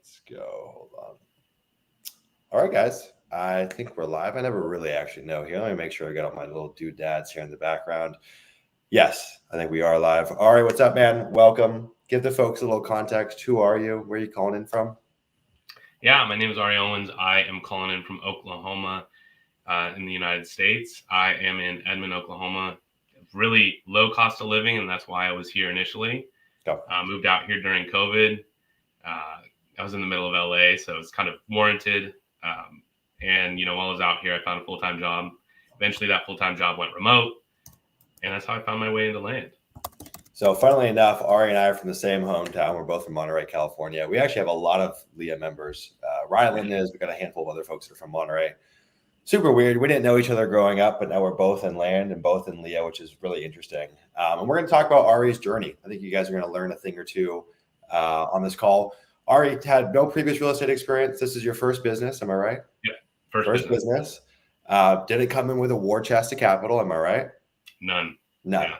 Let's go. Hold on. All right, guys. I think we're live. I never really actually know here. Let me make sure I got all my little doodads here in the background. Yes, I think we are live. All right, what's up, man? Welcome. Give the folks a little context. Who are you? Where are you calling in from? Yeah, my name is Owens. I am calling in from Oklahoma in the United States. I am in Edmund, Oklahoma. Really low cost of living, and that's why I was here initially. Go. Moved out here during COVID. I was in the middle of LA, so it's kind of warranted. And, while I was out here, I found a full-time job. Eventually, that full-time job went remote, and that's how I found my way into land. So funnily enough, Ari and I are from the same hometown. We're both from Monterey, California. We actually have a lot of Leah members. Rylan is. We've got a handful of other folks that are from Monterey. Super weird. We didn't know each other growing up, but now we're both in land and both in Leah, which is really interesting. And we're going to talk about Ari's journey. I think you guys are going to learn a thing or two on this call. Ari had no previous real estate experience. This is your first business. Am I right? Yeah. First business. Did it come in with a war chest of capital? Am I right? None. Yeah.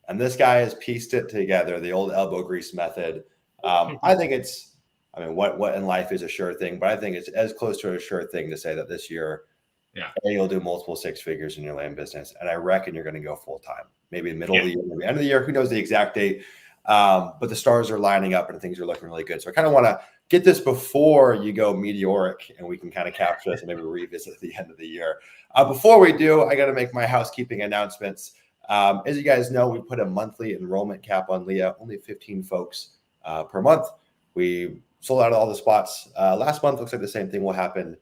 And this guy has pieced it together, the old elbow grease method. I think it's, what in life is a sure thing, but I think it's as close to a sure thing to say that this year, you'll do multiple six figures in your land business. And I reckon you're going to go full time, maybe middle of the year, maybe end of the year. Who knows the exact date? But the stars are lining up and things are looking really good. So I kind of want to get this before you go meteoric and we can kind of capture this and maybe revisit at the end of the year. Before we do, I got to make my housekeeping announcements. As you guys know, we put a monthly enrollment cap on Leah, only 15 folks per month. We sold out all the spots last month. Looks like the same thing will happen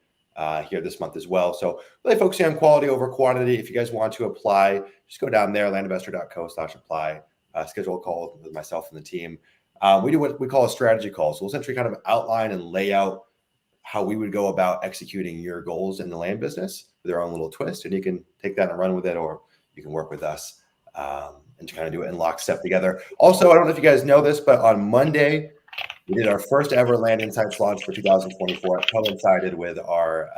here this month as well. So really focusing on quality over quantity. If you guys want to apply, just go down there, landinvestor.co/apply, schedule a call with myself and the team. We do what we call a strategy call. So we'll essentially kind of outline and lay out how we would go about executing your goals in the land business with our own little twist. And you can take that and run with it, or you can work with us and kind of do it in lockstep together. Also, I don't know if you guys know this, but on Monday, we did our first ever Land Insights launch for 2024. It coincided with our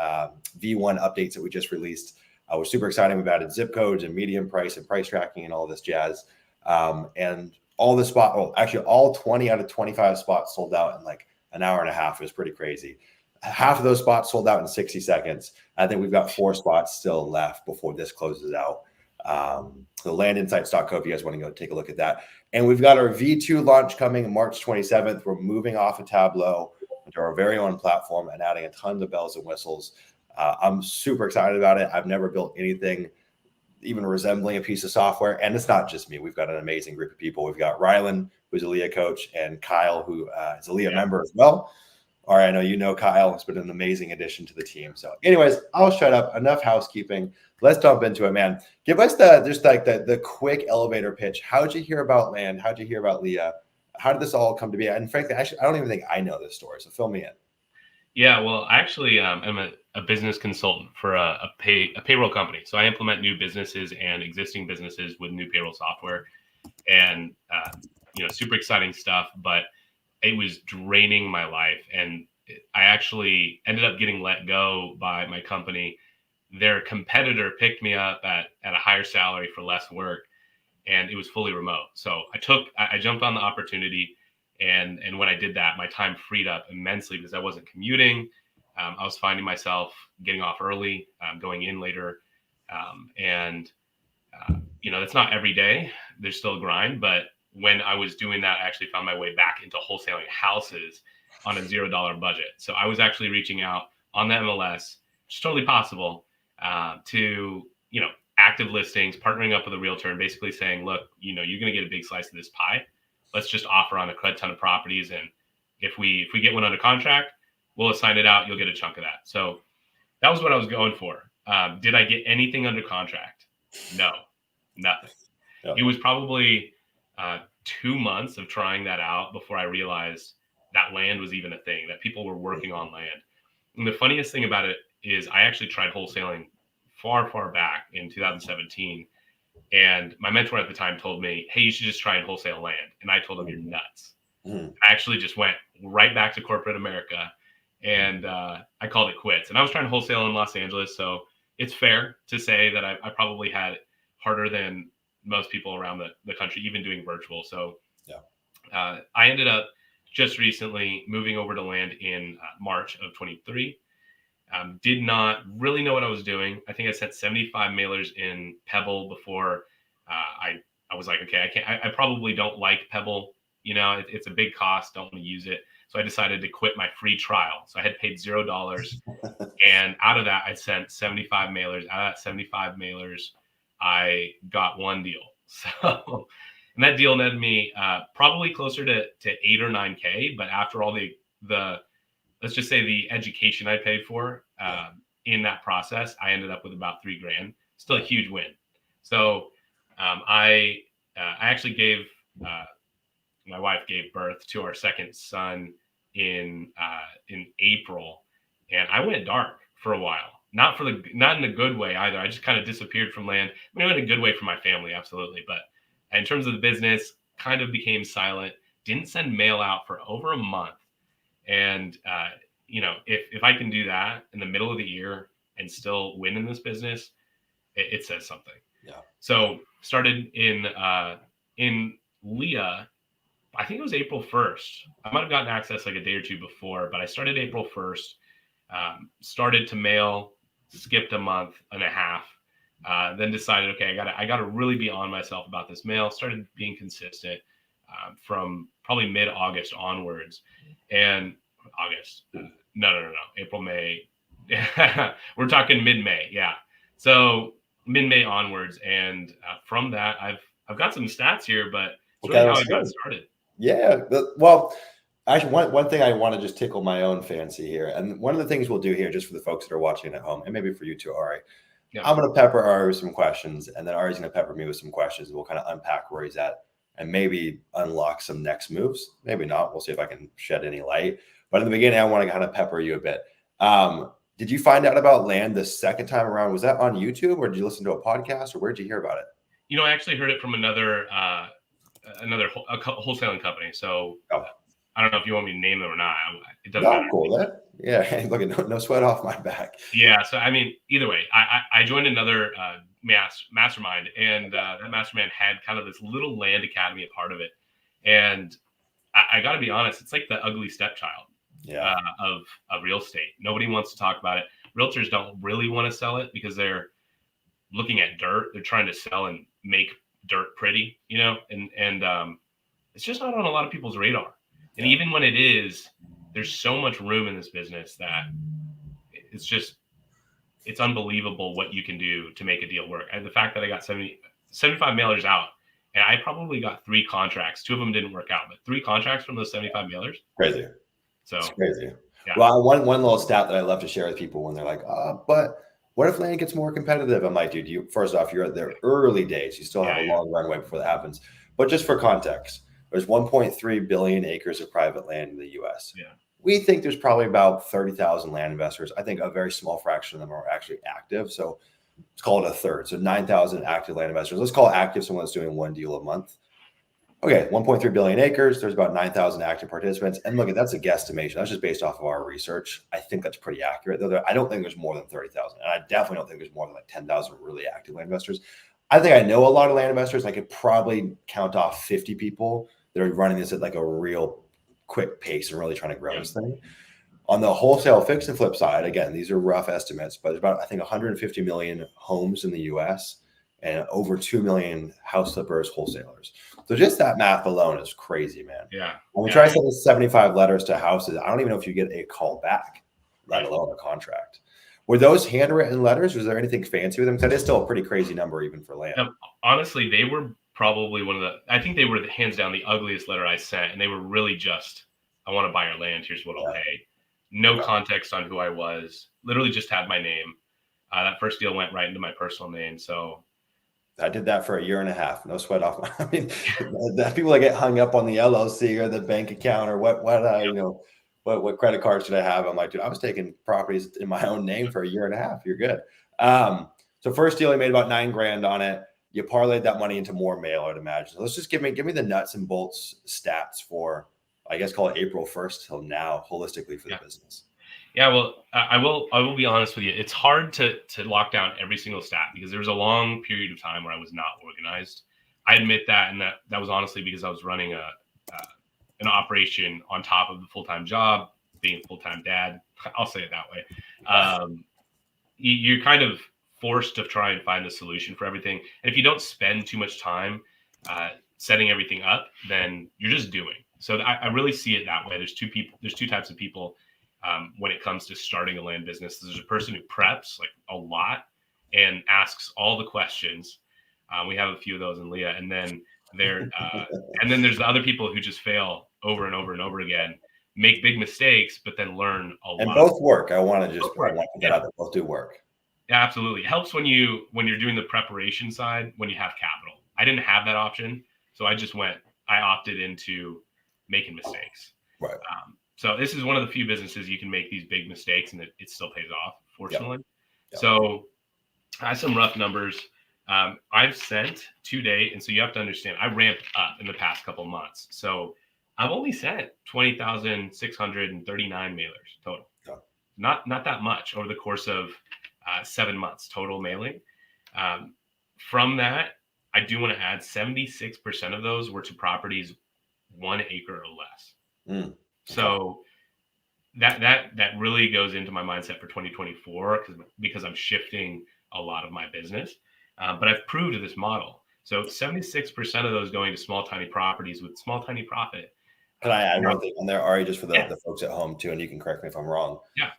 V1 updates that we just released. We're super excited. We've added zip codes and median price and price tracking and all this jazz. And all all 20 out of 25 spots sold out in like an hour and a half. It was pretty crazy. Half of those spots sold out in 60 seconds. I think we've got 4 spots still left before this closes out. So landinsights.co if you guys want to go take a look at that. And we've got our V2 launch coming March 27th. We're moving off of Tableau into our very own platform and adding a ton of bells and whistles. I'm super excited about it. I've never built anything even resembling a piece of software. And it's not just me. We've got an amazing group of people. We've got Rylan, who's a Leah coach, and Kyle, who is a Leah member as well. All right, I know you know Kyle. It's been an amazing addition to the team. So anyways, I'll shut up. Enough housekeeping. Let's jump into it, man. Give us the quick elevator pitch. How'd you hear about land? How'd you hear about Leah? How did this all come to be? And frankly, actually, I don't even think I know this story. So fill me in. Yeah, well, I actually am a business consultant for a payroll company. So I implement new businesses and existing businesses with new payroll software, and super exciting stuff. But it was draining my life, and I actually ended up getting let go by my company. Their competitor picked me up at a higher salary for less work, and it was fully remote. So I jumped on the opportunity. And when I did that, my time freed up immensely because I wasn't commuting. I was finding myself getting off early, going in later. It's not every day. There's still a grind. But when I was doing that, I actually found my way back into wholesaling houses on a $0 budget. So I was actually reaching out on the MLS, which is totally possible, to active listings, partnering up with a realtor and basically saying, look, you're going to get a big slice of this pie. Let's just offer on a crud ton of properties. And if we get one under contract, we'll assign it out. You'll get a chunk of that. So that was what I was going for. Did I get anything under contract? No, nothing. No. It was probably 2 months of trying that out before I realized that land was even a thing, that people were working on land. And the funniest thing about it is I actually tried wholesaling far, far back in 2017. And my mentor at the time told me, hey, you should just try and wholesale land. And I told him, you're nuts. I actually just went right back to corporate America and I called it quits. And I was trying to wholesale in Los Angeles. So it's fair to say that I probably had it harder than most people around the country, even doing virtual. So I ended up just recently, moving over to land in March of 23. Did not really know what I was doing. I think I sent 75 mailers in Pebble before I was like, okay, I probably don't like Pebble. It's a big cost. Don't want to use it. So I decided to quit my free trial. So I had paid $0. And out of that, I sent 75 mailers. Out of that 75 mailers, I got one deal. So, and that deal netted me probably closer to 8 or 9K. But after all the let's just say the education I paid for in that process, I ended up with about $3,000. Still a huge win. So I actually gave my wife gave birth to our second son in April, and I went dark for a while. Not in a good way either. I just kind of disappeared from land. I mean, in a good way for my family, absolutely. But in terms of the business, kind of became silent. Didn't send mail out for over a month. And if I can do that in the middle of the year and still win in this business, it says something. Yeah. So started in Leah. I think it was April 1st. I might have gotten access like a day or two before, but I started April 1st. Started to mail, skipped a month and a half. Then decided, okay, I gotta really be on myself about this mail. Started being consistent from probably mid-August onwards. And August, no, April, May. We're talking mid-May, yeah. So mid-May onwards, and from that, I've got some stats here, but it's really how I got started. Yeah, well, actually, one thing I want to just tickle my own fancy here, and one of the things we'll do here, just for the folks that are watching at home, and maybe for you too, Ari, I'm going to pepper Ari with some questions, and then Ari's going to pepper me with some questions. We'll kind of unpack where he's at and maybe unlock some next moves. Maybe not. We'll see if I can shed any light. But in the beginning, I want to kind of pepper you a bit. Did you find out about land the second time around? Was that on YouTube, or did you listen to a podcast, or where did you hear about it? I actually heard it from another wholesaling company. So I don't know if you want me to name them or not. It doesn't matter. Cool. Yeah, look, no sweat off my back. Yeah. So I mean, either way, I joined another mastermind, and that mastermind had kind of this little land academy a part of it. And I got to be honest, it's like the ugly stepchild of real estate. Nobody wants to talk about it. Realtors don't really want to sell it because they're looking at dirt. They're trying to sell and make dirt pretty, and it's just not on a lot of people's radar. And even when it is, there's so much room in this business that it's unbelievable what you can do to make a deal work. And the fact that I got 75 mailers out, and I probably got 3 contracts. 2 of them didn't work out, but 3 contracts from those 75 mailers. Crazy. So it's crazy. Yeah. Well, one little stat that I love to share with people when they're like, but what if land gets more competitive? I'm like, dude, first off, you're at the early days. You still have a long runway before that happens. But just for context, there's 1.3 billion acres of private land in the U.S. Yeah. We think there's probably about 30,000 land investors. I think a very small fraction of them are actually active. So let's call it a third. So 9,000 active land investors. Let's call active someone that's doing one deal a month. Okay, 1.3 billion acres. There's about 9,000 active participants. And look, that's a guesstimation. That's just based off of our research. I think that's pretty accurate. Though I don't think there's more than 30,000. And I definitely don't think there's more than like 10,000 really active land investors. I think I know a lot of land investors. I could probably count off 50 people that are running this at like a real quick pace and really trying to grow this thing. On the wholesale fix and flip side, again, these are rough estimates, but there's about, I think, 150 million homes in the U.S. and over 2 million house flippers, wholesalers. So just that math alone is crazy, man. Yeah. When we try sending 75 letters to houses, I don't even know if you get a call back, let alone a contract. Were those handwritten letters? Was there anything fancy with them? Because that is still a pretty crazy number even for land. Honestly, they were probably I think they were hands down the ugliest letter I sent. And they were really just, I want to buy your land. Here's what I'll pay. No context on who I was. Literally just had my name. That first deal went right into my personal name. So I did that for a year and a half. No sweat off. I mean, people that get hung up on the LLC or the bank account or what credit card should I have? I'm like, dude, I was taking properties in my own name for a year and a half. You're good. So first deal, I made about $9,000 on it. You parlayed that money into more mail, I'd imagine. So let's just give me the nuts and bolts stats for, I guess, call it April 1st till now, holistically for the business. Yeah, well, I will be honest with you. It's hard to lock down every single stat because there was a long period of time where I was not organized. I admit that, and that was honestly because I was running an operation on top of the full-time job, being a full-time dad. I'll say it that way. You're kind of forced to try and find a solution for everything. And if you don't spend too much time setting everything up, then you're just doing. So I really see it that way. There's two types of people when it comes to starting a land business. There's a person who preps like a lot and asks all the questions. We have a few of those in Leah, and then there's the other people who just fail over and over and over again, make big mistakes, but then learn a lot. And both work. I want to get out there. Both do work. Yeah, absolutely. It helps when you're doing the preparation side, when you have capital. I didn't have that option, so I opted into making mistakes. Right. So this is one of the few businesses you can make these big mistakes and it still pays off, fortunately. Yep. So I have some rough numbers. I've sent to date, and so you have to understand, I ramped up in the past couple of months. So I've only sent 20,639 mailers total. Yeah. Not that much over the course of 7 months total mailing. From that, I do want to add 76% of those were to properties 1 acre or less. So that really goes into my mindset for 2024 because I'm shifting a lot of my business. But I've proved this model. So 76% of those going to small, tiny properties with small, tiny profit. Can I add one thing on there, Ari, just for the folks at home too, and you can correct me if I'm wrong. Yeah.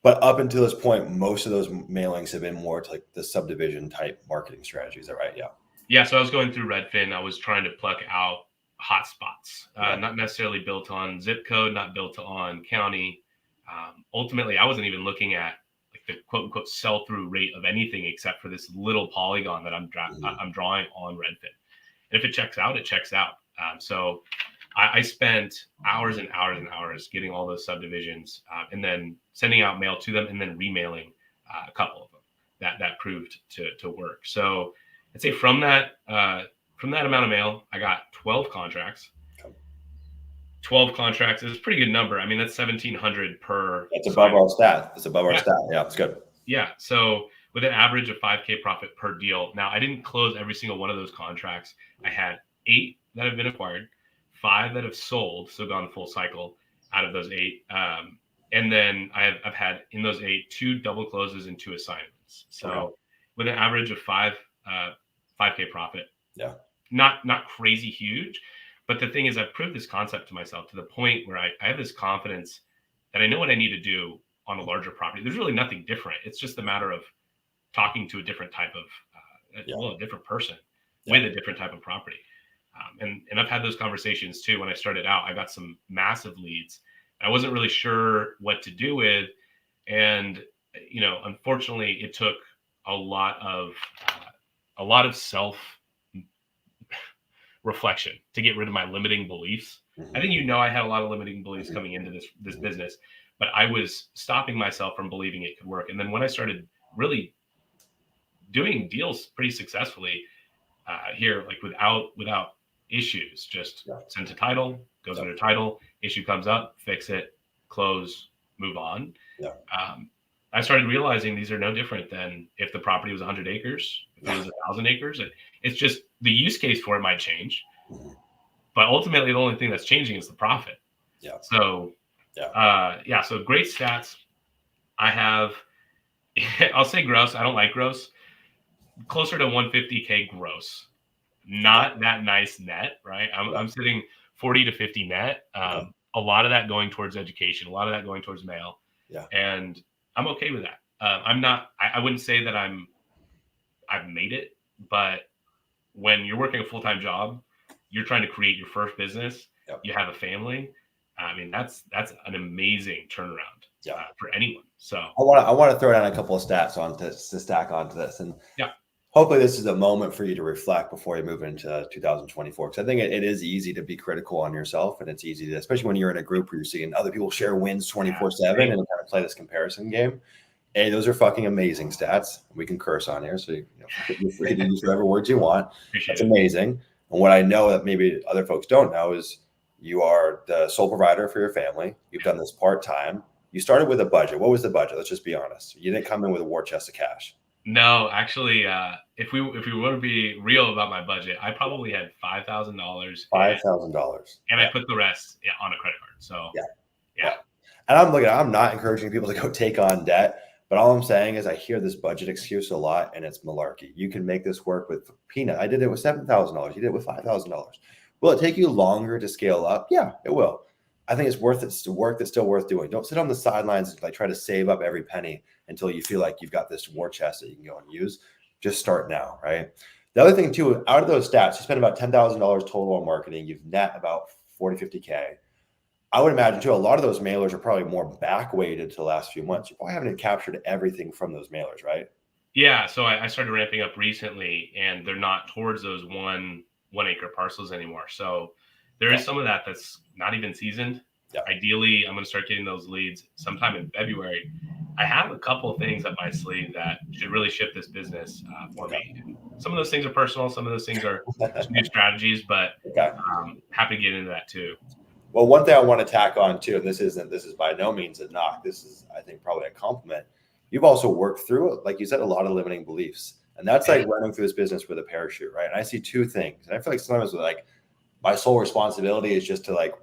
But up until this point, most of those mailings have been more to like the subdivision type marketing strategy. Is that right? Yeah. Yeah. So I was going through Redfin. I was trying to pluck out hot spots, not necessarily built on zip code, not built on county. Ultimately, I wasn't even looking at like the quote unquote sell through rate of anything except for this little polygon that I'm drawing on Redfin. And if it checks out, it checks out. So I spent hours and hours and hours getting all those subdivisions and then sending out mail to them and then remailing a couple of them that proved to work. So I'd say from that amount of mail, I got 12 contracts. 12 contracts is a pretty good number. I mean, that's 1,700 per. It's above our stat. It's above our stat. Yeah, it's good. Yeah. So with an average of 5K profit per deal. Now, I didn't close every single one of those contracts. I had 8 that have been acquired, 5 that have sold, so gone full cycle out of those 8. And then I've had in those 8, 2 double closes and 2 assignments. So with an average of 5K profit. Yeah. Not crazy huge. But the thing is, I've proved this concept to myself to the point where I have this confidence that I know what I need to do on a larger property. There's really nothing different. It's just a matter of talking to a different type of, a different person with a different type of property. And I've had those conversations too. When I started out, I got some massive leads. I wasn't really sure what to do with. And, unfortunately, it took a lot of self reflection to get rid of my limiting beliefs. I think I had a lot of limiting beliefs coming into this business, but I was stopping myself from believing it could work. And then when I started really doing deals pretty successfully here, like without issues, just send to title, goes under title, issue comes up, fix it, close, move on. Yeah. I started realizing these are no different than if the property was 100 acres, if it was 1,000 acres. It's just the use case for it might change, but ultimately the only thing that's changing is the profit. Yeah. So, so great stats. I have, I'll say gross. I don't like gross. Closer to 150K gross. Not that nice net, right? I'm sitting 40 to 50 net. A lot of that going towards education, a lot of that going towards mail. Yeah. And I'm okay with that. I wouldn't say that I've made it, but when you're working a full-time job, you're trying to create your first business. Yep. You have a family. I mean, that's an amazing turnaround for anyone. So I want to throw down a couple of stats to stack onto this, and hopefully this is a moment for you to reflect before you move into 2024. Because I think it is easy to be critical on yourself, and it's easy to, especially when you're in a group where you're seeing other people share wins 24/7 and kind of play this comparison game. Hey, those are fucking amazing stats. We can curse on here, so you're free to use whatever words you want. That's amazing. And what I know that maybe other folks don't know is you are the sole provider for your family. You've done this part-time. You started with a budget. What was the budget? Let's just be honest. You didn't come in with a war chest of cash. No, actually, if we want to be real about my budget, I probably had $5,000 $5,000. and I Yeah. put the rest on a credit card. So Yeah. yeah. Yeah. And I'm not encouraging people to go take on debt, but all I'm saying is I hear this budget excuse a lot and it's malarkey. You can make this work with peanut. I did it with $7,000. You did it with $5,000. Will it take you longer to scale up? Yeah, it will. I think it's worth it. It's work that's still worth doing. Don't sit on the sidelines and like try to save up every penny until you feel like you've got this war chest that you can go and use. Just start now, right? The other thing too, out of those stats, you spend about $10,000 total on marketing. You've net about 40, 50K. I would imagine too, a lot of those mailers are probably more back weighted to the last few months. You probably haven't captured everything from those mailers, right? Yeah. So I started ramping up recently, and they're not towards those one acre parcels anymore. So there is some of that that's not even seasoned. Yeah. Ideally, I'm going to start getting those leads sometime in February. I have a couple of things up my sleeve that should really shift this business for me. And some of those things are personal. Some of those things are new strategies, but happy to get into that too. Well, one thing I want to tack on too, and this is by no means a knock. This is, I think, probably a compliment. You've also worked through, like you said, a lot of limiting beliefs. And that's like running through this business with a parachute, right? And I see two things. And I feel like sometimes like my sole responsibility is just to like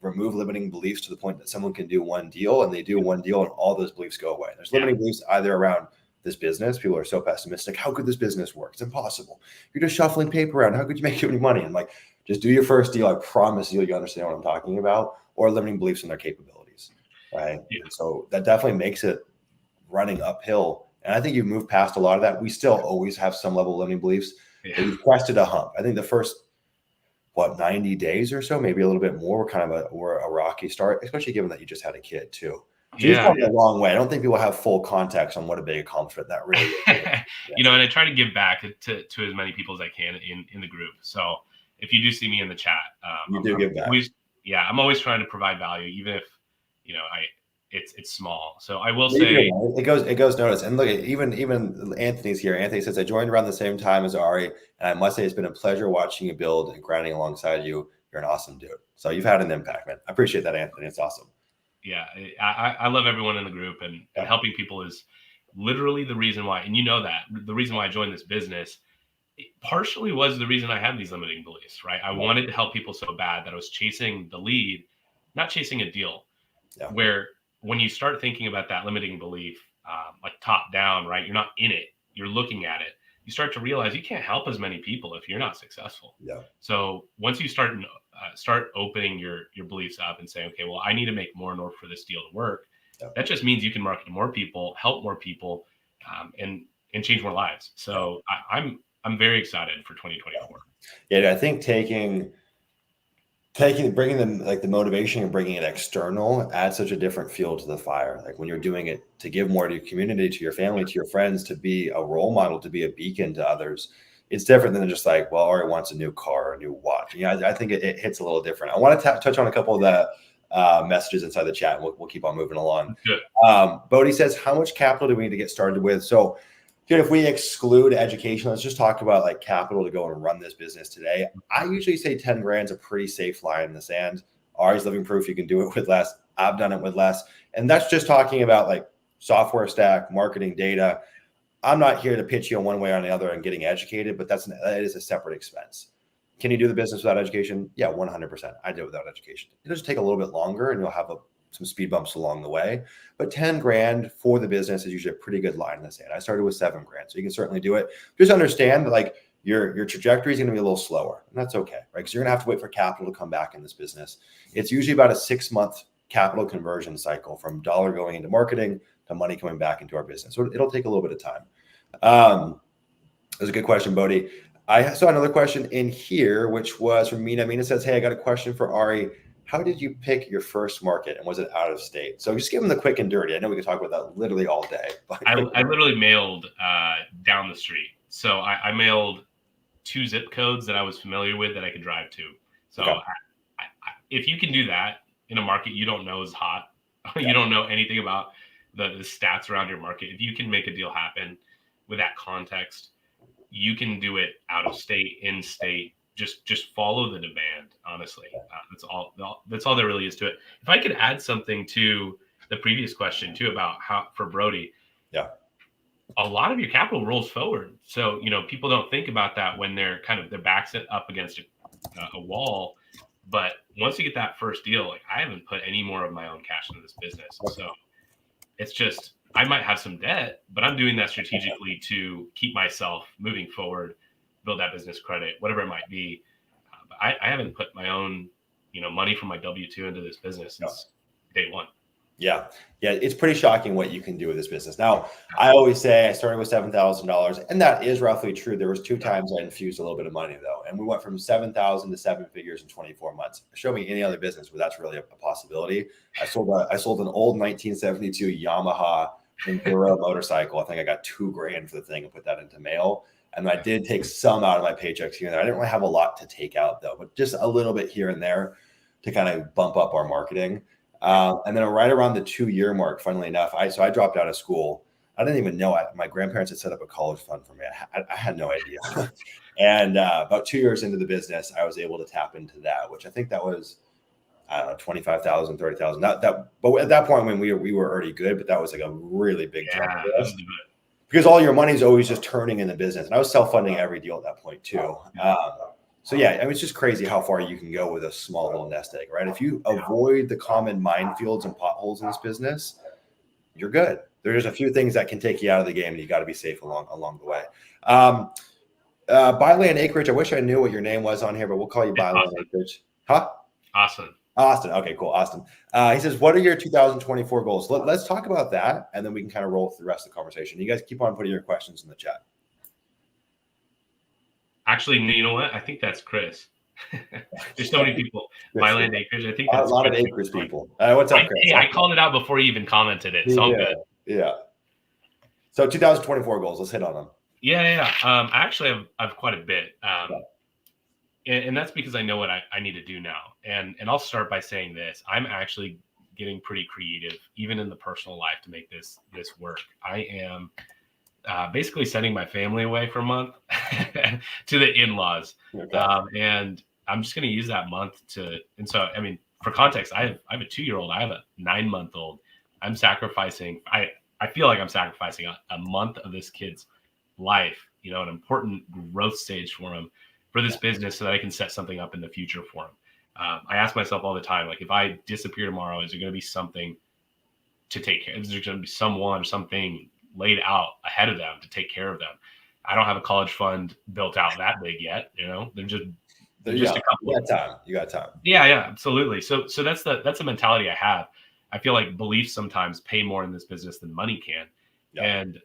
remove limiting beliefs to the point that someone can do one deal and they do one deal and all those beliefs go away. There's limiting beliefs either around this business. People are so pessimistic. How could this business work? It's impossible. You're just shuffling paper around. How could you make any money? And like, just do your first deal. I promise you understand what I'm talking about, or limiting beliefs in their capabilities, right? Yeah. So that definitely makes it running uphill. And I think you've moved past a lot of that. We still always have some level of limiting beliefs, but you've crested a hump. I think the first, 90 days or so, maybe a little bit more, we're a rocky start, especially given that you just had a kid too. So you've gone a long way. I don't think people have full context on what a big accomplishment that really is. And I try to give back to as many people as I can in the group. So if you do see me in the chat, you do give back. I'm always trying to provide value, even if it's small. So I will say it goes noticed. And look, even Anthony's here. Anthony says, I joined around the same time as Ari, and I must say it's been a pleasure watching you build and grinding alongside you. You're an awesome dude. So you've had an impact, man. I appreciate that, Anthony. It's awesome. Yeah, I love everyone in the group, and helping people is literally the reason why. And you know that the reason why I joined this business partially was the reason I had these limiting beliefs, right? I wanted to help people so bad that I was chasing the lead, not chasing a deal. Yeah. Where when you start thinking about that limiting belief, like top down, right? You're not in it. You're looking at it. You start to realize you can't help as many people if you're not successful. Yeah. So once you start opening your beliefs up and saying, okay, well, I need to make more in order for this deal to work. Yeah. That just means you can market to more people, help more people, and change more lives. So I'm very excited for 2024. Yeah, I think bringing them like the motivation and bringing it external adds such a different fuel to the fire. Like when you're doing it to give more to your community, to your family, to your friends, to be a role model, to be a beacon to others, it's different than just like, well, Ari wants a new car or a new watch. I think it hits a little different. I want to touch on a couple of the messages inside the chat, and we'll keep on moving along. Bodie says, how much capital do we need to get started with? So if we exclude education, let's just talk about like capital to go and run this business today. I usually say 10 grand is a pretty safe line in the sand. Ari's living proof you can do it with less. I've done it with less. And that's just talking about like software stack, marketing, data. I'm not here to pitch you on one way or the other and getting educated, but that is a separate expense. Can you do the business without education? Yeah, 100%. I do it without education. It'll just take a little bit longer and you'll have some speed bumps along the way. But 10 grand for the business is usually a pretty good line in the sand. I started with 7 grand, so you can certainly do it. Just understand that like your trajectory is going to be a little slower, and that's okay, right? Because you're going to have to wait for capital to come back in this business. It's usually about a 6-month capital conversion cycle from dollar going into marketing to money coming back into our business. So it'll take a little bit of time. That was a good question, Bodie. I saw another question in here, which was from Mina. Mina says, hey, I got a question for Ari. How did you pick your first market, and was it out of state? So just give them the quick and dirty. I know we could talk about that literally all day. I literally mailed down the street. So I mailed 2 zip codes that I was familiar with that I could drive to. So if you can do that in a market you don't know is hot, you don't know anything about the stats around your market. If you can make a deal happen with that context, you can do it out of state, in state. Just follow the demand. Honestly, that's all there really is to it. If I could add something to the previous question too about how for Brody, a lot of your capital rolls forward. So, people don't think about that when they're kind of their backs up against a wall. But once you get that first deal, like I haven't put any more of my own cash into this business. So it's just, I might have some debt, but I'm doing that strategically to keep myself moving forward, build that business credit, whatever it might be. But I haven't put my own, money from my W-2 into this business since day one. Yeah. It's pretty shocking what you can do with this business. Now, I always say I started with $7,000, and that is roughly true. There was 2 times I infused a little bit of money though, and we went from 7,000 to 7 figures in 24 months. Show me any other business where that's really a possibility. I sold an old 1972 Yamaha Enduro motorcycle. I think I got $2,000 for the thing and put that into mail. And I did take some out of my paychecks here and there. I didn't really have a lot to take out though, but just a little bit here and there to kind of bump up our marketing. And then right around the 2-year mark, funnily enough, I dropped out of school. I didn't even know my grandparents had set up a college fund for me. I had no idea. And about 2 years into the business, I was able to tap into that, which I think that was, I don't know, 25,000, 30,000. But at that point when we were already good, but that was like a really big jump for us. Because all your money's always just turning in the business. And I was self-funding every deal at that point too. So yeah, I mean, it's just crazy how far you can go with a small little nest egg, right? If you avoid the common minefields and potholes in this business, you're good. There's a few things that can take you out of the game, and you got to be safe along the way. Byland Acreage. I wish I knew what your name was on here, but we'll call you Byland Acreage. Huh? Austin. Okay, cool. Austin. He says, what are your 2024 goals? Let's talk about that, and then we can kind of roll through the rest of the conversation. You guys keep on putting your questions in the chat. Actually, you know what? I think that's Chris. There's so many people. Byland Acreage. I think that's a lot Chris. of acres people. What's up, Chris? I called it out before you even commented it, so I'm good. Yeah. So 2024 goals. Let's hit on them. Yeah. Actually, I've quite a bit, and that's because I know what I need to do now. And I'll start by saying this: I'm actually getting pretty creative, even in the personal life, to make this work. I am basically sending my family away for a month to the in-laws. Okay. And I'm just going to use that month and so, I mean, for context, I have a 2-year-old, I have a 9-month-old. I'm sacrificing, I feel like I'm sacrificing a month of this kid's life, an important growth stage for him, for this business, so that I can set something up in the future for him. I ask myself all the time, like, if I disappear tomorrow, is there going to be something to take care of? Is there going to be something laid out ahead of them to take care of them? I don't have a college fund built out that big yet. They're just a couple. You got time. Yeah, absolutely. So that's the mentality I have. I feel like beliefs sometimes pay more in this business than money can. Yeah. And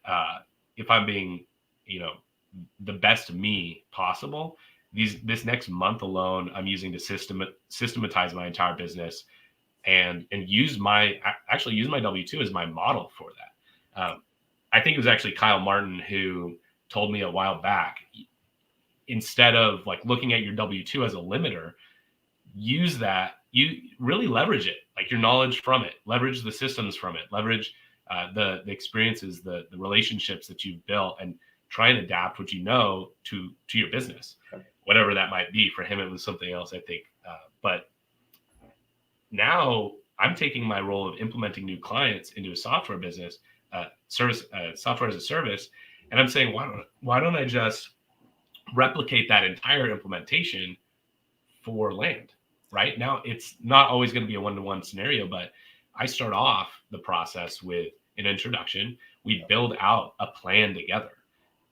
if I'm being, the best me possible, this next month alone, I'm using to systematize my entire business and use my W-2 as my model for that. I think it was actually Kyle Martin who told me a while back, instead of like looking at your W-2 as a limiter, use that, you really leverage it, like your knowledge from it, leverage the systems from it, leverage the experiences, the relationships that you've built, and try and adapt what you know to your business, whatever that might be. For him, it was something else, I think. But now I'm taking my role of implementing new clients into a software business, software as a service. And I'm saying, why don't I just replicate that entire implementation for land? Right now, it's not always going to be a one-to-one scenario, but I start off the process with an introduction. We build out a plan together.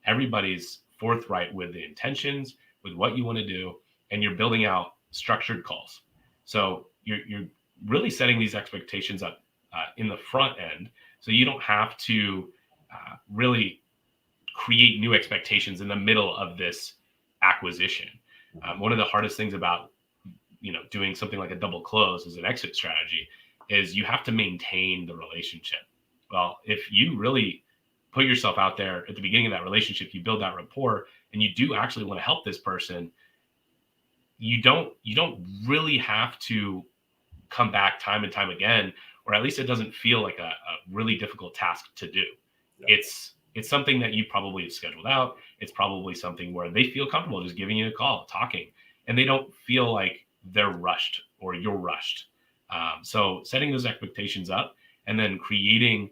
Everybody's forthright with the intentions, with what you want to do, and you're building out structured calls. So you're really setting these expectations up in the front end, so you don't have to really create new expectations in the middle of this acquisition. One of the hardest things about doing something like a double close as an exit strategy is you have to maintain the relationship. Well, if you really put yourself out there at the beginning of that relationship, you build that rapport, and you do actually want to help this person, you don't really have to come back time and time again, or at least it doesn't feel like a really difficult task to do. Yeah. It's something that you probably have scheduled out. It's probably something where they feel comfortable just giving you a call, talking, and they don't feel like they're rushed or you're rushed. So setting those expectations up, and then creating,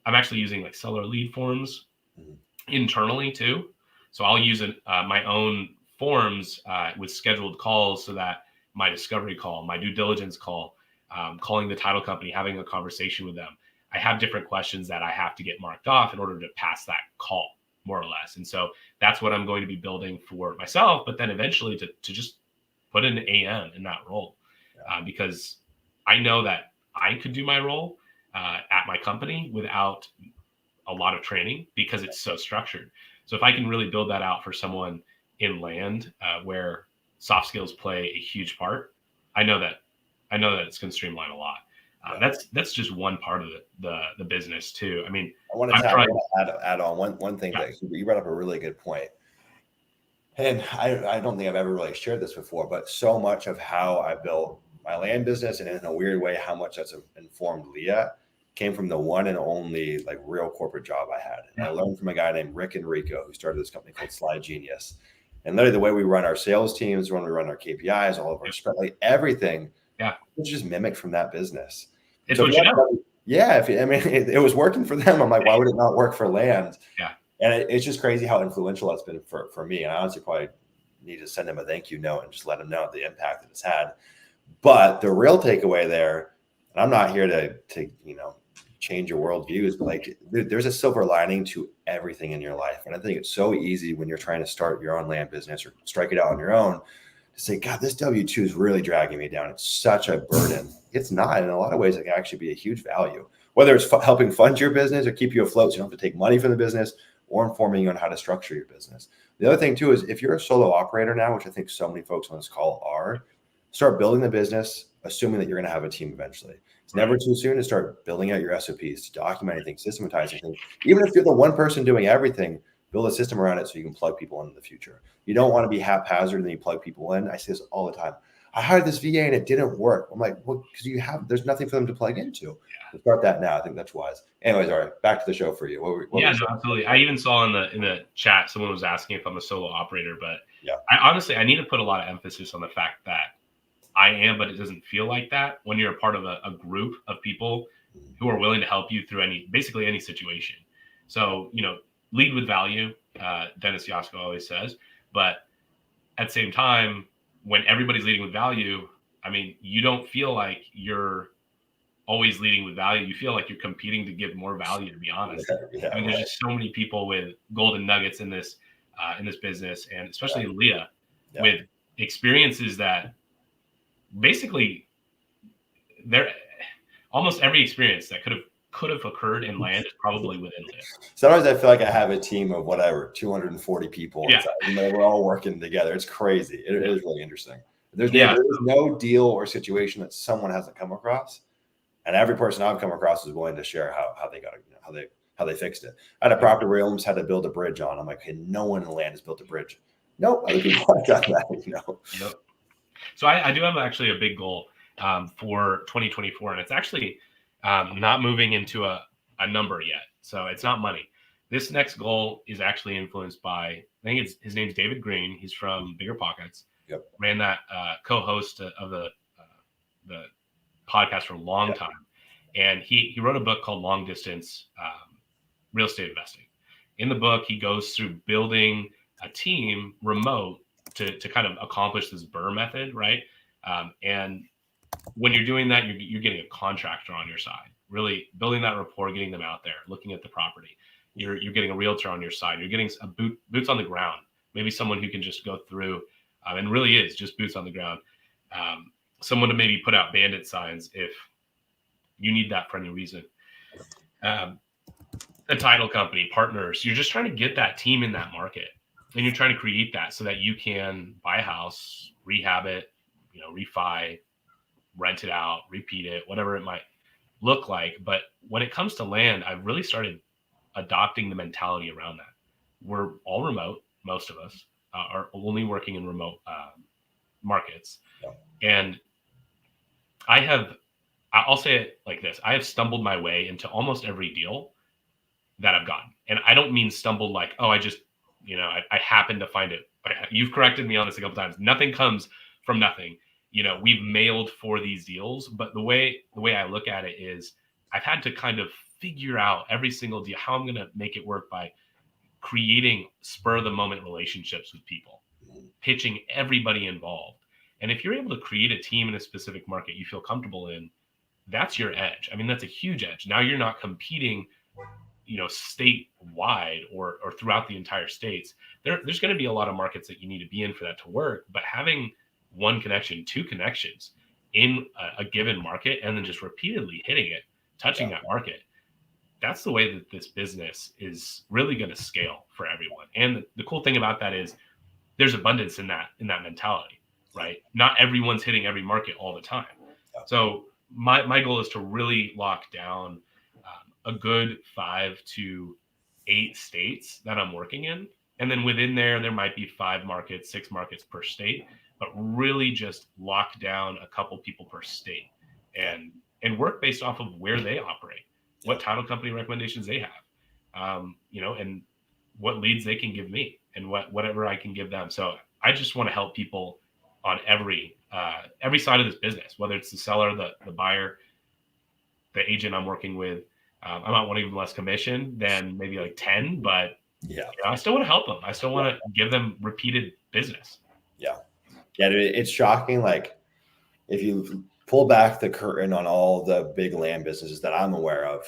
I'm actually using like seller lead forms internally too. So I'll use my own forms with scheduled calls so that my discovery call, my due diligence call, calling the title company, having a conversation with them, I have different questions that I have to get marked off in order to pass that call, more or less. And so that's what I'm going to be building for myself, but then eventually to just put an AM in that role, because I know that I could do my role at my company without a lot of training because it's so structured. So if I can really build that out for someone in land where soft skills play a huge part, I know that it's going to streamline a lot. That's just one part of the business too. I mean, I want to add on one thing that you brought up a really good point. And I don't think I've ever really shared this before, but so much of how I built my land business, and in a weird way, how much that's informed Leah, came from the one and only like real corporate job I had. And I learned from a guy named Rick Enrico, who started this company called Slide Genius. And literally the way we run our sales teams, when we run our KPIs, all of our spread, like everything, it's just mimicked from that business. It's what you know. Yeah, it was working for them. I'm like, why would it not work for land? Yeah. And it's just crazy how influential that's been for me. And I honestly probably need to send him a thank you note and just let him know the impact that it's had. But the real takeaway there, and I'm not here to change your worldviews, but like there's a silver lining to everything in your life. And I think it's so easy when you're trying to start your own land business or strike it out on your own to say, God, this W-2 is really dragging me down. It's such a burden. It's not. In a lot of ways, it can actually be a huge value, whether it's helping fund your business or keep you afloat so you don't have to take money from the business, or informing you on how to structure your business. The other thing too is if you're a solo operator now, which I think so many folks on this call are, start building the business, assuming that you're going to have a team eventually. It's never too soon to start building out your SOPs, documenting things, systematizing things. Even if you're the one person doing everything, build a system around it so you can plug people in the future. You don't want to be haphazard and then you plug people in. I say this all the time. I hired this VA and it didn't work. I'm like, well, because there's nothing for them to plug into. We'll start that now. I think that's wise. Anyways, all right, back to the show for you. No, absolutely. I even saw in the chat someone was asking if I'm a solo operator, but I need to put a lot of emphasis on the fact that I am, but it doesn't feel like that when you're a part of a group of people who are willing to help you through basically any situation. So, lead with value, Dennis Yasko always says, but at the same time, when everybody's leading with value, I mean, you don't feel like you're always leading with value. You feel like you're competing to give more value, to be honest. I mean, there's just so many people with golden nuggets in this business, and especially Leah with experiences that basically almost every experience that could have occurred in land is probably within Leah. Sometimes I feel like I have a team of 240 people. Yeah. We're all working together. It's crazy. It is really interesting. There's no deal or situation that someone hasn't come across, and every person I've come across is willing to share how they got it, how they fixed it. I had a property where I almost had to build a bridge on. I'm like, hey, no one in the land has built a bridge. Nope, other people have done that. Yep. So I do have actually a big goal for 2024, and it's actually not moving into a number yet. So it's not money. This next goal is actually influenced by, I think his name's David Green. He's from Bigger Pockets. Yep. Ran that co-host of the podcast for a long time. And he wrote a book called Long Distance Real Estate Investing. In the book, he goes through building a team remote to kind of accomplish this BRRRR method, right? And when you're doing that, you're getting a contractor on your side, really building that rapport, getting them out there, looking at the property. You're getting a realtor on your side. You're getting a boots on the ground, maybe someone who can just go through and really is just boots on the ground. Someone to maybe put out bandit signs if you need that for any reason. A title company, partners, you're just trying to get that team in that market. And you're trying to create that so that you can buy a house, rehab it, refi, rent it out, repeat it, whatever it might look like. But when it comes to land, I've really started adopting the mentality around that. We're all remote. Most of us are only working in remote markets. Yeah. And I'll say it like this. I have stumbled my way into almost every deal that I've gotten. And I don't mean stumbled like, oh, I just, I happened to find it. You've corrected me on this a couple times. Nothing comes from nothing. We've mailed for these deals, but the way I look at it is I've had to kind of figure out every single deal, how I'm going to make it work by creating spur of the moment relationships with people, pitching everybody involved. And if you're able to create a team in a specific market you feel comfortable in, that's your edge. I mean, that's a huge edge. Now you're not competing, statewide or throughout the entire states. There's going to be a lot of markets that you need to be in for that to work. But having one connection, two connections in a given market, and then just repeatedly hitting it, touching that market, that's the way that this business is really going to scale for everyone. And the cool thing about that is there's abundance in that mentality, right? Not everyone's hitting every market all the time. So my goal is to really lock down a good 5 to 8 states that I'm working in. And then within there might be 5 markets, 6 markets per state, but really just lock down a couple people per state and work based off of where they operate, what title company recommendations they have, and what leads they can give me and whatever I can give them. So I just want to help people on every side of this business, whether it's the seller, the buyer, the agent I'm working with. I might want to give them less commission than maybe like 10, but I still want to help them. I still want to give them repeated business. Yeah, dude, it's shocking. Like if you pull back the curtain on all the big land businesses that I'm aware of,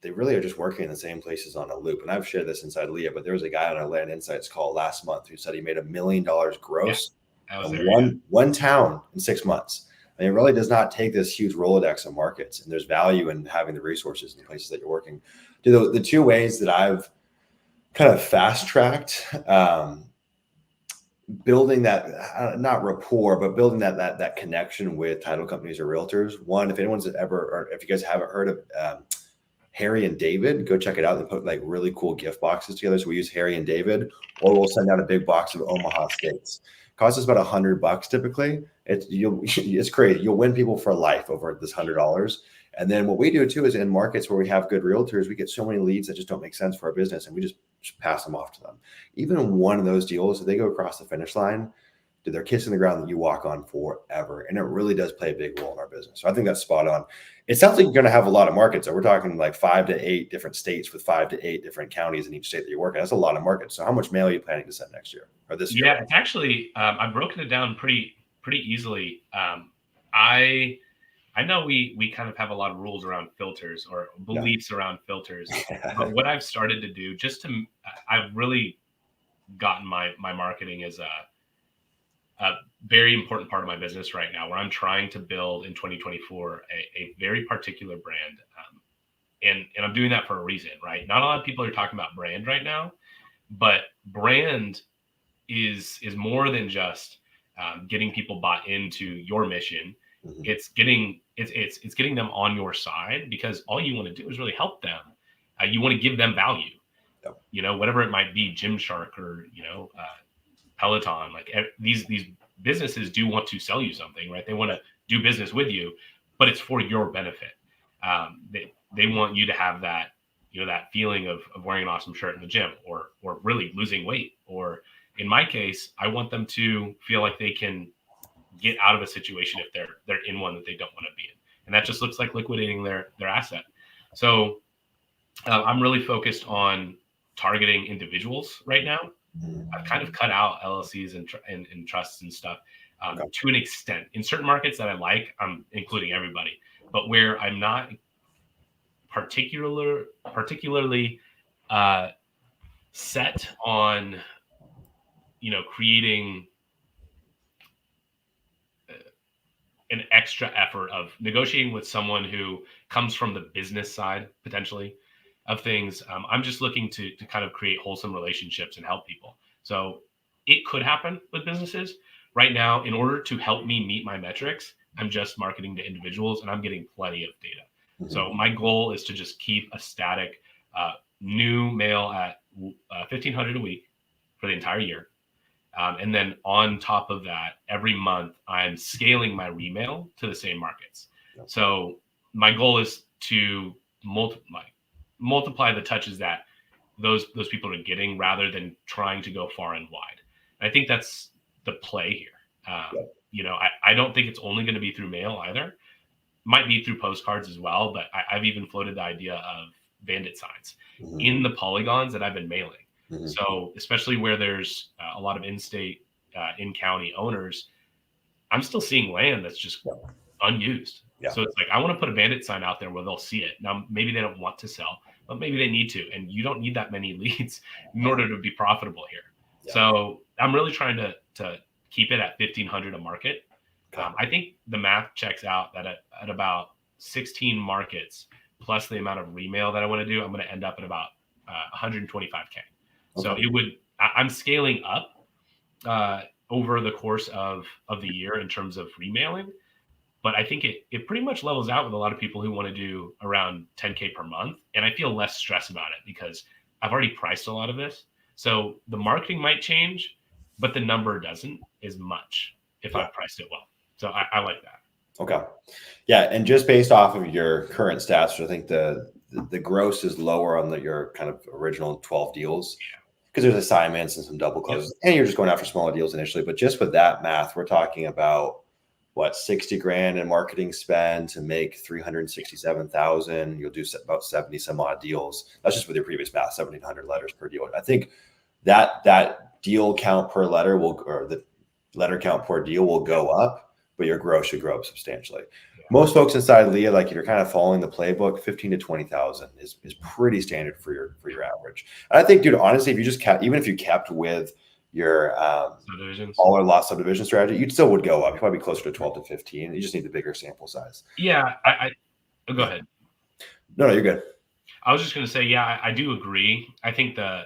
they really are just working in the same places on a loop. And I've shared this inside Leah, but there was a guy on our Land Insights call last month who said he made $1 million gross in one town in 6 months. I mean, it really does not take this huge Rolodex of markets, and there's value in having the resources in the places that you're working. The 2 ways that I've kind of fast tracked building that, not rapport, but building that connection with title companies or realtors. One, if anyone's ever, or if you guys haven't heard of Harry and David, go check it out. They put like really cool gift boxes together. So we use Harry and David, or we'll send out a big box of Omaha steaks. Costs us about $100 typically. It's crazy. You'll win people for life over this $100. And then what we do too is in markets where we have good realtors, we get so many leads that just don't make sense for our business, and we just pass them off to them. Even in one of those deals, if they go across the finish line, they're kissing the ground that you walk on forever. And it really does play a big role in our business. So I think that's spot on. It sounds like you're going to have a lot of markets. So we're talking like 5 to 8 different states with 5 to 8 different counties in each state that you're working. That's a lot of markets. So how much mail are you planning to send next year or this year? Yeah, it's actually, I've broken it down pretty easily. I know we kind of have a lot of rules around filters or beliefs around filters, but what I've started to do I've really gotten my marketing as a very important part of my business right now, where I'm trying to build in 2024 a very particular brand. And I'm doing that for a reason, right? Not a lot of people are talking about brand right now, but brand is more than just getting people bought into your mission. Mm-hmm. It's getting them on your side, because all you want to do is really help them. You want to give them value, whatever it might be, Gymshark or, Peloton, like these businesses do want to sell you something, right? They want to do business with you, but it's for your benefit. They want you to have that, that feeling of wearing an awesome shirt in the gym, or really losing weight. Or in my case, I want them to feel like they can get out of a situation if they're in one that they don't want to be in. And that just looks like liquidating their asset. So I'm really focused on targeting individuals right now. I've kind of cut out LLCs and trusts and stuff to an extent. In certain markets that I like, I'm including everybody. But where I'm not particularly set on, creating an extra effort of negotiating with someone who comes from the business side, potentially, of things. I'm just looking to kind of create wholesome relationships and help people. So it could happen with businesses. Right now, in order to help me meet my metrics, I'm just marketing to individuals, and I'm getting plenty of data. Mm-hmm. So my goal is to just keep a static new mail at $1,500 a week for the entire year. And then on top of that, every month I'm scaling my remail to the same markets. Yep. So my goal is to multiply the touches that those people are getting, rather than trying to go far and wide. And I think that's the play here. Yep. I don't think it's only going to be through mail either. Might be through postcards as well, but I've even floated the idea of bandit signs in the polygons that I've been mailing. Mm-hmm. So especially where there's a lot of in-state, in-county owners, I'm still seeing land that's just unused. Yeah. So it's like, I want to put a bandit sign out there where they'll see it. Now, maybe they don't want to sell, but maybe they need to. And you don't need that many leads in order to be profitable here. Yeah. So I'm really trying to keep it at 1,500 a market. Okay. I think the math checks out that at about 16 markets, plus the amount of remail that I want to do, I'm going to end up at about 125K. Okay. So I'm scaling up over the course of the year in terms of remailing. But I think it pretty much levels out with a lot of people who want to do around 10K per month. And I feel less stress about it because I've already priced a lot of this. So the marketing might change, but the number doesn't as much if I've priced it well. So I like that. Okay. Yeah. And just based off of your current stats, I think the gross is lower on your kind of original 12 deals. Yeah. Because there's assignments and some double closes, and you're just going after smaller deals initially. But just with that math, we're talking about what, 60 grand in marketing spend to make 367,000. You'll do about 70 some odd deals. That's just with your previous math, 1,700 letters per deal. I think that deal count per letter or the letter count per deal will go up, but your gross should grow up substantially. Yeah. Most folks inside Leah, like if you're kind of following the playbook, 15 to 20,000 is pretty standard for your average. And I think, dude, honestly, if you just even if you kept with your all or lot subdivision strategy, you still would go up. You'd probably be closer to 12 to 15. You just need the bigger sample size. Yeah, go ahead. No, you're good. I was just going to say, yeah, I do agree. I think the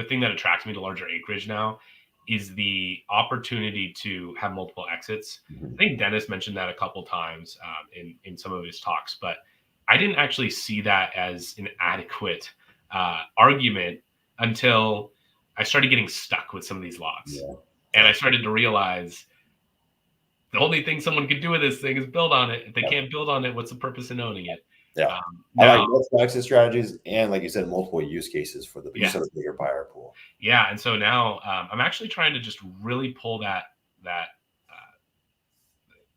thing that attracts me to larger acreage now is the opportunity to have multiple exits. Mm-hmm. I think Dennis mentioned that a couple times in some of his talks, but I didn't actually see that as an adequate argument until I started getting stuck with some of these lots. Yeah. And I started to realize the only thing someone could do with this thing is build on it. If they can't build on it, what's the purpose in owning it? Yeah. I like multiple exit strategies and, like you said, multiple use cases for the bigger buyer pool. Yeah. And so now I'm actually trying to just really pull that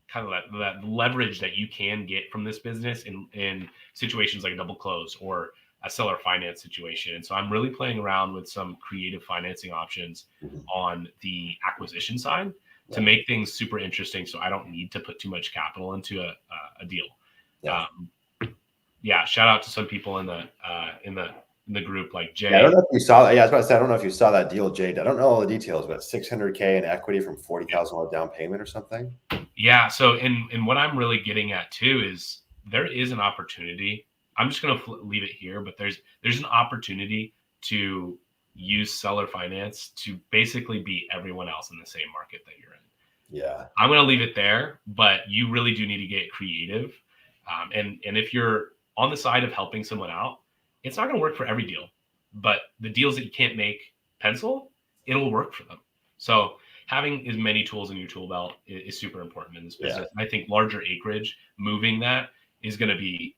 kind of that leverage that you can get from this business in situations like a double close or a seller finance situation. And so I'm really playing around with some creative financing options on the acquisition side to make things super interesting. So I don't need to put too much capital into a deal. Yeah. Shout out to some people in the group like Jay. Yeah, I don't know if you saw that. Yeah, I was about to say, I don't know if you saw that deal, Jade. I don't know all the details, but $600K in equity from $40,000 down payment or something. Yeah. So, and what I'm really getting at too is there is an opportunity. I'm just going to leave it here, but there's an opportunity to use seller finance to basically be everyone else in the same market that you're in. Yeah. I'm going to leave it there, but you really do need to get creative. And if you're on the side of helping someone out, it's not going to work for every deal, but the deals that you can't make pencil, it'll work for them. So having as many tools in your tool belt is super important in this business. Yeah. I think larger acreage, moving that is going to be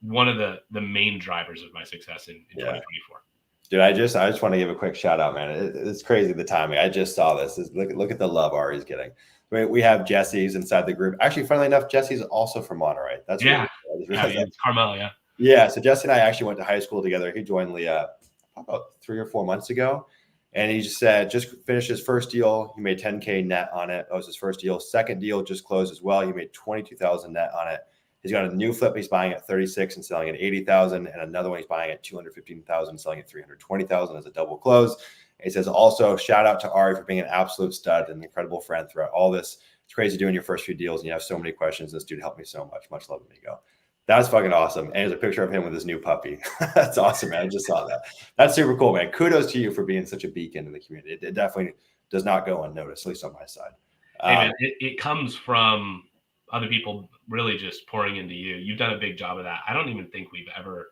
one of the main drivers of my success in 2024. Dude, I just want to give a quick shout out, man. It's crazy the timing. I just saw this. Look at the love Ari's getting. We have Jesse's inside the group. Actually, funnily enough, Jesse's also from Monterey. That's it's Carmel, yeah. Yeah, so Jesse and I actually went to high school together. He joined Leah about 3 or 4 months ago. And he just said, just finished his first deal. He made 10K net on it. That was his first deal. Second deal just closed as well. He made 22,000 net on it. He's got a new flip he's buying at 36 and selling at 80,000, and another one he's buying at 215,000, selling at 320,000 as a double close. And he says, also shout out to Ari for being an absolute stud and an incredible friend throughout all this. It's crazy doing your first few deals and you have so many questions. This dude helped me so much. Much love, amigo. That's fucking awesome. And there's a picture of him with his new puppy. That's awesome, man. I just saw that. That's super cool, man. Kudos to you for being such a beacon in the community. It definitely does not go unnoticed, at least on my side. Hey, man, it comes from other people really just pouring into you. You've done a big job of that. I don't even think we've ever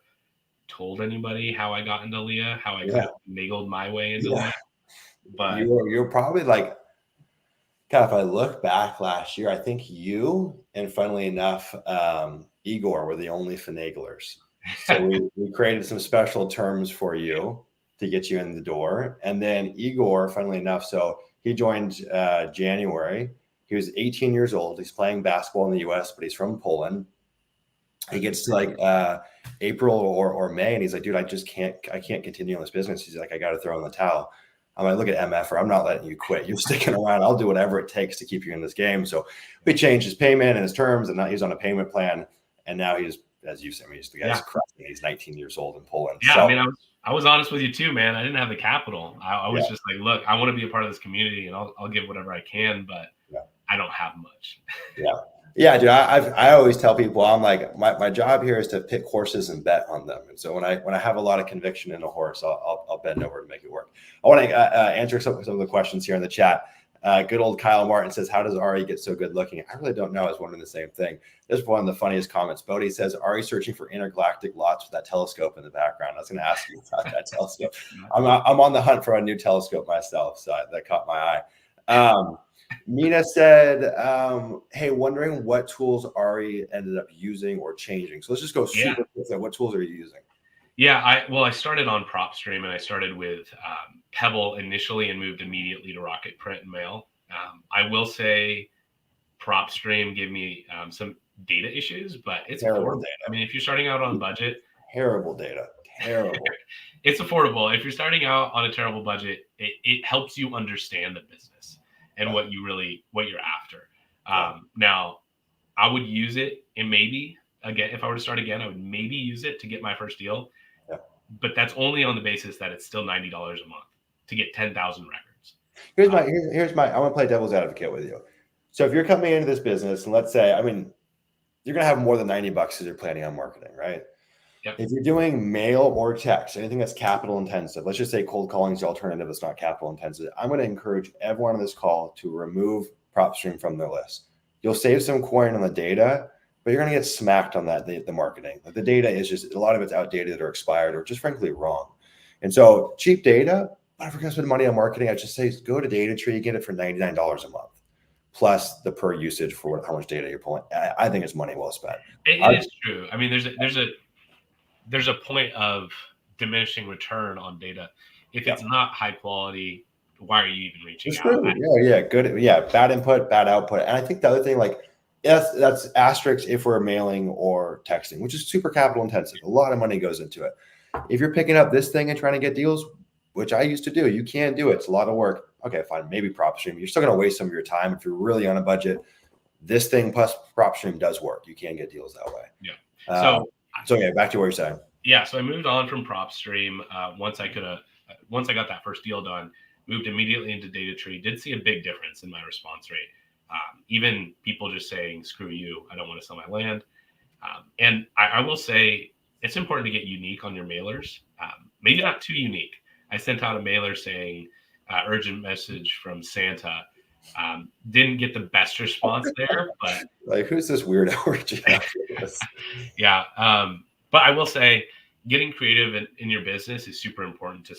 told anybody how I got into Leah, how I kind of finagled my way into Leah. But you're probably like, God, if I look back last year, I think you and funnily enough, Igor were the only finaglers. So we created some special terms for you to get you in the door. And then Igor, funnily enough, so he joined January. He was 18 years old. He's playing basketball in the U.S., but he's from Poland. He gets to like April or May, and he's like, dude, I can't continue in this business. He's like, I got to throw in the towel. I'm like, look at MF, or I'm not letting you quit. You're sticking around. I'll do whatever it takes to keep you in this game. So we changed his payment and his terms, and now he's on a payment plan. And now he's, as you said, the guy's crushing. He's 19 years old in Poland. Yeah, so, I mean, I was honest with you too, man. I didn't have the capital. I was just like, look, I want to be a part of this community, and I'll give whatever I can, but I don't have much. Yeah, dude. I always tell people, I'm like, my job here is to pick horses and bet on them. And so when I have a lot of conviction in a horse, I'll bend over to make it work. I want to answer some of the questions here in the chat. Good old Kyle Martin says, how does Ari get so good looking? I really don't know. I was wondering the same thing. This is one of the funniest comments. Bodie says, Ari searching for intergalactic lots with that telescope in the background. I was going to ask you about that telescope. I'm on the hunt for a new telescope myself, so that caught my eye. Nina said, hey, wondering what tools Ari ended up using or changing. So let's just go super quick. What tools are you using? Yeah, I started on PropStream, and I started with Pebble initially and moved immediately to Rocket Print and Mail. I will say PropStream gave me some data issues, but it's affordable. I mean, if you're starting out on a budget, terrible data. It's affordable. If you're starting out on a terrible budget, it helps you understand the business and what you're after. Now, I would use it, and maybe again, if I were to start again, I would maybe use it to get my first deal. But that's only on the basis that it's still $90 a month to get 10,000 records. Here's my I want to play devil's advocate with you. So if you're coming into this business, and let's say, I mean, you're going to have more than $90 because you're planning on marketing, right? Yep. If you're doing mail or text, anything that's capital intensive, let's just say cold calling is the alternative. It's not capital intensive. I'm going to encourage everyone on this call to remove PropStream from their list. You'll save some coin on the data, but you're going to get smacked on the marketing. The data is just, a lot of it's outdated or expired or just frankly wrong. And so cheap data, but if we're going to spend money on marketing, I just say go to DataTree, get it for $99 a month, plus the per usage for how much data you're pulling. I think it's money well spent. It is true. I mean, there's a point of diminishing return on data. If it's not high quality, why are you even reaching out? Good. Yeah. Bad input, bad output. And I think the other thing, like, that's asterisk if we're mailing or texting, which is super capital intensive. A lot of money goes into it. If you're picking up this thing and trying to get deals, which I used to do, you can do it. It's a lot of work. Okay, fine. Maybe PropStream. You're still going to waste some of your time if you're really on a budget. This thing plus PropStream does work. You can get deals that way. Yeah. So yeah, back to what you're saying. Yeah. So I moved on from PropStream once I got that first deal done. Moved immediately into DataTree. Did see a big difference in my response rate. Even people just saying, screw you, I don't want to sell my land. And I will say it's important to get unique on your mailers. Maybe not too unique. I sent out a mailer saying urgent message from Santa. Didn't get the best response there, but like, who's this weirdo? Yeah. But I will say getting creative in your business is super important to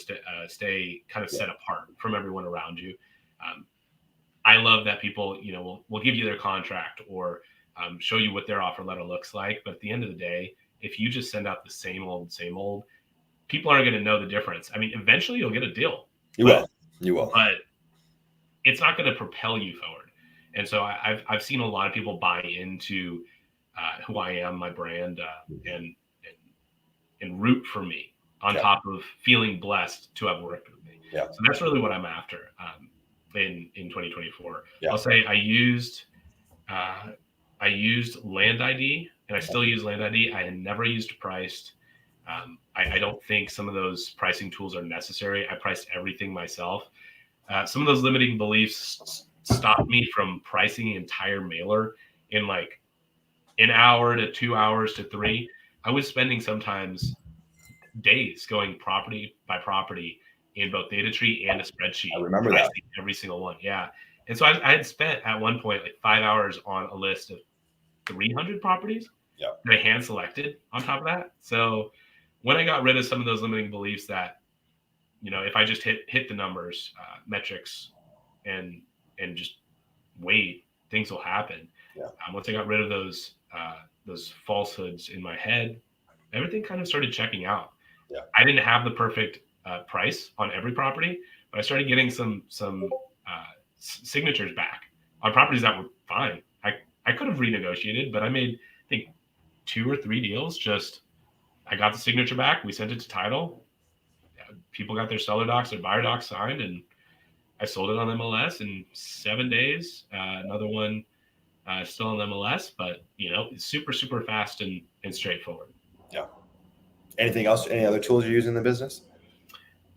stay kind of set apart from everyone around you. I love that people, will give you their contract or show you what their offer letter looks like. But at the end of the day, if you just send out the same old, people aren't going to know the difference. I mean, eventually you'll get a deal. You will. But it's not going to propel you forward. And so I've seen a lot of people buy into who I am, my brand, and root for me on top of feeling blessed to have worked with me. Yeah. So that's really what I'm after. In 2024, I'll say I used Land ID, and I still use Land ID. I had never used Priced. I don't think some of those pricing tools are necessary. I priced everything myself. Some of those limiting beliefs stopped me from pricing the entire mailer in like an hour to 2 hours to 3. I was spending sometimes days going property by property in both DataTree and a spreadsheet. I remember that. Every single one. Yeah. And so I had spent at one point like 5 hours on a list of 300 properties that I hand selected on top of that. So when I got rid of some of those limiting beliefs that, if I just hit the numbers, metrics and just wait, things will happen. Yeah. Once I got rid of those falsehoods in my head, everything kind of started checking out. Yeah. I didn't have the perfect price on every property, but I started getting some signatures back on properties that were fine. I could have renegotiated, but I made, I think, 2 or 3 deals. Just I got the signature back. We sent it to title. People got their seller docs, their buyer docs signed, and I sold it on MLS in 7 days. Another one still on MLS, but it's super, super fast and straightforward. Yeah. Anything else? Any other tools you're using in the business?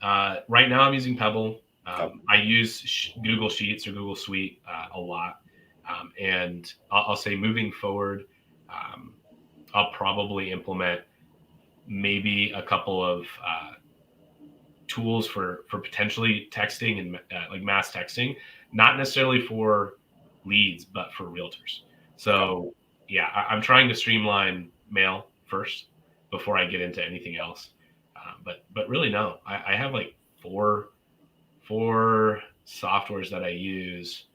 Right now I'm using Pebble. I use Google Sheets or Google Suite a lot. And I'll say moving forward, I'll probably implement maybe a couple of tools for potentially texting and like mass texting, not necessarily for leads, but for realtors. So yeah, I'm trying to streamline mail first before I get into anything else. But really, no, I have like four softwares that I use.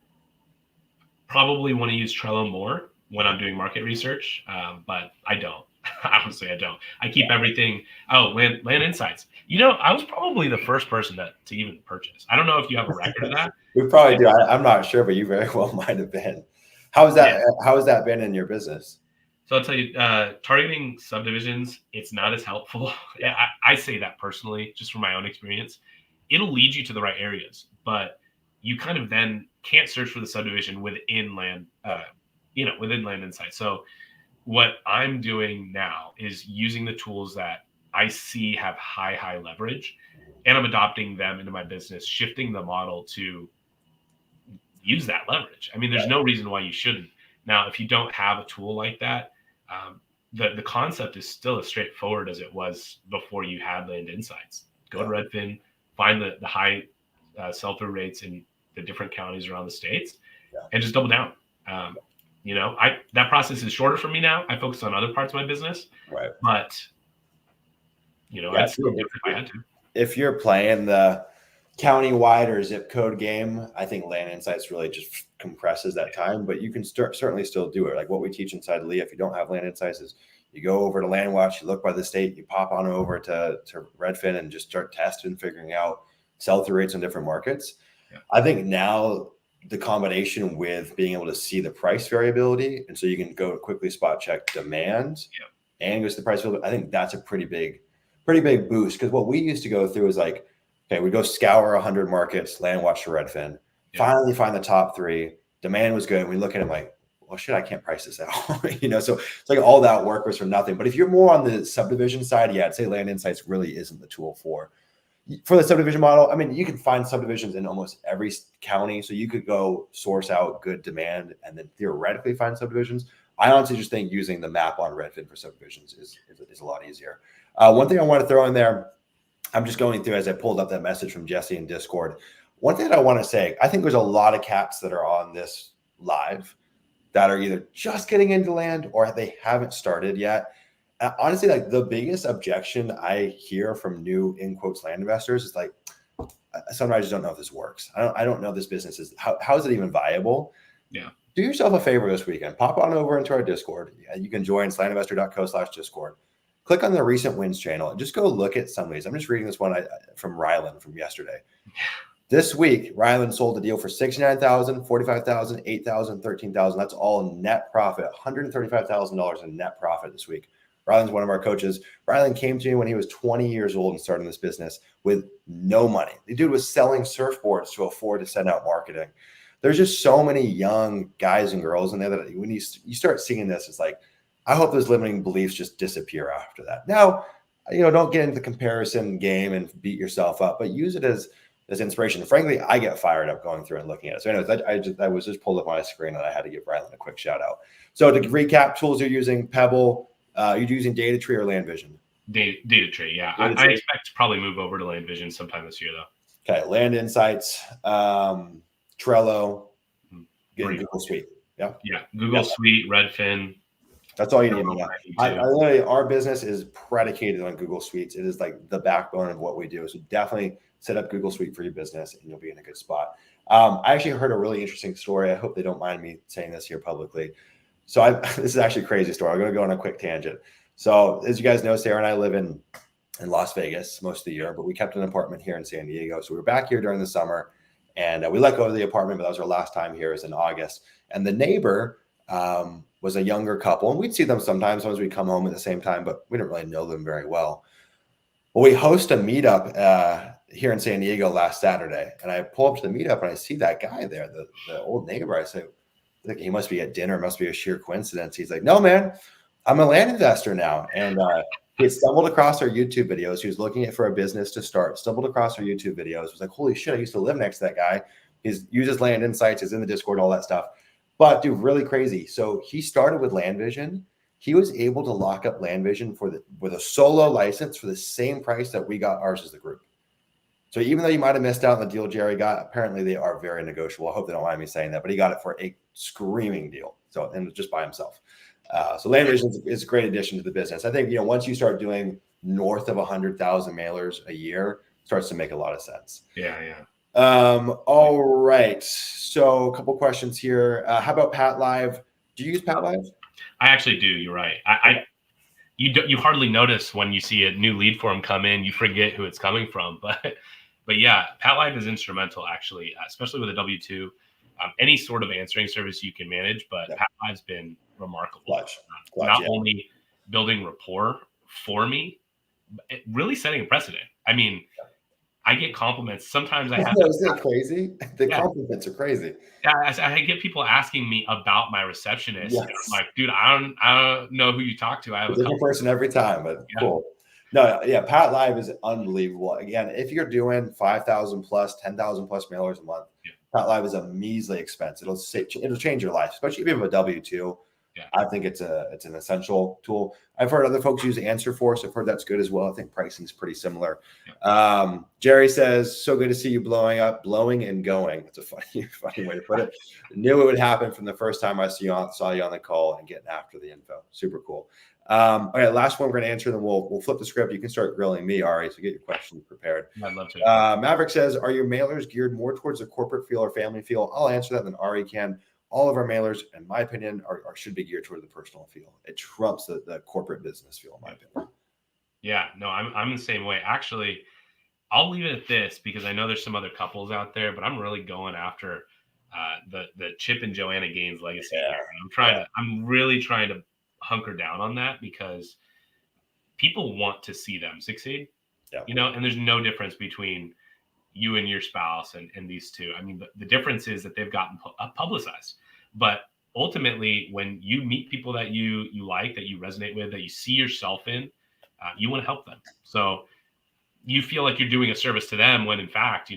Probably want to use Trello more when I'm doing market research, but I don't. Honestly, I don't. I keep everything. Oh, Land Insights. I was probably the first person to even purchase. I don't know if you have a record of that. We probably do. I'm not sure, but you very well might have been. How has that been in your business? So I'll tell you, targeting subdivisions, it's not as helpful. I say that personally, just from my own experience. It'll lead you to the right areas, but you kind of then can't search for the subdivision within Land Insights. So what I'm doing now is using the tools that I see have high leverage, and I'm adopting them into my business, shifting the model to use that leverage. I mean, there's no reason why you shouldn't. Now, if you don't have a tool like that, the concept is still as straightforward as it was before you had Land Insights. Go to Redfin, find the high sell-through rates in the different counties around the states, and just double down. That process is shorter for me now. I focus on other parts of my business, right? But I'd still do it if I had to. If you're playing the county-wide or zip code game, I think Land Insights really just compresses that time, but you can certainly still do it. Like what we teach inside Lee, if you don't have Land Insights, is you go over to Land Watch, you look by the state, you pop on over to Redfin and just start testing, figuring out sell-through rates in different markets. Yeah. I think now the combination with being able to see the price variability, and so you can go quickly spot check demand and go to the price variability, I think that's a pretty big boost. Because what we used to go through is like, okay, we go scour 100 markets, Land Watch to Redfin, finally find the top 3. Demand was good. And we look at it like, well, shit, I can't price this out. So it's like all that work was for nothing. But if you're more on the subdivision side, I'd say Land Insights really isn't the tool for the subdivision model. I mean, you can find subdivisions in almost every county. So you could go source out good demand and then theoretically find subdivisions. I honestly just think using the map on Redfin for subdivisions is a lot easier. One thing I want to throw in there, I'm just going through as I pulled up that message from Jesse in Discord. One thing that I want to say, I think there's a lot of cats that are on this live that are either just getting into land or they haven't started yet. Honestly, like the biggest objection I hear from new in quotes land investors is like, sometimes I just don't know if this works. I don't know if this business is how is it even viable? Yeah. Do yourself a favor this weekend. Pop on over into our Discord. You can join slandinvestor.co/Discord. Click on the recent wins channel and just go look at some of these. I'm just reading this one from Ryland from yesterday. This week, Ryland sold a deal for $69,000, $45,000, $8,000, $13,000. That's all net profit, $135,000 in net profit this week. Ryland's one of our coaches. Ryland came to me when he was 20 years old and starting this business with no money. The dude was selling surfboards to afford to send out marketing. There's just so many young guys and girls in there that when you start seeing this, it's like, I hope those limiting beliefs just disappear after that. Now, don't get into the comparison game and beat yourself up, but use it as inspiration. Frankly, I get fired up going through and looking at it. So anyways, I was just pulled up on my screen and I had to give Ryland a quick shout out. So to recap, tools you're using, Pebble, you're using Data Tree or Land Vision? Data Tree, yeah. I expect to probably move over to Land Vision sometime this year, though. Okay, Land Insights, Trello, Google Suite. Yeah, Google Suite, Redfin. That's all you need to know. Literally, our business is predicated on Google Suites. It is like the backbone of what we do. So definitely set up Google Suite for your business and you'll be in a good spot. I actually heard a really interesting story. I hope they don't mind me saying this here publicly. So this is actually a crazy story. I'm going to go on a quick tangent. So as you guys know, Sarah and I live in Las Vegas most of the year, but we kept an apartment here in San Diego. So we were back here during the summer and we let go of the apartment, but that was our last time here. It was in August. And the neighbor was a younger couple, and we'd see them sometimes we'd come home at the same time, but we didn't really know them very well. Well, we host a meetup here in San Diego last Saturday, and I pull up to the meetup and I see that guy there, the old neighbor. I say, he must be at dinner, must be a sheer coincidence. He's like, no, man, I'm a land investor now. And he had stumbled across our YouTube videos. He was looking at for a business to start, stumbled across our YouTube videos. Was like, holy shit, I used to live next to that guy. He uses Land Insights, is in the Discord, all that stuff. But dude, really crazy. So he started with Land Vision. He was able to lock up Land Vision with a solo license for the same price that we got ours as the group. So even though you might have missed out on the deal Jerry got, apparently they are very negotiable. I hope they don't mind me saying that, but he got it for a screaming deal. So, and just by himself. So Land Vision is a great addition to the business. I think, once you start doing north of 100,000 mailers a year, it starts to make a lot of sense. Yeah. All right. So a couple questions here. How about Pat Live? Do you use Pat Live? I actually do. You're right. You hardly notice when you see a new lead form come in. You forget who it's coming from. But yeah, Pat Live is instrumental, actually, especially with a W-2. Any sort of answering service you can manage, but Pat Live's been remarkable. Clutch, Not only building rapport for me, but really setting a precedent. I mean, I get compliments. Sometimes I have. Isn't that crazy? The compliments are crazy. Yeah, I get people asking me about my receptionist. Yes. I'm like, dude, I don't know who you talk to. I have a different person every time, but cool. No, yeah, Pat Live is unbelievable. Again, if you're doing 5,000 plus, 10,000 plus mailers a month, Pat Live is a measly expense. It'll change your life, especially if you have a W-2. Yeah. I think it's an essential tool. I've heard other folks use AnswerForce. I've heard that's good as well. I think pricing is pretty similar. Yeah. Jerry says, so good to see you blowing and going. That's a funny way to put it. Knew it would happen from the first time I saw you on the call and getting after the info. Super cool. All right, last one we're going to answer, then we'll flip the script. You can start grilling me, Ari, so get your questions prepared. I'd love to. Maverick says, are your mailers geared more towards a corporate feel or family feel? I'll answer that, then Ari can. All of our mailers, in my opinion, should be geared toward the personal feel. It trumps the corporate business feel, in my opinion. Yeah, no, I'm the same way. Actually, I'll leave it at this because I know there's some other couples out there, but I'm really going after the Chip and Joanna Gaines legacy. Yeah. I'm really trying to hunker down on that because people want to see them succeed. Yeah. And there's no difference between you and your spouse and these two. I mean, the difference is that they've gotten publicized, but ultimately when you meet people that you like, that you resonate with, that you see yourself in, you want to help them. So you feel like you're doing a service to them when in fact,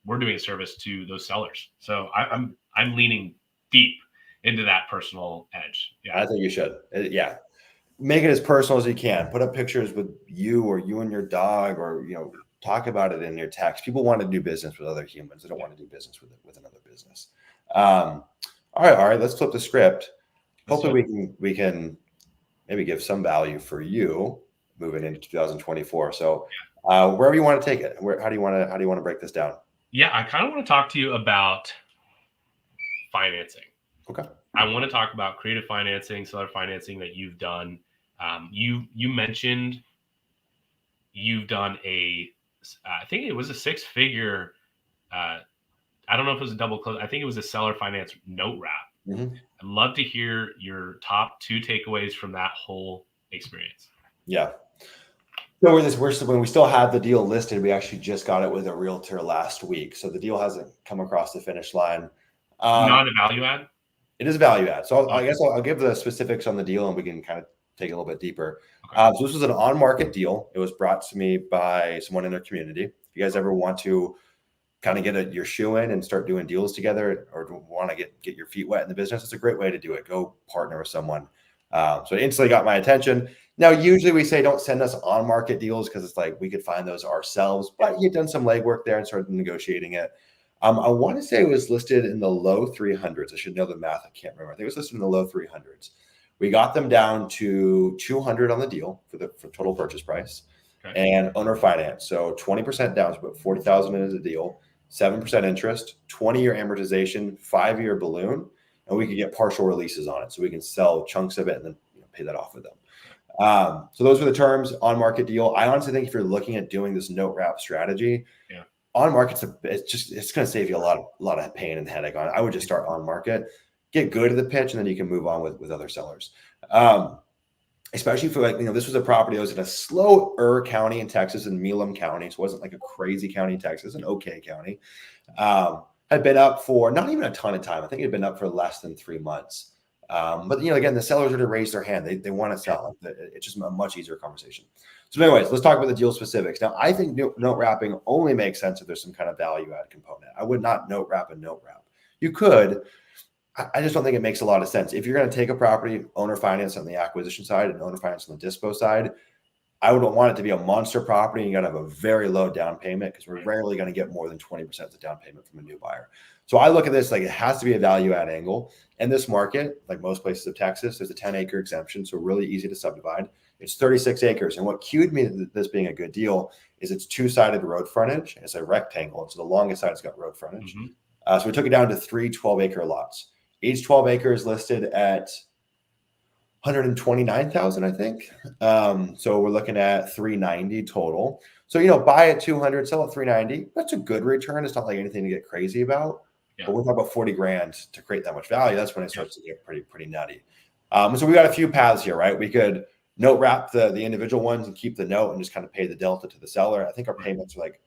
we're doing a service to those sellers. So I'm leaning deep into that personal edge. Yeah. I think you should. Yeah. Make it as personal as you can. Put up pictures with you or you and your dog, or, talk about it in your text. People want to do business with other humans. They don't want to do business with another business. All right. Let's flip the script. Hopefully we can maybe give some value for you moving into 2024. So wherever you want to take it, how do you want to break this down? Yeah, I kind of want to talk to you about financing. Okay. I want to talk about creative financing, seller financing that you've done. You mentioned you've done I think it was a 6-figure. I don't know if it was a double close. I think it was a seller finance note wrap. Mm-hmm. I'd love to hear your top 2 takeaways from that whole experience. Yeah. So when we still have the deal listed, we actually just got it with a realtor last week. So the deal hasn't come across the finish line. Not a value add? It is a value add. So I guess I'll give the specifics on the deal and we can kind of take a little bit deeper. Okay. So this was an on-market deal. It was brought to me by someone in their community. If you guys ever want to kind of get your shoe in and start doing deals together, or want to get your feet wet in the business, it's a great way to do it. Go partner with someone. So it instantly got my attention. Now, usually we say don't send us on-market deals because it's like we could find those ourselves, but you've done some legwork there and started negotiating it. I want to say it was listed in the low 300s. I should know the math. I can't remember. I think it was listed in the low 300s. We got them down to 200 on the deal for total purchase price, and owner finance. So 20% down, so about 40,000 into the deal, 7% interest, 20-year amortization, 5-year balloon, and we could get partial releases on it. So we can sell chunks of it and then pay that off with them. So those were the terms. On market deal. I honestly think if you're looking at doing this note wrap strategy, on market, it's going to save you a lot of pain and headache on it. I would just start on market. get good at the pitch, and then you can move on with other sellers. Especially for like, this was a property that was in a slower county in Texas, in Milam County. So it wasn't like a crazy county in Texas, an okay county. Had been up for not even a ton of time. I think it had been up for less than 3 months. But again, the sellers are to raise their hand. They want to sell. It's just a much easier conversation. So anyways, let's talk about the deal specifics. Now, I think note wrapping only makes sense if there's some kind of value add component. I would not note wrap a note wrap. You could. I just don't think it makes a lot of sense. If you're going to take a property, owner finance on the acquisition side and owner finance on the dispo side, I would want it to be a monster property. And you got to have a very low down payment, because we're rarely going to get more than 20% of the down payment from a new buyer. So I look at this like it has to be a value add angle. In this market, like most places of Texas, there's a 10-acre exemption, so really easy to subdivide. It's 36 acres. And what cued me to this being a good deal is it's two-sided road frontage. It's a rectangle. And so the longest side's got road frontage. Mm-hmm. So we took it down to 3 12-acre lots. Each 12 acres listed at $129,000, I think. So we're looking at $390 total. So, buy at $200, sell at $390. That's a good return. It's not like anything to get crazy about. Yeah. But we're talking about $40,000 to create that much value. That's when it starts to get pretty nutty. So we got a few paths here, right? We could note wrap the individual ones and keep the note and just kind of pay the delta to the seller. I think our payments are like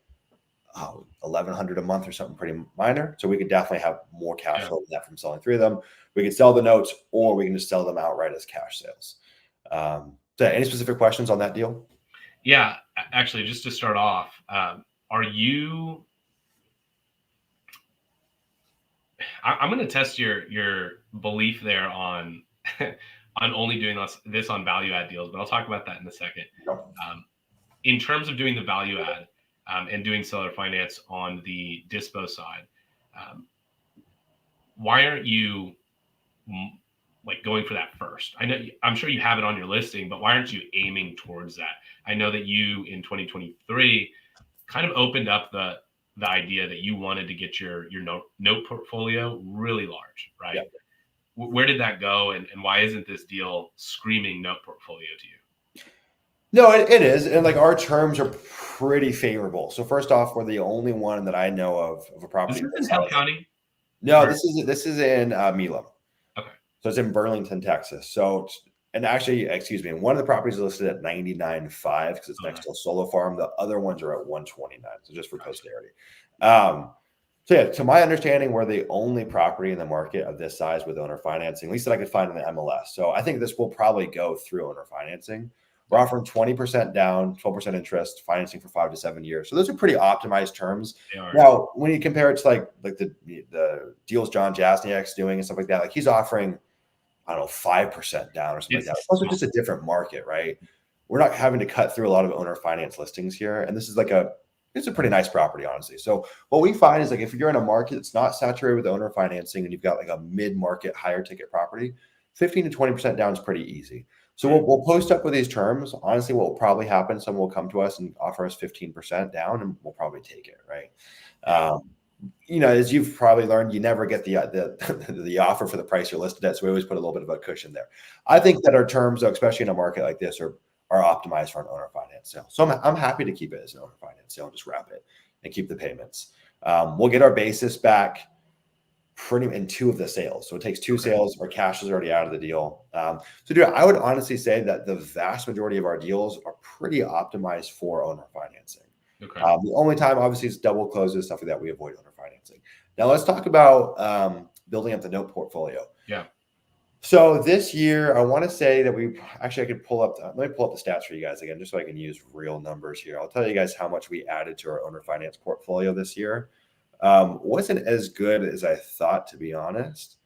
$1,100 a month or something pretty minor. So we could definitely have more cash flow than that from selling 3 of them. We can sell the notes, or we can just sell them outright as cash sales. So any specific questions on that deal? Yeah, actually, just to start off, are you? I'm going to test your belief there on on only doing this on value add deals, but I'll talk about that in a second. In terms of doing the value add and doing seller finance on the dispo side, why aren't you like going for that first? I'm sure you have it on your listing, but why aren't you aiming towards that? I know that you in 2023 kind of opened up the idea that you wanted to get your note portfolio really large, right? Yep. Where did that go, and why isn't this deal screaming note portfolio to you? No, it is, and like our terms are pretty favorable. So first off, we're the only one that I know of a property. Is this in Healey County? No, this is in Milam. Okay, so it's in Burlington, Texas. So, and actually, excuse me, one of the properties is listed at 99.5 because it's next to a solar farm. The other ones are at 129. So just for posterity. So yeah, to my understanding, we're the only property in the market of this size with owner financing, at least that I could find in the MLS. So I think this will probably go through owner financing. We're offering 20% down, 12% interest, financing for 5 to 7 years. So those are pretty optimized terms. Now, when you compare it to like the deals John Jasniak's doing and stuff like that, like he's offering, I don't know, 5% down or something like that. It's also just a different market, right? We're not having to cut through a lot of owner finance listings here. And this is like it's a pretty nice property, honestly. So what we find is like if you're in a market that's not saturated with owner financing and you've got like a mid-market higher ticket property, 15 to 20% down is pretty easy. So we'll post up with these terms. Honestly, what will probably happen, someone will come to us and offer us 15% down, and we'll probably take it, right? As you've probably learned, you never get the offer for the price you're listed at. So we always put a little bit of a cushion there. I think that our terms, especially in a market like this, are optimized for an owner finance sale. So I'm happy to keep it as an owner finance sale and just wrap it and keep the payments. We'll get our basis back pretty in 2 of the sales. So it takes 2 sales. Our cash is already out of the deal. So dude, I would honestly say that the vast majority of our deals are pretty optimized for owner financing. Okay. The only time obviously is double closes, stuff like that. We avoid owner financing. Now let's talk about building up the note portfolio. Yeah. So this year, I want to say that I could pull up, let me pull up the stats for you guys again, just so I can use real numbers here. I'll tell you guys how much we added to our owner finance portfolio this year. Wasn't as good as I thought, to be honest.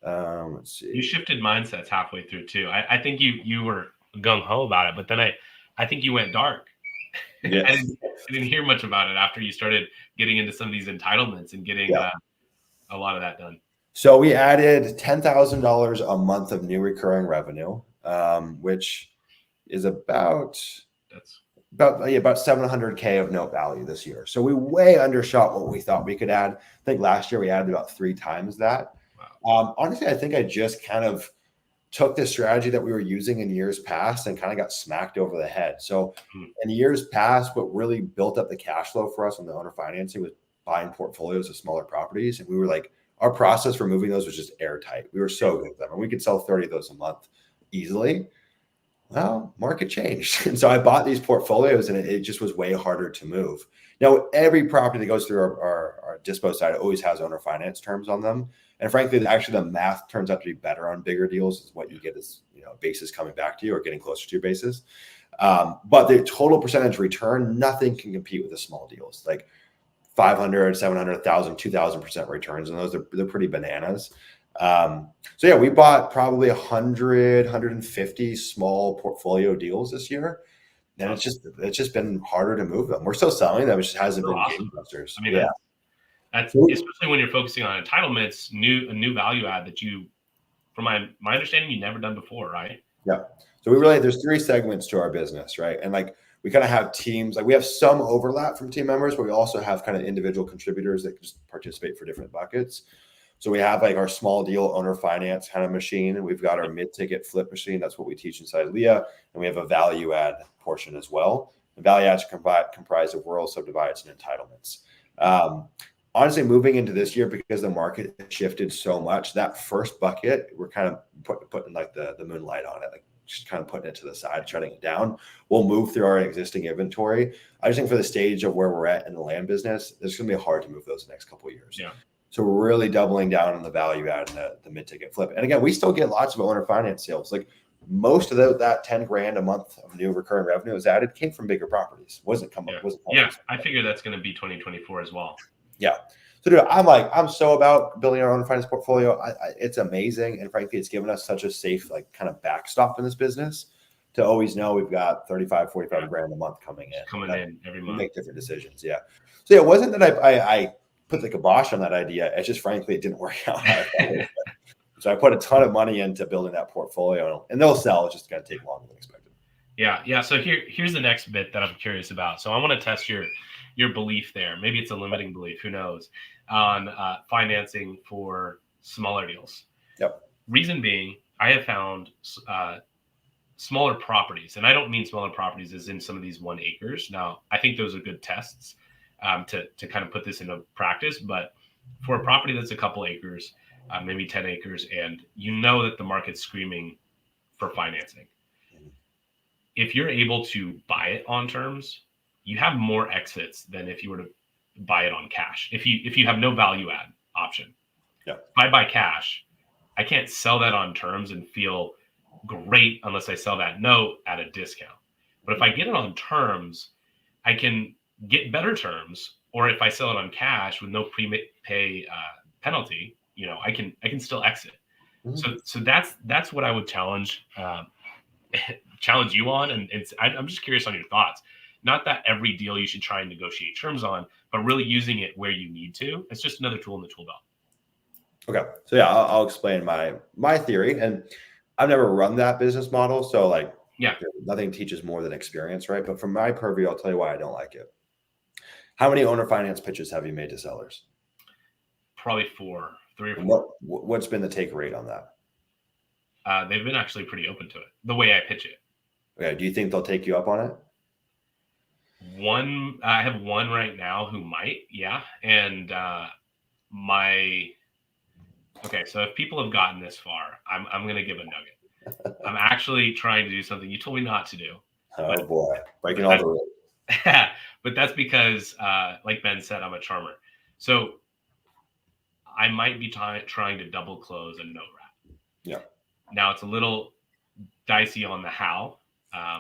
Let's see. You shifted mindsets halfway through too. I think you were gung ho about it, but then I think you went dark. Yes. I didn't hear much about it after you started getting into some of these entitlements and getting a lot of that done. So we added $10,000 a month of new recurring revenue, which is about $700K of note value this year. So we way undershot what we thought we could add. I think last year we added about 3 times that. Wow. Honestly, I think I just kind of took the strategy that we were using in years past and kind of got smacked over the head. So in years past, what really built up the cash flow for us on the owner financing was buying portfolios of smaller properties. And we were like our process for moving those was just airtight. We were so good at them, and we could sell 30 of those a month easily. Well, market changed. And so I bought these portfolios, and it just was way harder to move. Now, every property that goes through our dispo side always has owner finance terms on them. And frankly, actually, the math turns out to be better on bigger deals. Is what you get is, basis coming back to you or getting closer to your basis. But the total percentage return, nothing can compete with the small deals. Like 500, 700, 1,000, 2,000% returns. And they're pretty bananas. So yeah, we bought probably 100, 150 small portfolio deals this year. And it's just been harder to move them. We're still selling them. It just hasn't been Awesome. gangbusters. I mean, that's especially when you're focusing on entitlements, a new value add that you, from my understanding, you've never done before, right? Yeah. So there's 3 segments to our business, right? And like we kind of have teams, like we have some overlap from team members, but we also have kind of individual contributors that just participate for different buckets. So we have like our small deal owner finance kind of machine, and we've got our mid-ticket flip machine. That's what we teach inside Leah. And we have a value add portion as well. The value adds comprised of rural subdivides and entitlements. Honestly, moving into this year, because the market shifted so much, that first bucket, we're kind of putting like the moonlight on it, like just kind of putting it to the side, shutting it down. We'll move through our existing inventory. I just think for the stage of where we're at in the land business, it's going to be hard to move those the next couple of years. Yeah. So we're really doubling down on the value add and the mid-ticket flip. And again, we still get lots of owner finance sales. Like most of that 10 grand a month of new recurring revenue is added came from bigger properties. Wasn't coming. Yeah, I figure that's going to be 2024 as well. Yeah. So dude, I'm so about building our own finance portfolio. It's amazing. And frankly, it's given us such a safe, like kind of backstop in this business to always know we've got 35, 45 grand a month coming in every month. We make different decisions. Yeah. So yeah, it wasn't that I put the kibosh on that idea. It's just, frankly, it didn't work out. So I put a ton of money into building that portfolio, and they'll sell. It's just going to take longer than expected. Yeah. So here's the next bit that I'm curious about. So I want to test your belief there. Maybe it's a limiting belief, who knows, on financing for smaller deals. Yep. Reason being, I have found smaller properties, and I don't mean smaller properties as in some of these 1 acres. Now, I think those are good tests to kind of put this into practice. But for a property that's a couple acres, maybe 10 acres, and that the market's screaming for financing, if you're able to buy it on terms, you have more exits than if you were to buy it on cash. If you have no value add option. Yeah. If I buy cash, I can't sell that on terms and feel great unless I sell that note at a discount. But if I get it on terms, I can get better terms. Or if I sell it on cash with no prepay penalty, I can still exit. Mm-hmm. So that's what I would challenge you on. And I'm just curious on your thoughts. Not that every deal you should try and negotiate terms on, but really using it where you need to. It's just another tool in the tool belt. Okay. So yeah, I'll explain my theory. And I've never run that business model. So nothing teaches more than experience, right? But from my purview, I'll tell you why I don't like it. How many owner finance pitches have you made to sellers? Probably 3 or 4. What's been the take rate on that? They've been actually pretty open to it, the way I pitch it. Okay. Do you think they'll take you up on it? I have one right now who might, yeah. And so if people have gotten this far, I'm going to give a nugget. I'm actually trying to do something you told me not to do. Oh boy, breaking all the rules. But that's because, like Ben said, I'm a charmer. So I might be trying to double close a note wrap. Yeah. Now it's a little dicey on the how.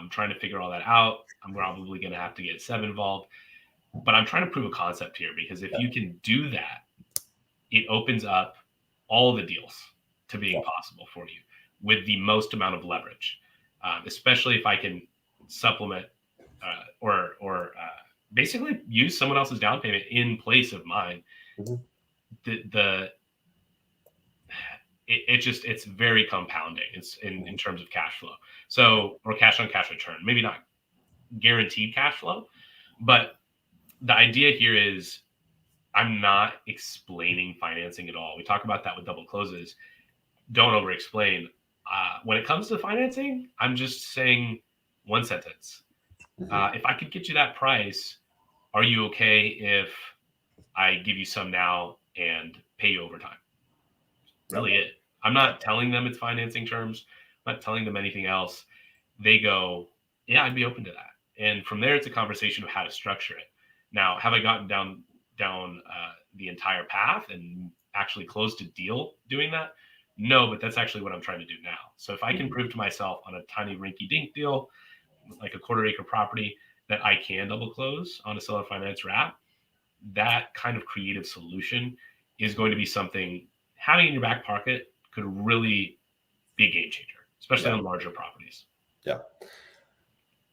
Trying to figure all that out. I'm probably going to have to get Seb involved, but I'm trying to prove a concept here, because if you can do that, it opens up all the deals to being possible for you with the most amount of leverage, especially if I can supplement or basically use someone else's down payment in place of mine. Mm-hmm. It's very compounding. It's in terms of cash flow. So, or cash on cash return, maybe not guaranteed cash flow, but the idea here is I'm not explaining financing at all. We talk about that with double closes. Don't over explain. When it comes to financing, I'm just saying one sentence. If I could get you that price, are you okay if I give you some now and pay you over time? really it. I'm not telling them it's financing terms. I'm not telling them anything else. They go, yeah, I'd be open to that. And from there, it's a conversation of how to structure it. Now, have I gotten down the entire path and actually closed a deal doing that? No, but that's actually what I'm trying to do now. So if I can prove to myself on a tiny rinky-dink deal, like a quarter-acre property, that I can double close on a seller finance wrap, that kind of creative solution is going to be something having in your back pocket could really be a game changer, especially on larger properties. Yeah.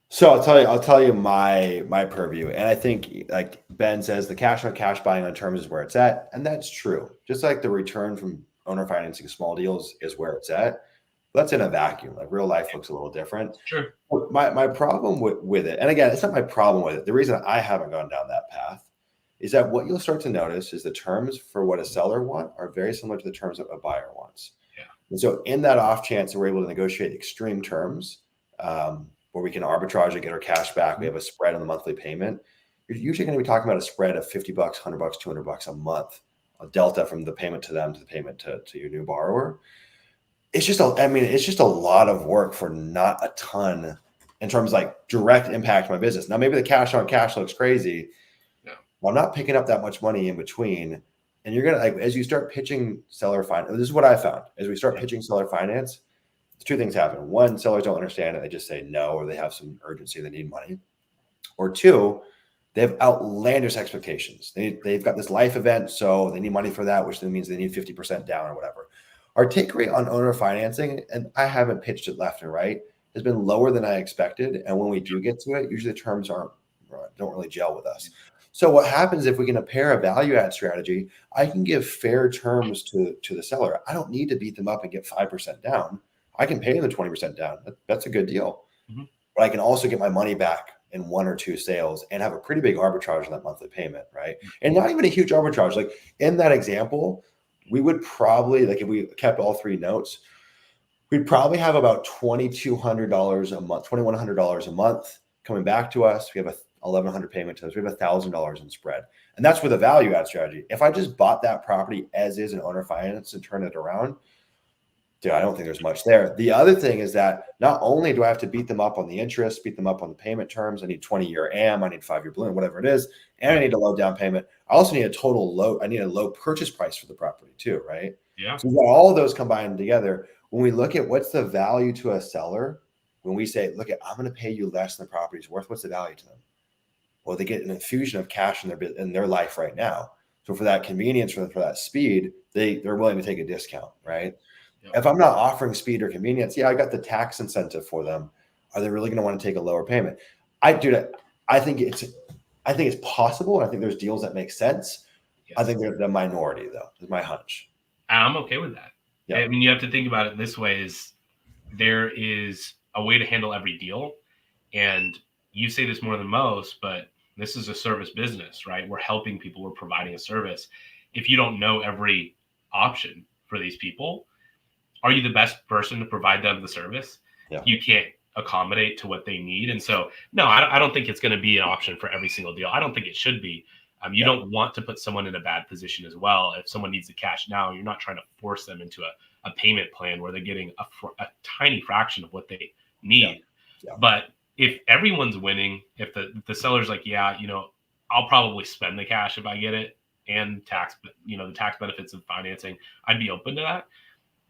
So I'll tell you my purview. And I think, like Ben says, the cash on cash buying on terms is where it's at. And that's true. Just like the return from owner financing small deals is where it's at. That's in a vacuum. Like real life looks a little different. Sure. My problem with it, and again, it's not my problem with it. The reason I haven't gone down that path is that what you'll start to notice is the terms for what a seller wants are very similar to the terms that a buyer wants. Yeah. And so in that off chance that we're able to negotiate extreme terms, where we can arbitrage and get our cash back, we have a spread on the monthly payment. You're usually going to be talking about a spread of $50, $100, $200 a month, a delta from the payment to them to the payment to your new borrower. It's just a lot of work for not a ton in terms of like direct impact to my business. Now, maybe the cash on cash looks crazy. No. Well, I'm not picking up that much money in between. And you're going to, like, as you start pitching seller finance, this is what I found. As we start pitching seller finance, two things happen. One, sellers don't understand it. They just say no, or they have some urgency. They need money. Or two, they have outlandish expectations. They've got this life event, so they need money for that, which then means they need 50% down or whatever. Our take rate on owner financing, and I haven't pitched it left and right, has been lower than I expected. And when we do get to it, usually the terms don't really gel with us. So what happens if we can pair a value add strategy? I can give fair terms to the seller. I don't need to beat them up and get 5% down. I can pay them the 20% down. That's a good deal. Mm-hmm. But I can also get my money back in one or two sales and have a pretty big arbitrage on that monthly payment, right? And not even a huge arbitrage. Like in that example, we would probably, like if we kept all three notes, we'd probably have about $2,200 a month, $2,100 a month coming back to us. We have a $1,100 payment to us. We have $1,000 in spread. And that's with a value add strategy. If I just bought that property as is in owner finance and turn it around, dude, I don't think there's much there. The other thing is that not only do I have to beat them up on the interest, beat them up on the payment terms, I need 20-year AM, I need 5-year balloon, whatever it is, and I need a low down payment. I also need a low purchase price for the property too, right? Yeah. So we've got all of those combined together. When we look at what's the value to a seller, when we say, look, I'm going to pay you less than the property's worth, what's the value to them? Well, they get an infusion of cash in their life right now. So for that convenience, for that speed, they're willing to take a discount, right? Yep. If I'm not offering speed or convenience, I got the tax incentive for them. Are they really going to want to take a lower payment? I think it's possible. And I think there's deals that make sense. Yes. I think they're the minority, though, is my hunch. I'm okay with that. Yep. I mean, you have to think about it this way: is there is a way to handle every deal, and you say this more than most, but this is a service business, right? We're helping people. We're providing a service. If you don't know every option for these people, are you the best person to provide them the service? Yeah. You can't accommodate to what they need. And so, no, I don't think it's going to be an option for every single deal. I don't think it should be. You don't want to put someone in a bad position as well. If someone needs the cash now, you're not trying to force them into a payment plan where they're getting a tiny fraction of what they need. Yeah. But if everyone's winning, if the seller's like, I'll probably spend the cash if I get it, and the tax benefits of financing, I'd be open to that.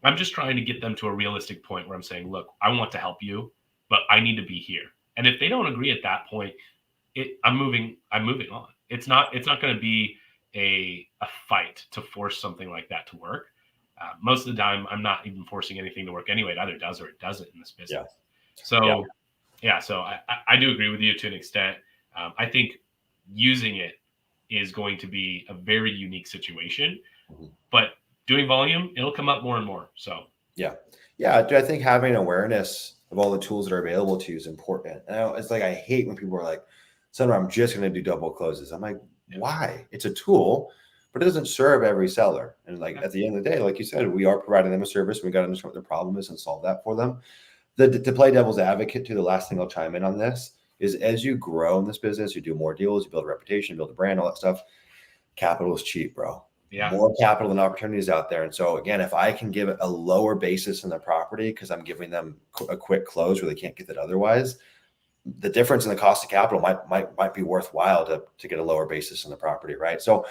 I'm just trying to get them to a realistic point where I'm saying, look, I want to help you, but I need to be here. And if they don't agree at that point, I'm moving on. It's not going to be a fight to force something like that to work. Most of the time, I'm not even forcing anything to work anyway. It either does or it doesn't in this business. Yeah. So I do agree with you to an extent. I think using it is going to be a very unique situation, but doing volume, it'll come up more and more. So yeah. I think having awareness of all the tools that are available to you is important. And it's like I hate when people are like, "Sumner, I'm just going to do double closes." I'm like, why? It's a tool, but it doesn't serve every seller. And like at the end of the day, like you said, we are providing them a service. We got to understand what their problem is and solve that for them. To play devil's advocate too, the last thing I'll chime in on this is as you grow in this business, you do more deals, you build a reputation, build a brand, all that stuff. Capital is cheap, bro. more capital than opportunities out there. And so again, if I can give it a lower basis in the property because I'm giving them a quick close where they can't get it otherwise, the difference in the cost of capital might be worthwhile to get a lower basis in the property, right? So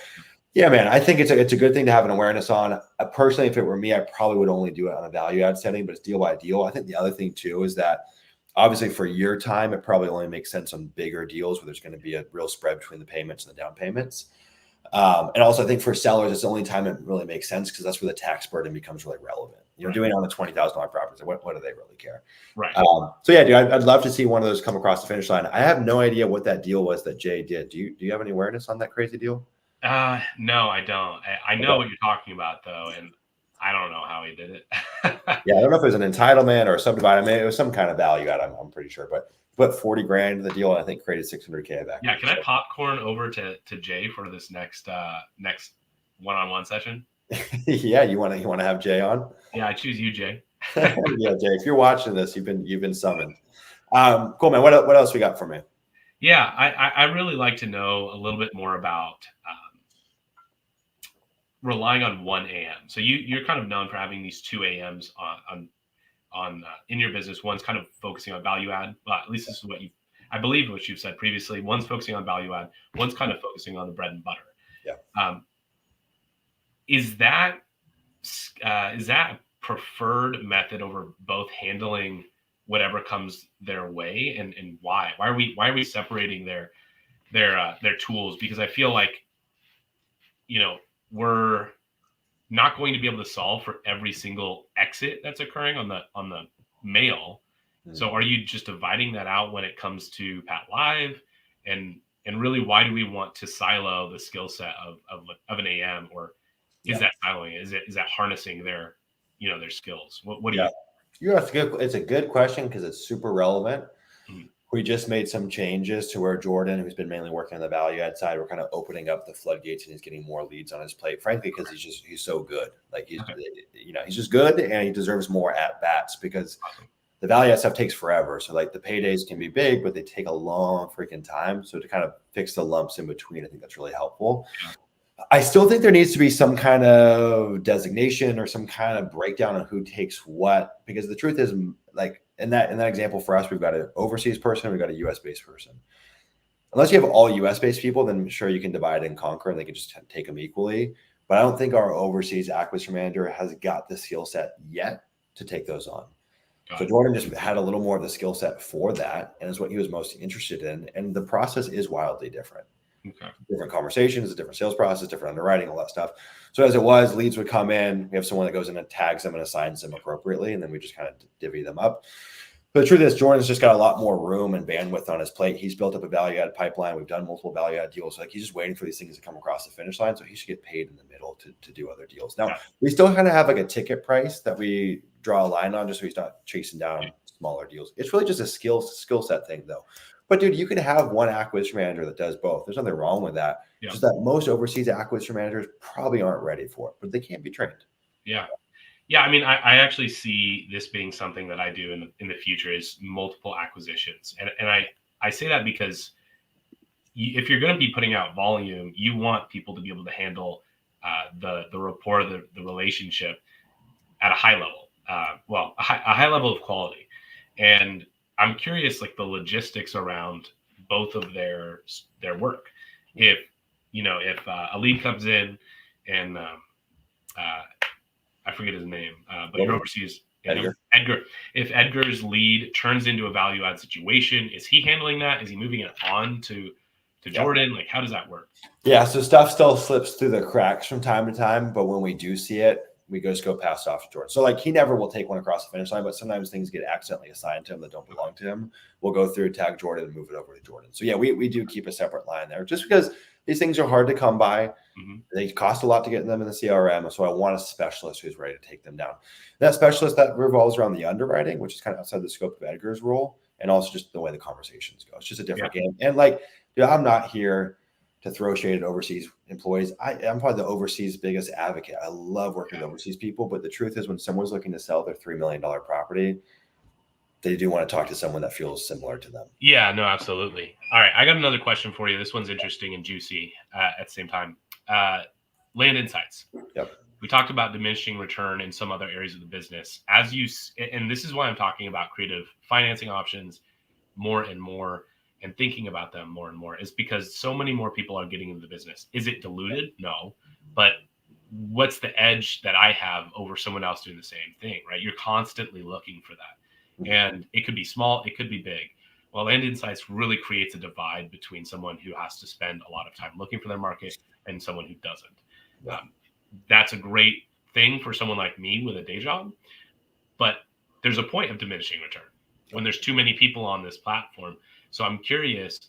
yeah, man, I think it's a good thing to have an awareness on. Personally, if it were me, I probably would only do it on a value add setting, but it's deal by deal. I think the other thing too is that obviously for your time, it probably only makes sense on bigger deals where there's going to be a real spread between the payments and the down payments. And also I think for sellers, it's the only time it really makes sense because that's where the tax burden becomes really relevant. Doing it on the $20,000 properties, what do they really care? Right. So yeah, dude, I'd love to see one of those come across the finish line. I have no idea what that deal was that Jay did. Do you have any awareness on that crazy deal? No, I don't. I know what you're talking about though, and I don't know how he did it. Yeah, I don't know if it was an entitlement or a subdivide. I mean, it was some kind of value add. I'm pretty sure, but put 40 grand in the deal, and I think created 600K back. Yeah, can I popcorn over to Jay for this next one-on-one session? Yeah, you want to have Jay on? Yeah, I choose you, Jay. Yeah, Jay, if you're watching this, you've been summoned. Cool, man. What else we got for me? Yeah, I really like to know a little bit more about relying on 1 a.m. So you're kind of known for having these 2 a.m.s on in your business. One's kind of focusing on value add. At least this is I believe what you've said previously. One's focusing on value add. One's kind of focusing on the bread and butter. Yeah. Is that a preferred method over both handling whatever comes their way, and why are we separating their tools? Because I feel like we're not going to be able to solve for every single exit that's occurring on the mail. So are you just dividing that out when it comes to Pat Live, and really why do we want to silo the skill set of an AM, or is that siloing? Is that harnessing their skills? What do you? Yeah, it's a good question because it's super relevant. Mm-hmm. We just made some changes to where Jordan, who's been mainly working on the value add side, we're kind of opening up the floodgates, and he's getting more leads on his plate, frankly, because he's so good. Like he's just good, and he deserves more at bats because the value add stuff takes forever. So like the paydays can be big, but they take a long freaking time. So to kind of fix the lumps in between, I think that's really helpful. Yeah. I still think there needs to be some kind of designation or some kind of breakdown on who takes what, because the truth is, like in that example for us, we've got an overseas person, we've got a US based person. Unless you have all US based people, then sure you can divide and conquer and they can just take them equally. But I don't think our overseas acquisition manager has got the skill set yet to take those on. So Jordan just had a little more of the skill set for that, and is what he was most interested in. And the process is wildly different. Okay. Different conversations, different sales process, different underwriting, all that stuff. So as it was, leads would come in. We have someone that goes in and tags them and assigns them appropriately, and then we just kind of divvy them up. But the truth is, Jordan's just got a lot more room and bandwidth on his plate. He's built up a value add pipeline. We've done multiple value add deals. Like he's just waiting for these things to come across the finish line. So he should get paid in the middle to do other deals. Now, we still kind of have like a ticket price that we draw a line on just so he's not chasing down smaller deals. It's really just a skill set thing though. But dude, you can have one acquisition manager that does both. There's nothing wrong with that. Yeah. Just that most overseas acquisition managers probably aren't ready for it, but they can't be trained. Yeah. Yeah. I mean, I actually see this being something that I do in the future is multiple acquisitions. And I say that because if you're going to be putting out volume, you want people to be able to handle the rapport, the relationship at a high level, a high level of quality. And I'm curious, like the logistics around both of their work. If a lead comes in and I forget his name, but you're overseas, Edgar. If Edgar's lead turns into a value add situation, is he handling that? Is he moving it on to Jordan? Like, how does that work? Yeah, so stuff still slips through the cracks from time to time, but when we do see it, we just go pass it off to Jordan. So like he never will take one across the finish line, but sometimes things get accidentally assigned to him that don't belong to him. We'll go through, tag Jordan, and move it over to Jordan. So yeah, we do keep a separate line there just because these things are hard to come by. Mm-hmm. They cost a lot to get them in the CRM. So I want a specialist who's ready to take them down. That specialist that revolves around the underwriting, which is kind of outside the scope of Edgar's role, and also just the way the conversations go. It's just a different game. And like, dude, I'm not here to throw shade at overseas employees. I'm probably the overseas biggest advocate. I love working with overseas people, but the truth is when someone's looking to sell their $3 million property, they do want to talk to someone that feels similar to them. Yeah, no, absolutely. All right. I got another question for you. This one's interesting and juicy at the same time. land insights. Yep. We talked about diminishing return in some other areas of the business. And this is why I'm talking about creative financing options more and more and thinking about them more and more, is because so many more people are getting into the business. Is it diluted? No. But what's the edge that I have over someone else doing the same thing, right? You're constantly looking for that. And it could be small, it could be big. Well, Land Insights really creates a divide between someone who has to spend a lot of time looking for their market and someone who doesn't. Yeah. That's a great thing for someone like me with a day job, but there's a point of diminishing return when there's too many people on this platform. So I'm curious,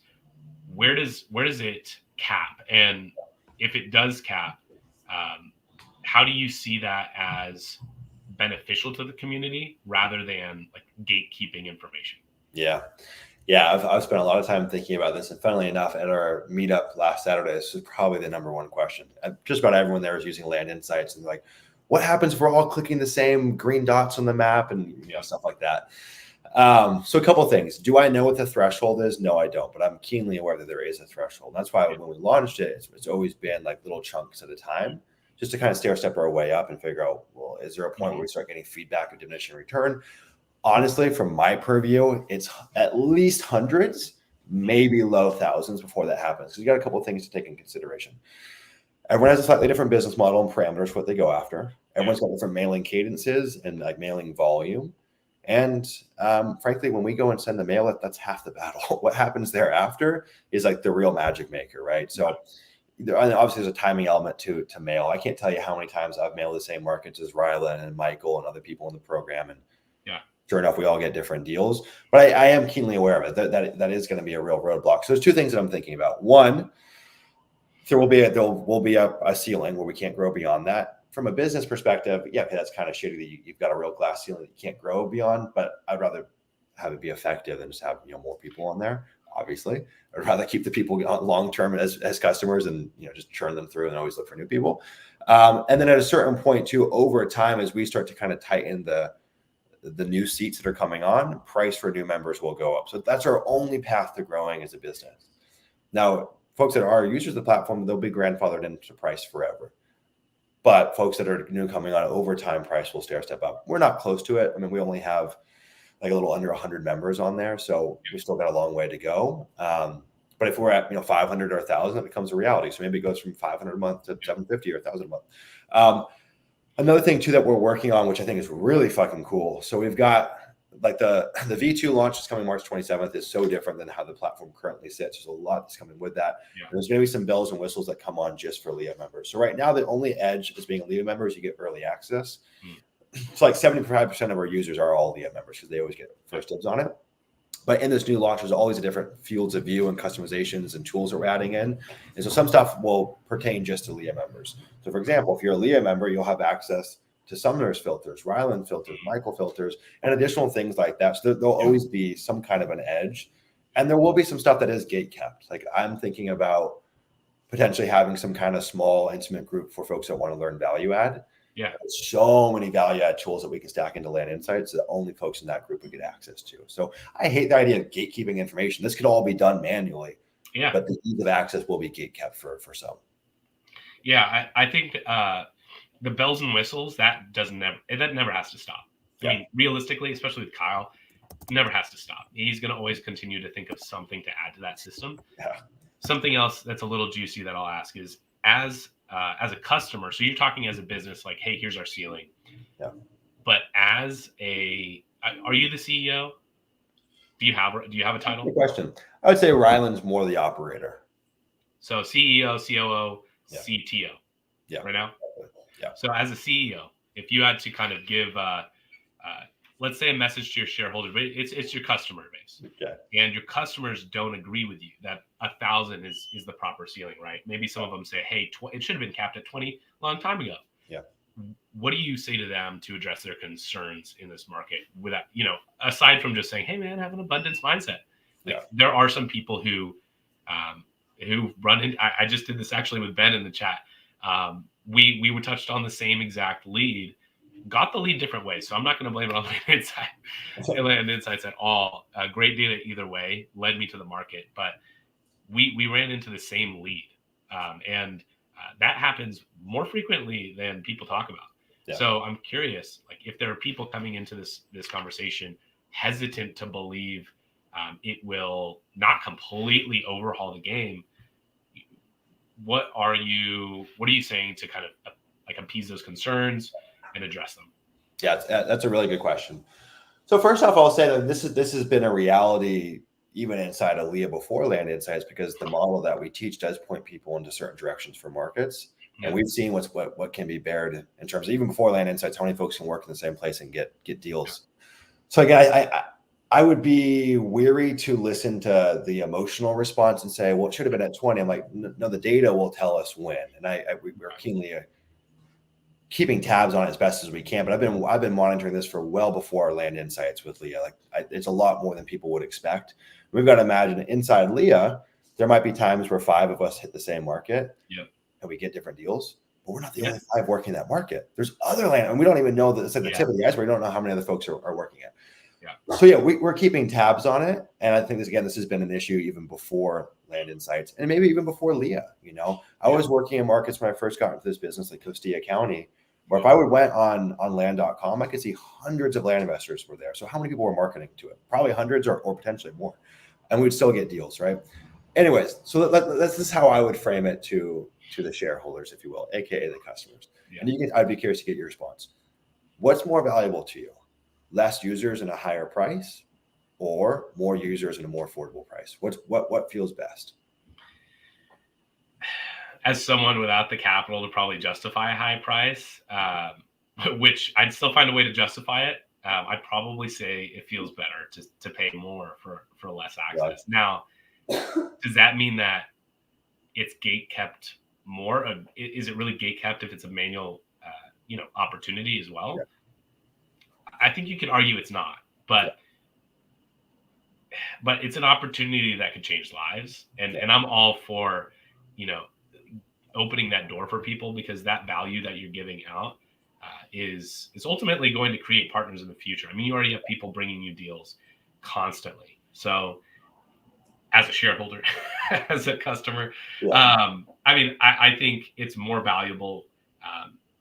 where does it cap? And if it does cap, how do you see that as beneficial to the community rather than like gatekeeping information? Yeah. I've spent a lot of time thinking about this, and funnily enough, at our meetup last Saturday, this was probably the number one question. Just about everyone there was using Land Insights and like, what happens if we're all clicking the same green dots on the map and stuff like that. So a couple of things. Do I know what the threshold is? No, I don't, but I'm keenly aware that there is a threshold. That's why when we launched it, it's always been like little chunks at a time, just to kind of stair step our way up and figure out, well, is there a point where we start getting feedback of diminishing return? Honestly, from my purview, it's at least hundreds, maybe low thousands before that happens. Because you got a couple of things to take in consideration. Everyone has a slightly different business model and parameters for what they go after. Everyone's got different mailing cadences and like mailing volume. And frankly, when we go and send the mail, that's half the battle. What happens thereafter is like the real magic maker, right? So obviously there's a timing element to mail. I can't tell you how many times I've mailed the same markets as Rylan and Michael and other people in the program. And sure enough, we all get different deals. But I am keenly aware of it. That is going to be a real roadblock. So there's two things that I'm thinking about. One, there will be a ceiling where we can't grow beyond that. From a business perspective, that's kind of shitty that you've got a real glass ceiling that you can't grow beyond. But I'd rather have it be effective than just have more people on there. Obviously, I'd rather keep the people long term as customers and just churn them through and always look for new people. And then at a certain point too, over time, as we start to kind of tighten the new seats that are coming on, price for new members will go up. So that's our only path to growing as a business. Now, folks that are users of the platform, they'll be grandfathered into price forever. But folks that are new coming on, over time, price will stair step up. We're not close to it. I mean, we only have like a little under 100 members on there. So we still got a long way to go. But if we're at 500 or 1,000, it becomes a reality. So maybe it goes from 500 a month to 750 or 1,000 a month. Another thing too that we're working on, which I think is really fucking cool. So we've got like the V2 launch is coming March 27th is so different than how the platform currently sits. There's a lot that's coming with that. Yeah. There's going to be some bells and whistles that come on just for Leah members. So right now, the only edge is being a Leah member is you get early access. It's like 75% of our users are all Leah members because they always get first dibs on it. But in this new launch, there's always a different fields of view and customizations and tools that we're adding in. And so some stuff will pertain just to Leah members. So for example, if you're a Leah member, you'll have access to Sumner's filters, Rylan filters, Michael filters, and additional things like that. So there'll always be some kind of an edge. And there will be some stuff that is gate kept. Like I'm thinking about potentially having some kind of small, intimate group for folks that want to learn value add. Yeah. There's so many value add tools that we can stack into Land Insights that only folks in that group would get access to. So I hate the idea of gatekeeping information. This could all be done manually. Yeah. But the ease of access will be gate kept for some. Yeah, I think the bells and whistles, that never has to stop. I mean, realistically, especially with Kyle, never has to stop. He's going to always continue to think of something to add to that system. Yeah. Something else that's a little juicy that I'll ask is as a customer, so you're talking as a business, like, hey, here's our ceiling. Yeah. But are you the CEO? Do you have a title? Good question. I would say Rylan's more the operator. So CEO, COO, CTO. Yeah. Right now? Yeah. So as a CEO, if you had to kind of give, let's say, a message to your shareholder base, it's your customer base. Okay. And your customers don't agree with you that 1,000 is the proper ceiling, right? Maybe some of them say, hey, it should have been capped at 20 a long time ago. Yeah. What do you say to them to address their concerns in this market without, aside from just saying, hey man, have an abundance mindset? There are some people who run in. I just did this actually with Ben in the chat. We were touched on the same exact lead, got the lead different ways. So I'm not going to blame it on Land Insights at all. Great data either way led me to the market, but we ran into the same lead. And That happens more frequently than people talk about. Yeah. So I'm curious, like if there are people coming into this conversation hesitant to believe it will not completely overhaul the game, what are you saying to kind of like appease those concerns and address them? Yeah, that's a really good question. So first off, I'll say that this has been a reality even inside of Leah before Land Insights, because the model that we teach does point people into certain directions for markets. Yeah. And we've seen what can be bared in terms of even before Land Insights, how many folks can work in the same place and get deals. Yeah. So again, I would be weary to listen to the emotional response and say, well, it should have been at 20. I'm like, no, the data will tell us when. And we're keenly keeping tabs on it as best as we can. But I've been monitoring this for well before Land Insights with Leah. It's a lot more than people would expect. We've got to imagine inside Leah, there might be times where 5 of us hit the same market, yep, and we get different deals. But we're not the only 5 working that market. There's other land, and we don't even know that it's like the tip of the iceberg. We don't know how many other folks are working it. Yeah. So we're keeping tabs on it, and I think this has been an issue even before Land Insights, and maybe even before Leah. I was working in markets when I first got into this business, like Costilla County, where if I went on land.com, I could see hundreds of land investors were there. So how many people were marketing to it? Probably hundreds or potentially more, and we'd still get deals, right? Anyways, so this is how I would frame it to the shareholders, if you will, aka the customers. Yeah. And I'd be curious to get your response. What's more valuable to you? Less users and a higher price, or more users and a more affordable price? What feels best? As someone without the capital to probably justify a high price, which I'd still find a way to justify it, I'd probably say it feels better to pay more for less access. Yeah. Now, does that mean that it's gate kept more? Is it really gate kept if it's a manual, opportunity as well? Yeah. I think you could argue it's not, but it's an opportunity that could change lives, and I'm all for, opening that door for people, because that value that you're giving out is ultimately going to create partners in the future. I mean, you already have people bringing you deals constantly. So as a shareholder, as a customer, I think it's more valuable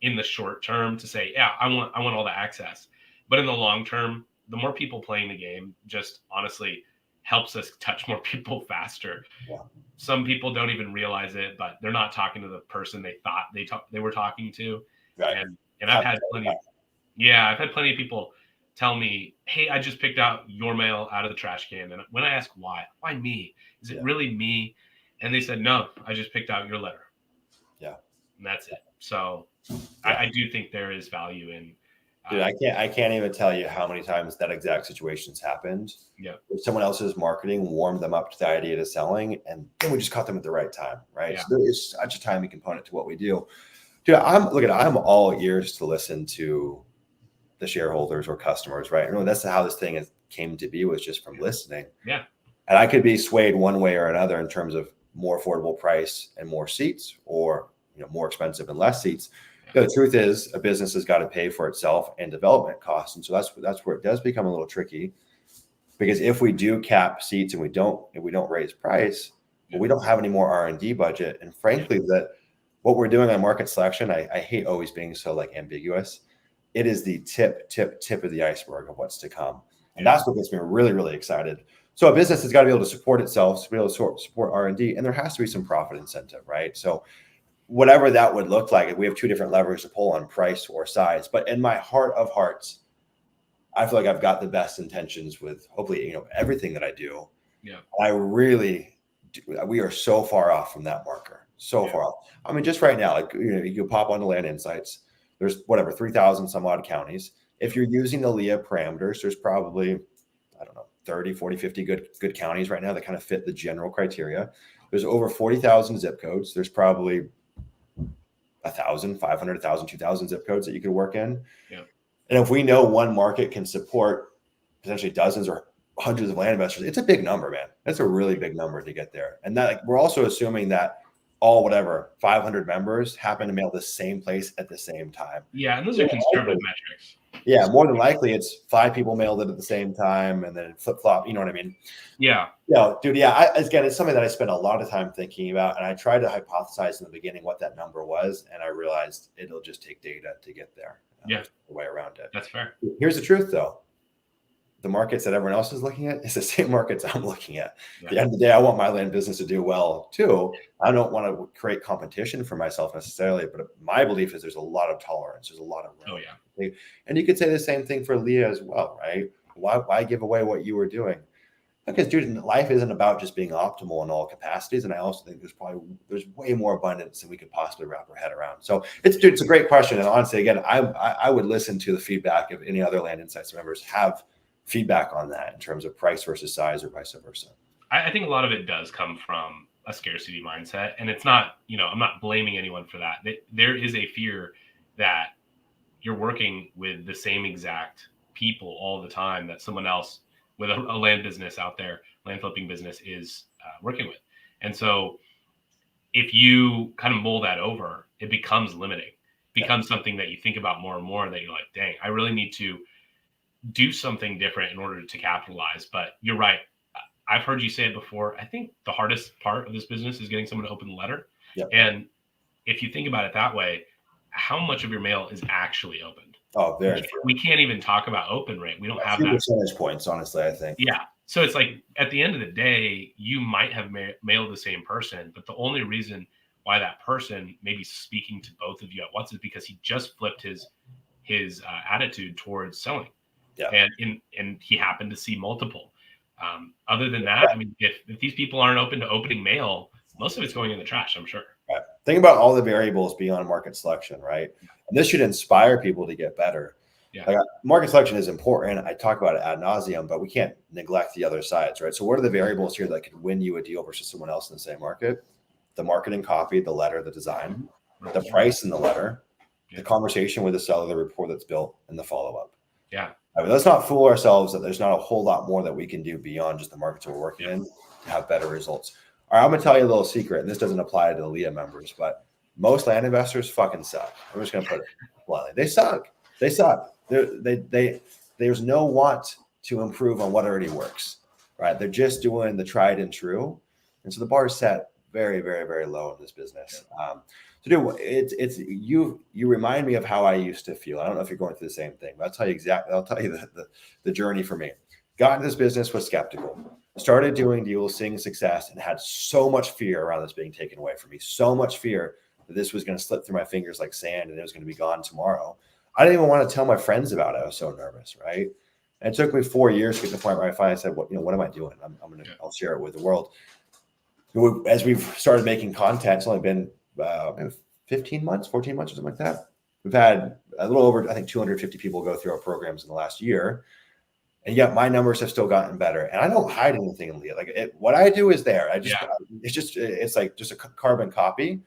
in the short term to say, yeah, I want all the access. But in the long term, the more people playing the game just honestly helps us touch more people faster. Yeah. Some people don't even realize it, but they're not talking to the person they thought they were talking to. Right. And I've had plenty of people tell me, hey, I just picked out your mail out of the trash can. And when I ask why me? Is it really me? And they said, no, I just picked out your letter. Yeah. And that's it. So I do think there is value in. Dude, I can't even tell you how many times that exact situation's happened. Yeah. Someone else's marketing warmed them up to the idea of selling, and then we just caught them at the right time, right? Yeah. So there is such a timing component to what we do. Dude, I'm all ears to listen to the shareholders or customers, right? And that's how this thing came to be, was just from listening. Yeah. And I could be swayed one way or another in terms of more affordable price and more seats, or more expensive and less seats. The truth is, a business has got to pay for itself and development costs, and so that's where it does become a little tricky. Because if we do cap seats and we don't raise price, well, we don't have any more R&D budget. And frankly, that what we're doing on market selection, I hate always being so ambiguous. It is the tip of the iceberg of what's to come, and that's what gets me really, really excited. So a business has got to be able to support itself, to be able to support R&D, and there has to be some profit incentive, right? So whatever that would look like, we have 2 different levers to pull on price or size. But in my heart of hearts, I feel like I've got the best intentions with hopefully, everything that I do. Yeah. I really do. We are so far off from that marker. So far off. I mean, just right now, you pop onto Land Insights. There's 3,000 some odd counties. If you're using the Leah parameters, there's probably, 30, 40, 50 good counties right now that kind of fit the general criteria. There's over 40,000 zip codes. There's probably 1,000, 500, 1,000, 2,000 zip codes that you could work in. Yeah. And if we know one market can support potentially dozens or hundreds of land investors, it's a big number, man. That's a really big number to get there. And that we're also assuming that all 500 members happen to mail the same place at the same time. Yeah, and those are conservative metrics. Yeah, more than likely it's 5 people mailed it at the same time and then flip flop. You know what I mean? Yeah. No, dude. Yeah. Again, it's something that I spent a lot of time thinking about, and I tried to hypothesize in the beginning what that number was, and I realized it'll just take data to get there. Yeah. There's no way around it. That's fair. Here's the truth, though. The markets that everyone else is looking at is the same markets I'm looking at. Yeah. At the end of the day, I want my land business to do well too. I don't want to create competition for myself necessarily, but my belief is there's a lot of tolerance. There's a lot of room. Oh yeah. And you could say the same thing for Leah as well, right? Why give away what you were doing? Because, dude, life isn't about just being optimal in all capacities, and I also think there's way more abundance than we could possibly wrap our head around. So it's a great question, and honestly, again, I would listen to the feedback if any other Land Insights members have feedback on that in terms of price versus size or vice versa. I think a lot of it does come from a scarcity mindset, and it's not, I'm not blaming anyone for that. There is a fear that you're working with the same exact people all the time that someone else with a land business out there, land flipping business is working with. And so if you kind of mull that over, it becomes limiting, becomes something that you think about more and more, that you're like, dang, I really need to do something different in order to capitalize. But you're right. I've heard you say it before. I think the hardest part of this business is getting someone to open the letter. Yep. And if you think about it that way, how much of your mail is actually opened? Oh, very. We can't even talk about open rate. We don't have that. Percentage points, honestly, I think. Yeah. So it's like at the end of the day, you might have mailed the same person, but the only reason why that person may be speaking to both of you at once is because he just flipped his attitude towards selling. Yeah. And he happened to see multiple. Other than that, I mean, if these people aren't open to opening mail, most of it's going in the trash, I'm sure. Right. Think about all the variables beyond market selection, right? And this should inspire people to get better. Yeah. Like, market selection is important. I talk about it ad nauseum, but we can't neglect the other sides, right? So what are the variables here that could win you a deal versus someone else in the same market? The marketing copy, the letter, the design, the price in the letter, the conversation with the seller, the rapport that's built, and the follow-up. Yeah. I mean, let's not fool ourselves that there's not a whole lot more that we can do beyond just the markets we're working in to have better results. All right, I'm going to tell you a little secret, and this doesn't apply to the Leah members, but most land investors fucking suck. I'm just going to put it bluntly. They suck. They suck. There's no want to improve on what already works, right? They're just doing the tried and true. And so the bar is set very, very, very low in this business. So dude, it's you remind me of how I used to feel. I don't know if you're going through the same thing, but I'll tell you the journey for me. Got into this business, was skeptical, started doing deals, seeing success, and had so much fear around this being taken away from me. So much fear that this was going to slip through my fingers like sand and it was going to be gone tomorrow. I didn't even want to tell my friends about it. I was so nervous, right? And it took me 4 years to get to the point where I finally said, "What am I doing? I'll share it with the world." As we've started making content, it's only been 15 months, 14 months, or something like that. We've had a little over, I think, 250 people go through our programs in the last year. And yet my numbers have still gotten better. And I don't hide anything in Leah. What I do is there. It's like just a carbon copy,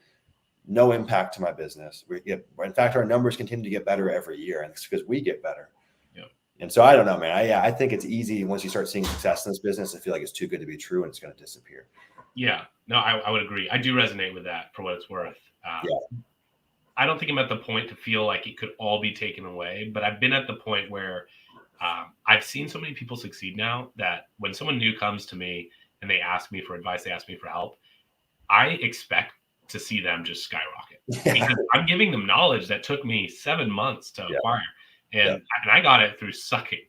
no impact to my business. In fact, our numbers continue to get better every year. And it's because we get better. Yeah. And so I don't know, man. I think it's easy once you start seeing success in this business. I feel like it's too good to be true and it's going to disappear. Yeah, no, I would agree. I do resonate with that for what it's worth. I don't think I'm at the point to feel like it could all be taken away, but I've been at the point where I've seen so many people succeed now that when someone new comes to me and they ask me for advice, they ask me for help, I expect to see them just skyrocket because I'm giving them knowledge that took me 7 months to acquire. And I got it through sucking.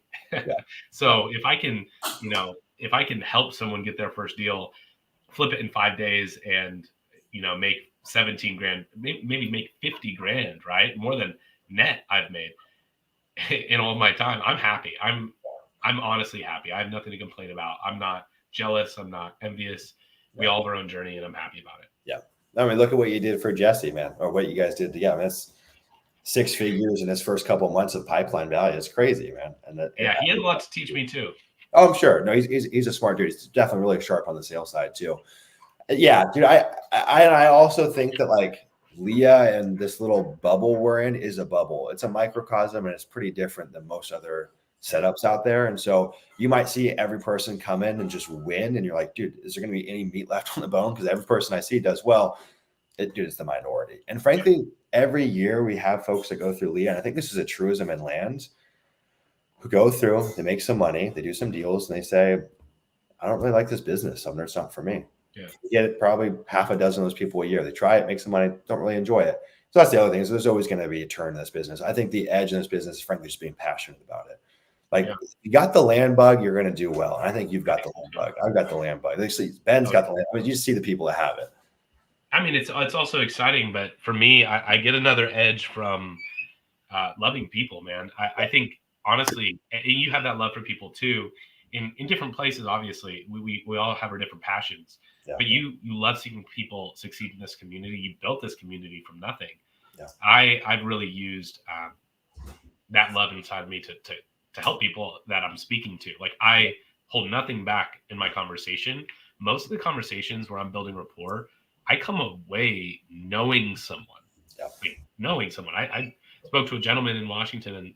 So if I can help someone get their first deal, flip it in 5 days and, make 17 grand, maybe make 50 grand, right? More than net I've made in all of my time. I'm happy. I'm honestly happy. I have nothing to complain about. I'm not jealous. I'm not envious. We all have our own journey and I'm happy about it. Yeah. I mean, look at what you did for Jesse, man, or what you guys did together. I mean, that's 6 figures in his first couple of months of pipeline value. It's crazy, man. He had a lot to teach me too. Oh, I'm sure. No, he's a smart dude. He's definitely really sharp on the sales side too. Yeah, dude. I also think that like Leah and this little bubble we're in is a bubble. It's a microcosm and it's pretty different than most other setups out there. And so you might see every person come in and just win. And you're like, dude, is there going to be any meat left on the bone? Because every person I see does well. Dude, it's the minority. And frankly, every year we have folks that go through Leah. And I think this is a truism in lands. who go through, they make some money, they do some deals, and they say, I don't really like this business, Sumner. It's not for me. Yeah. You get probably half a dozen of those people a year. They try it, make some money, don't really enjoy it. So that's the other thing, is there's always going to be a turn in this business. I think the edge in this business is frankly just being passionate about it. Like, if you got the land bug, you're going to do well. And I think you've got the land bug. I've got the land bug. Ben's got the land. I mean, you see the people that have it. I mean, it's also exciting, but for me, I get another edge from loving people, man. I think honestly, and you have that love for people too, in different places. Obviously, we all have our different passions, but you love seeing people succeed in this community. You built this community from nothing. I've really used that love inside of me to help people that I'm speaking to. Like, I hold nothing back in my conversation. Most of the conversations where I'm building rapport, I come away knowing someone. Like, knowing someone. I spoke to a gentleman in Washington, and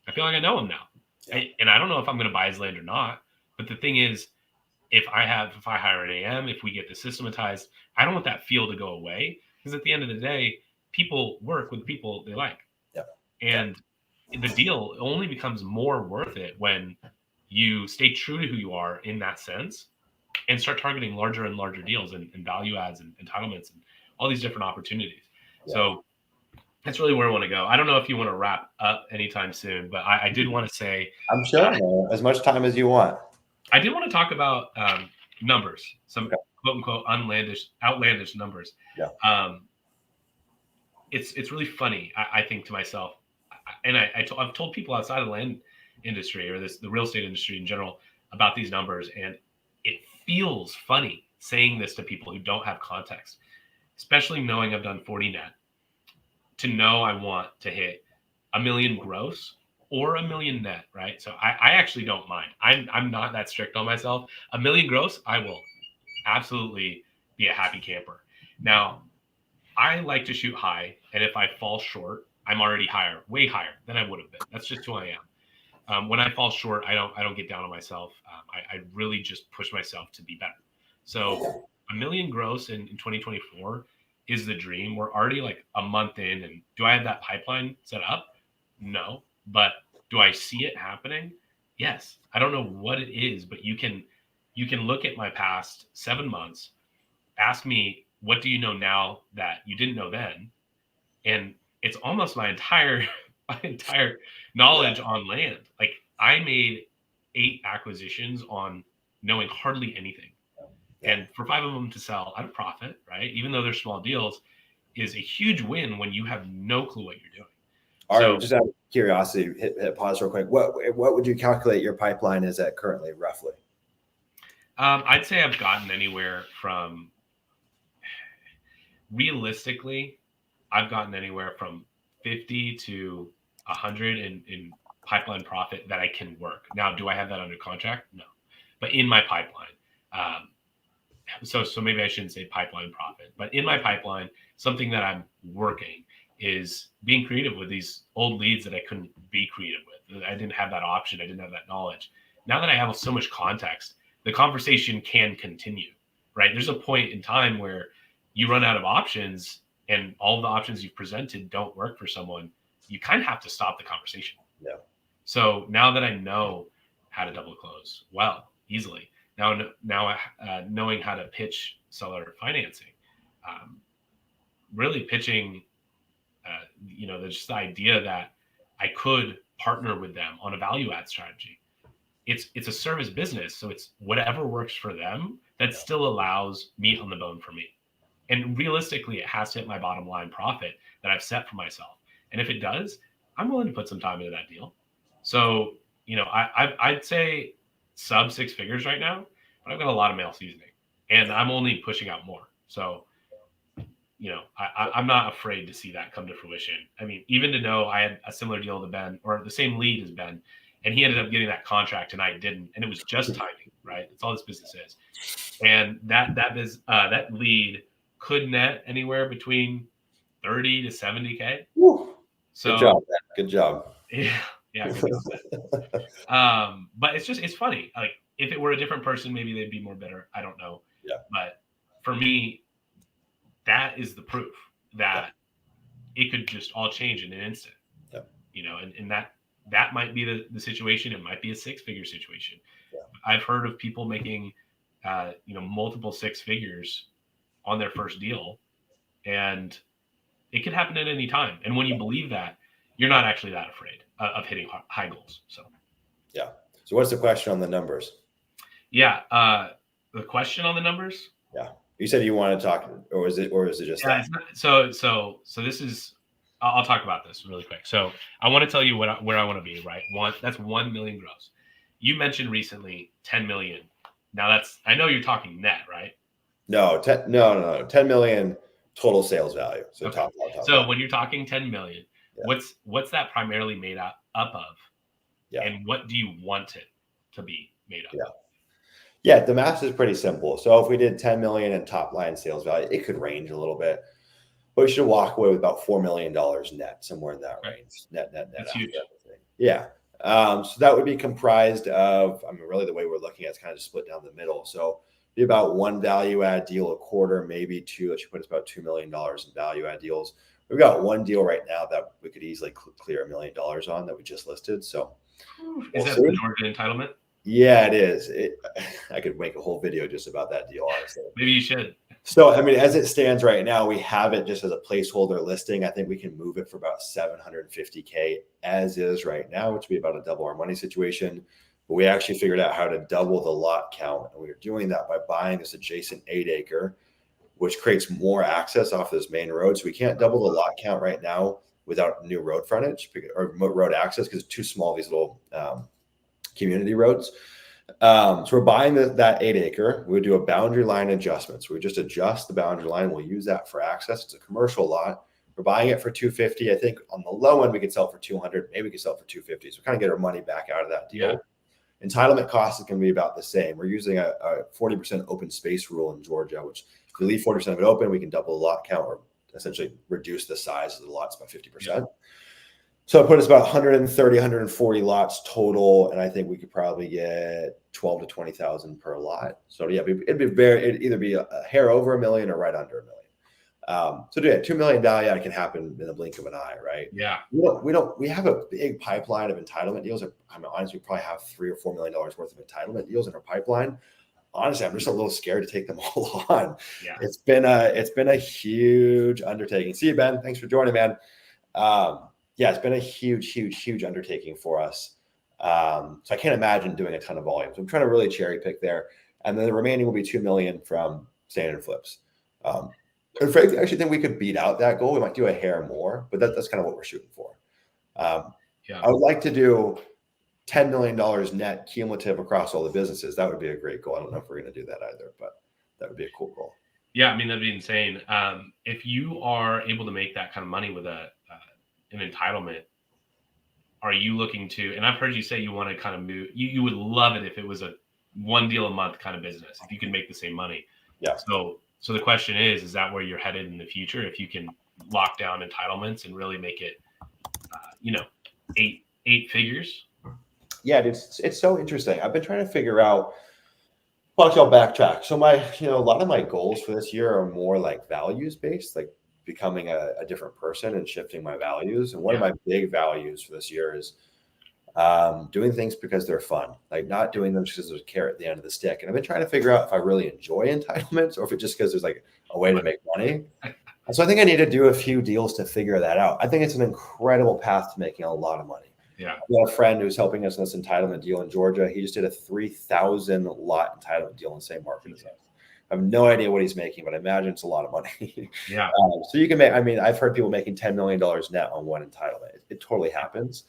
I feel like I know him now. And I don't know if I'm going to buy his land or not. But the thing is, if I hire an AM, if we get this systematized, I don't want that feel to go away, because at the end of the day, people work with people they like. And the deal only becomes more worth it when you stay true to who you are in that sense, and start targeting larger and larger deals and value adds and entitlements and all these different opportunities. So that's really where I want to go. I don't know if you want to wrap up anytime soon, but I did want to say, I'm sure as much time as you want. I did want to talk about numbers, some quote unquote outlandish numbers. It's really funny. I think to myself, and I've told people outside of the land industry, or the real estate industry in general, about these numbers, and it feels funny saying this to people who don't have context, especially knowing I've done 40 net, to know I want to hit $1 million gross or $1 million net, right? So I actually don't mind. I'm not that strict on myself. $1 million gross, I will absolutely be a happy camper. Now, I like to shoot high, and if I fall short, I'm already higher, way higher than I would have been. That's just who I am. When I fall short, I don't get down on myself. I really just push myself to be better. So $1 million gross in 2024 is the dream. We're already like a month in, and do I have that pipeline set up? No, but do I see it happening? Yes. I don't know what it is, but you can look at my past 7 months, ask me, what do you know now that you didn't know then? And it's almost my entire knowledge on land. Like, I made 8 acquisitions on knowing hardly anything. And for 5 of them to sell at a profit, right, even though they're small deals, is a huge win when you have no clue what you're doing. All right, just out of curiosity, hit pause real quick. What would you calculate your pipeline is at currently, roughly? I'd say I've gotten anywhere from, realistically, I've gotten anywhere from 50 to 100 in pipeline profit that I can work. Now, do I have that under contract? No, but in my pipeline. So maybe I shouldn't say pipeline profit, but in my pipeline, something that I'm working is being creative with these old leads that I couldn't be creative with. I didn't have that option. I didn't have that knowledge. Now that I have so much context, the conversation can continue, right? There's a point in time where you run out of options, and all of the options you've presented don't work for someone. You kind of have to stop the conversation. So now that I know how to double close easily, now knowing how to pitch seller financing, really pitching, there's just the idea that I could partner with them on a value add strategy. It's a service business, so it's whatever works for them that still allows meat on the bone for me. And realistically, it has to hit my bottom line profit that I've set for myself. And if it does, I'm willing to put some time into that deal. So, I'd say sub 6 figures right now, but I've got a lot of mail seasoning, and I'm only pushing out more. So, I'm not afraid to see that come to fruition. I mean, even to know I had a similar deal to Ben, or the same lead as Ben, and he ended up getting that contract and I didn't, and it was just timing, right? That's all this business is. And that lead could net anywhere between 30 to 70K. Woo. So good job, man. Good job. Yeah. Good but it's funny. Like, if it were a different person, maybe they'd be more bitter. I don't know. But for me, that is the proof that it could just all change in an instant. And that might be the situation. It might be a 6-figure situation. Yeah. I've heard of people making, multiple 6 figures on their first deal, and it could happen at any time. And when you believe that, you're not actually that afraid of hitting high goals. So, yeah. So what's the question on the numbers? Yeah. The question on the numbers. Yeah. You said you want to talk, or is it just that? So this is, I'll talk about this really quick. So I want to tell you where I want to be, right? That's 1 million gross. You mentioned recently 10 million. Now I know you're talking net, right? No, 10 million total sales value. So okay. top. So when you're talking 10 million, yeah. what's that primarily made up of? Yeah. And what do you want it to be made up of? Yeah, the math is pretty simple. So if we did 10 million in top line sales value, it could range a little bit, but we should walk away with about $4 million net, somewhere in that range. Net. That's huge. Everything. Yeah. So that would be comprised of, really the way we're looking at it's kind of split down the middle. So be about 1 value add deal a quarter, maybe 2. That should put us about $2 million in value add deals. We've got 1 deal right now that we could easily clear $1 million on that we just listed. So is that the Georgia entitlement? Yeah, it is. I could make a whole video just about that deal, honestly. Maybe you should. So, as it stands right now, we have it just as a placeholder listing. I think we can move it for about $750K as is right now, which would be about a double our money situation. But we actually figured out how to double the lot count. And we are doing that by buying this adjacent 8-acre, which creates more access off this main road. So we can't double the lot count right now without new road frontage or road access because it's too small, these little community roads. So we're buying that 8-acre. We would do a boundary line adjustment. So we just adjust the boundary line. We'll use that for access. It's a commercial lot. We're buying it for $250. I think on the low end we could sell for $200. Maybe we could sell for $250. So we kind of get our money back out of that deal. Yeah. Entitlement cost is going to be about the same. We're using a 40% open space rule in Georgia, which if we leave 40% of it open, we can double the lot count or essentially reduce the size of the lots by 50%. Yeah. So it put us about 130, 140 lots total, and I think we could probably get 12 to 20,000 per lot. So yeah, it'd either be a hair over $1 million or right under $1 million. So yeah, $2 million value add can happen in the blink of an eye, right? Yeah. We have a big pipeline of entitlement deals. Honestly, we probably have $3 or $4 million worth of entitlement deals in our pipeline. Honestly, I'm just a little scared to take them all on. Yeah. It's been a huge undertaking. See you, Ben. Thanks for joining, man. Yeah, it's been a huge undertaking for us. So I can't imagine doing a ton of volume. So I'm trying to really cherry pick there. And then the remaining will be 2 million from standard flips. And frankly, I actually think we could beat out that goal. We might do a hair more, but that's kind of what we're shooting for. I would like to do $10 million net cumulative across all the businesses. That would be a great goal. I don't know if we're going to do that either, but that would be a cool goal. Yeah, that'd be insane. If you are able to make that kind of money with an entitlement, are you looking to, and I've heard you say you want to kind of move, you would love it if it was a 1 deal a month kind of business, if you can make the same money. Yeah. So the question is that where you're headed in the future? If you can lock down entitlements and really make it, 8 figures. Yeah, it's so interesting. I've been trying to figure out, well, actually I'll backtrack. So a lot of my goals for this year are more like values based, like becoming a different person and shifting my values. And one of my big values for this year is doing things because they're fun, like not doing them just because there's a carrot at the end of the stick. And I've been trying to figure out if I really enjoy entitlements or if it's just because there's like a way to make money. And so I think I need to do a few deals to figure that out. I think it's an incredible path to making a lot of money. Yeah. I've got a friend who's helping us in this entitlement deal in Georgia. He just did a 3,000 lot entitlement deal in the same market as us. I have no idea what he's making, but I imagine it's a lot of money. Yeah. So you can make, I've heard people making $10 million net on one entitlement. It totally happens.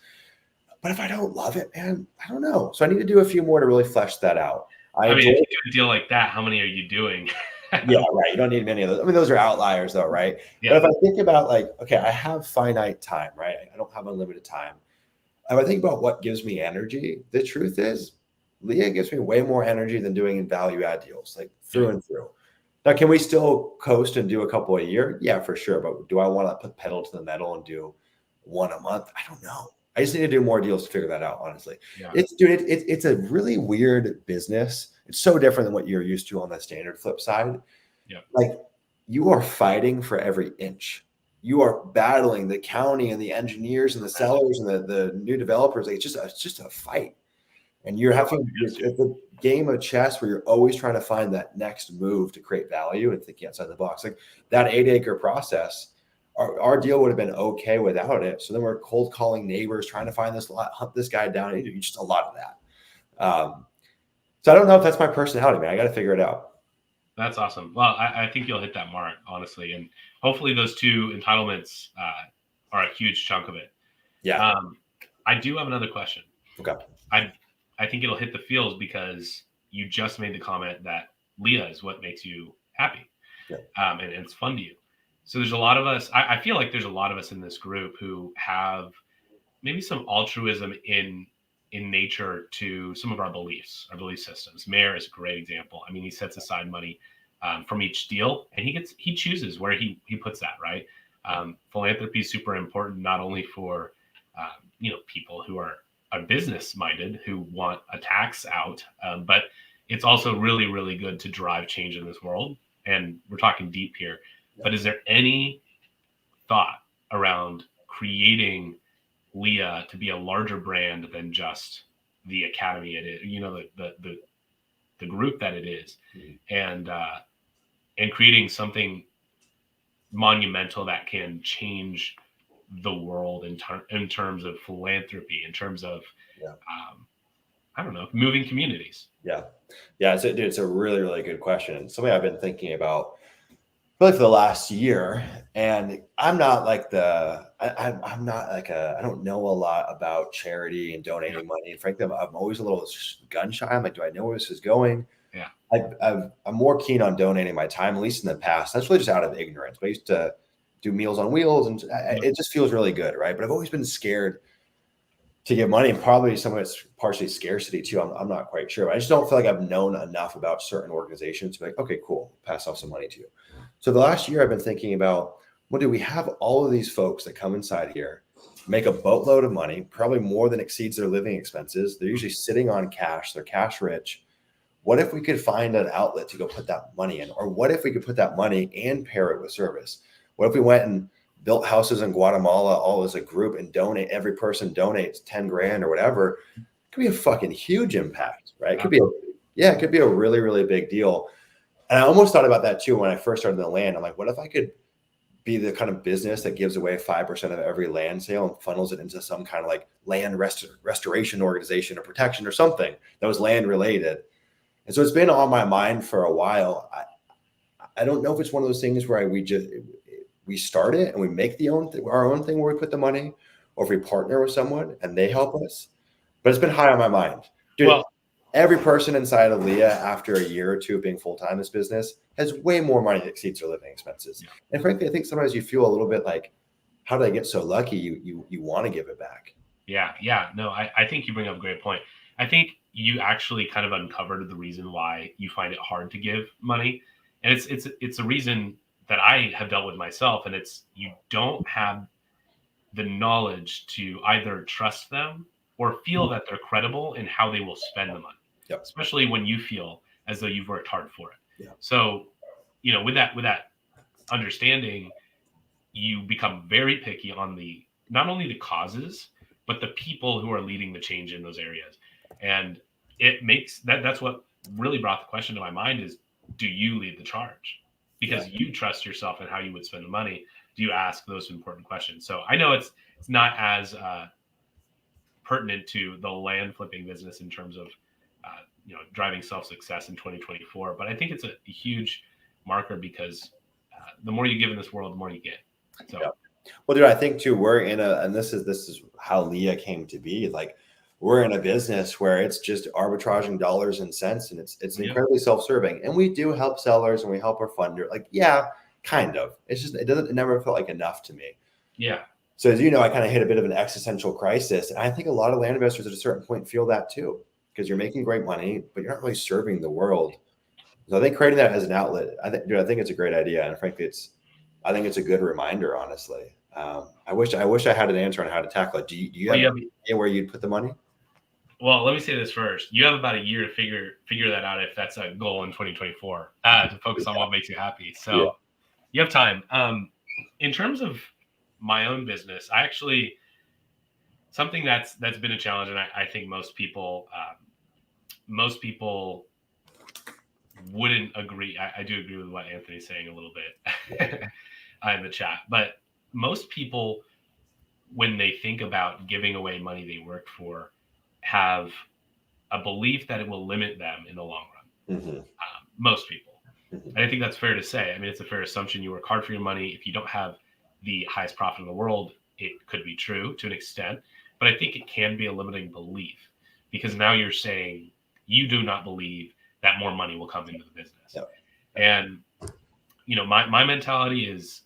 But if I don't love it, man, I don't know. So I need to do a few more to really flesh that out. If you do a deal like that, how many are you doing? Yeah, right. You don't need many of those. Those are outliers though, right? Yeah. But if I think about okay, I have finite time, right? I don't have unlimited time. If I think about what gives me energy, the truth is Leah gives me way more energy than doing value add deals, like through and through. Now, can we still coast and do a couple a year? Yeah, for sure. But do I want to put pedal to the metal and do 1 a month? I don't know. I just need to do more deals to figure that out, honestly. Yeah. It's a really weird business. It's so different than what you're used to on the standard flip side. Yeah. Like you are fighting for every inch. you are battling the county and the engineers and the sellers and the new developers. Like it's just a fight. And you're it's a game of chess where you're always trying to find that next move to create value and thinking outside the box. Like that 8-acre process, our deal would have been okay without it. So then we're cold calling neighbors, trying to find this lot, hunt this guy down. And just a lot of that. So I don't know if that's my personality, man. I got to figure it out. That's awesome. Well, I think you'll hit that mark, honestly. And hopefully those 2 entitlements are a huge chunk of it. Yeah. I do have another question. Okay. I think it'll hit the feels because you just made the comment that Leah is what makes you happy. Yeah. And it's fun to you. So there's a lot of us, I feel like there's a lot of us in this group who have maybe some altruism in nature to some of our belief systems. Mayor is a great example. I mean, he sets aside money from each deal, and he chooses where he puts that, right? Philanthropy is super important, not only for people who are business minded, who want a tax out, but it's also really, really good to drive change in this world. And we're talking deep here. But is there any thought around creating Leah to be a larger brand than just the academy it is, the group that it is, and creating something monumental that can change the world in terms of philanthropy, in terms of I don't know, moving communities? Yeah. It's a really, really good question. Something I've been thinking about really for the last year. And I'm not like I'm not like I don't know a lot about charity and donating money. And frankly, I'm always a little gun shy. I'm like, do I know where this is going? Yeah. I'm more keen on donating my time, at least in the past. That's really just out of ignorance. But I used to do Meals on Wheels, and it just feels really good, right? But I've always been scared to give money, and probably some of it's partially scarcity too. I'm not quite sure. I just don't feel like I've known enough about certain organizations to be like, okay, cool, pass off some money to you. So the last year I've been thinking about, well, do we have all of these folks that come inside here, make a boatload of money, probably more than exceeds their living expenses. They're usually sitting on cash. They're cash rich. What if we could find an outlet to go put that money in? Or what if we could put that money and pair it with service? What if we went and built houses in Guatemala all as a group and every person donates 10 grand or whatever? It could be a fucking huge impact, right? It could be a really, really big deal. And I almost thought about that too when I first started the land. I'm like, what if I could be the kind of business that gives away 5% of every land sale and funnels it into some kind of like land restoration organization or protection or something that was land related? And so it's been on my mind for a while. I don't know if it's one of those things where we start it and we make our own thing where we put the money, or if we partner with someone and they help us. But it's been high on my mind. Dude, well, every person inside of Leah, after a year or two of being full-time in this business, has way more money that exceeds their living expenses. Yeah. And frankly, I think sometimes you feel a little bit like, how did I get so lucky? You want to give it back. Yeah. No, I think you bring up a great point. I think you actually kind of uncovered the reason why you find it hard to give money. And it's a reason that I have dealt with myself. And it's, you don't have the knowledge to either trust them or feel that they're credible in how they will spend the money. Yep. Especially when you feel as though you've worked hard for it. Yeah. So, with that understanding, you become very picky on not only the causes, but the people who are leading the change in those areas. And it makes that's what really brought the question to my mind is, do you lead the charge? Because you trust yourself and how you would spend the money. Do you ask those important questions? So I know it's not as pertinent to the land flipping business in terms of driving self-success in 2024, but I think it's a huge marker because the more you give in this world, the more you get. So, well, dude, I think too, we're in and this is how Leah came to be. Like, we're in a business where it's just arbitraging dollars and cents, and it's incredibly self-serving. And we do help sellers and we help our funder. Like, kind of. It's just it never felt like enough to me. Yeah. So as you know, I kind of hit a bit of an existential crisis, and I think a lot of land investors at a certain point feel that too, because you're making great money, but you're not really serving the world. So I think creating that as an outlet, I think it's a great idea, and frankly, I think it's a good reminder. Honestly, I wish I had an answer on how to tackle it. Do you have an idea where you'd put the money? Well, let me say this first. You have about a year to figure that out if that's a goal in 2024 to focus on what makes you happy. So you have time. in terms of my own business, I actually, something that's been a challenge, and I think most people wouldn't agree. I do agree with what Anthony's saying a little bit in the chat, but most people, when they think about giving away money they worked for, have a belief that it will limit them in the long run. Most people. And I think that's fair to say. I mean, it's a fair assumption. You work hard for your money. If you don't have the highest profit in the world, it could be true to an extent. But I think it can be a limiting belief, because now you're saying you do not believe that more money will come into the business. Yep. And, my mentality is,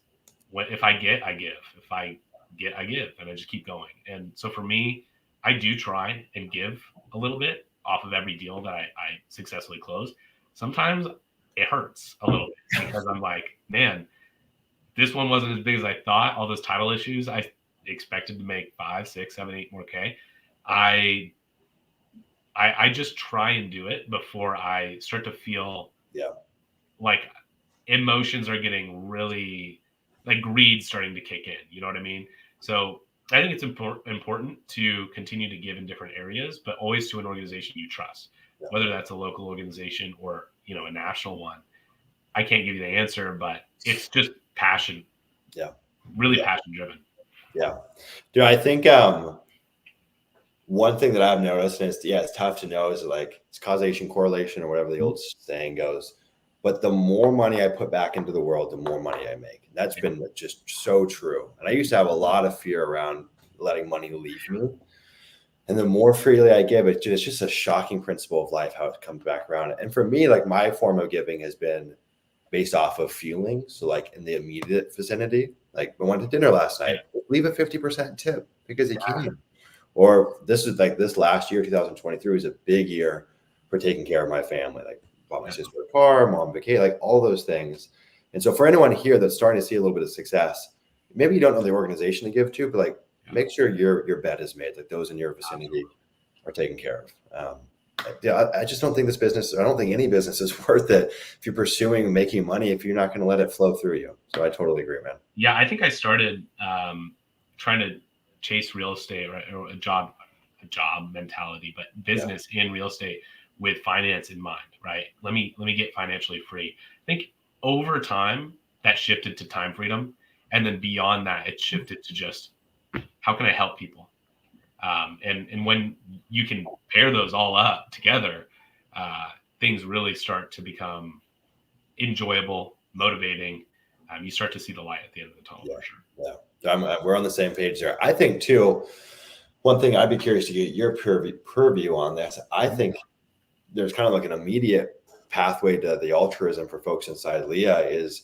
if I get, I give. If I get, I give. And I just keep going. And so for me, I do try and give a little bit off of every deal that I successfully close. Sometimes it hurts a little bit, because I'm like, man, this one wasn't as big as I thought. All those title issues, I expected to make 5, 6, 7, 8 more K. I just try and do it before I start to feel like emotions are getting really, like, greed starting to kick in. You know what I mean? So I think it's important to continue to give in different areas, but always to an organization you trust, whether that's a local organization or, a national one. I can't give you the answer, but it's just passion. Really passion driven. Dude, I think one thing that I've noticed, and it's tough to know, is like it's causation, correlation, or whatever the old saying goes. But the more money I put back into the world, the more money I make. And that's been just so true. And I used to have a lot of fear around letting money leave me. And the more freely I give, it's just a shocking principle of life, how it comes back around. And for me, like, my form of giving has been based off of feelings. So like in the immediate vicinity, like we went to dinner last night, leave a 50% tip because you can. Or this last year, 2023 was a big year for taking care of my family. Like, bought my sister a car, mom vacation, like all those things. And so for anyone here that's starting to see a little bit of success, maybe you don't know the organization to give to, but like, make sure your bet is made, like those in your vicinity are taken care of. I just don't think this business, I don't think any business is worth it if you're pursuing making money, if you're not going to let it flow through you. So I totally agree, man. Yeah, I think I started trying to chase real estate, right, or a job mentality, but business in real estate with finance in mind, right? Let me get financially free. I think over time that shifted to time freedom, and then beyond that, it shifted to just how can I help people? And when you can pair those all up together, things really start to become enjoyable, motivating. You start to see the light at the end of the tunnel, for sure. We're on the same page there. I think too, one thing I'd be curious to get your purview on this. I think there's kind of like an immediate pathway to the altruism for folks inside Leah is,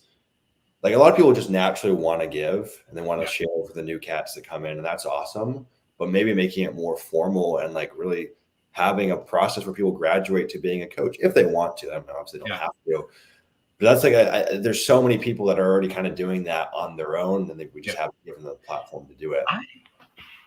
like, a lot of people just naturally want to give and they want to share with the new cats that come in, and that's awesome. But maybe making it more formal and like really having a process where people graduate to being a coach if they want to. I mean, obviously they don't have to. But that's like there's so many people that are already kind of doing that on their own, and we just haven't given them the platform to do it.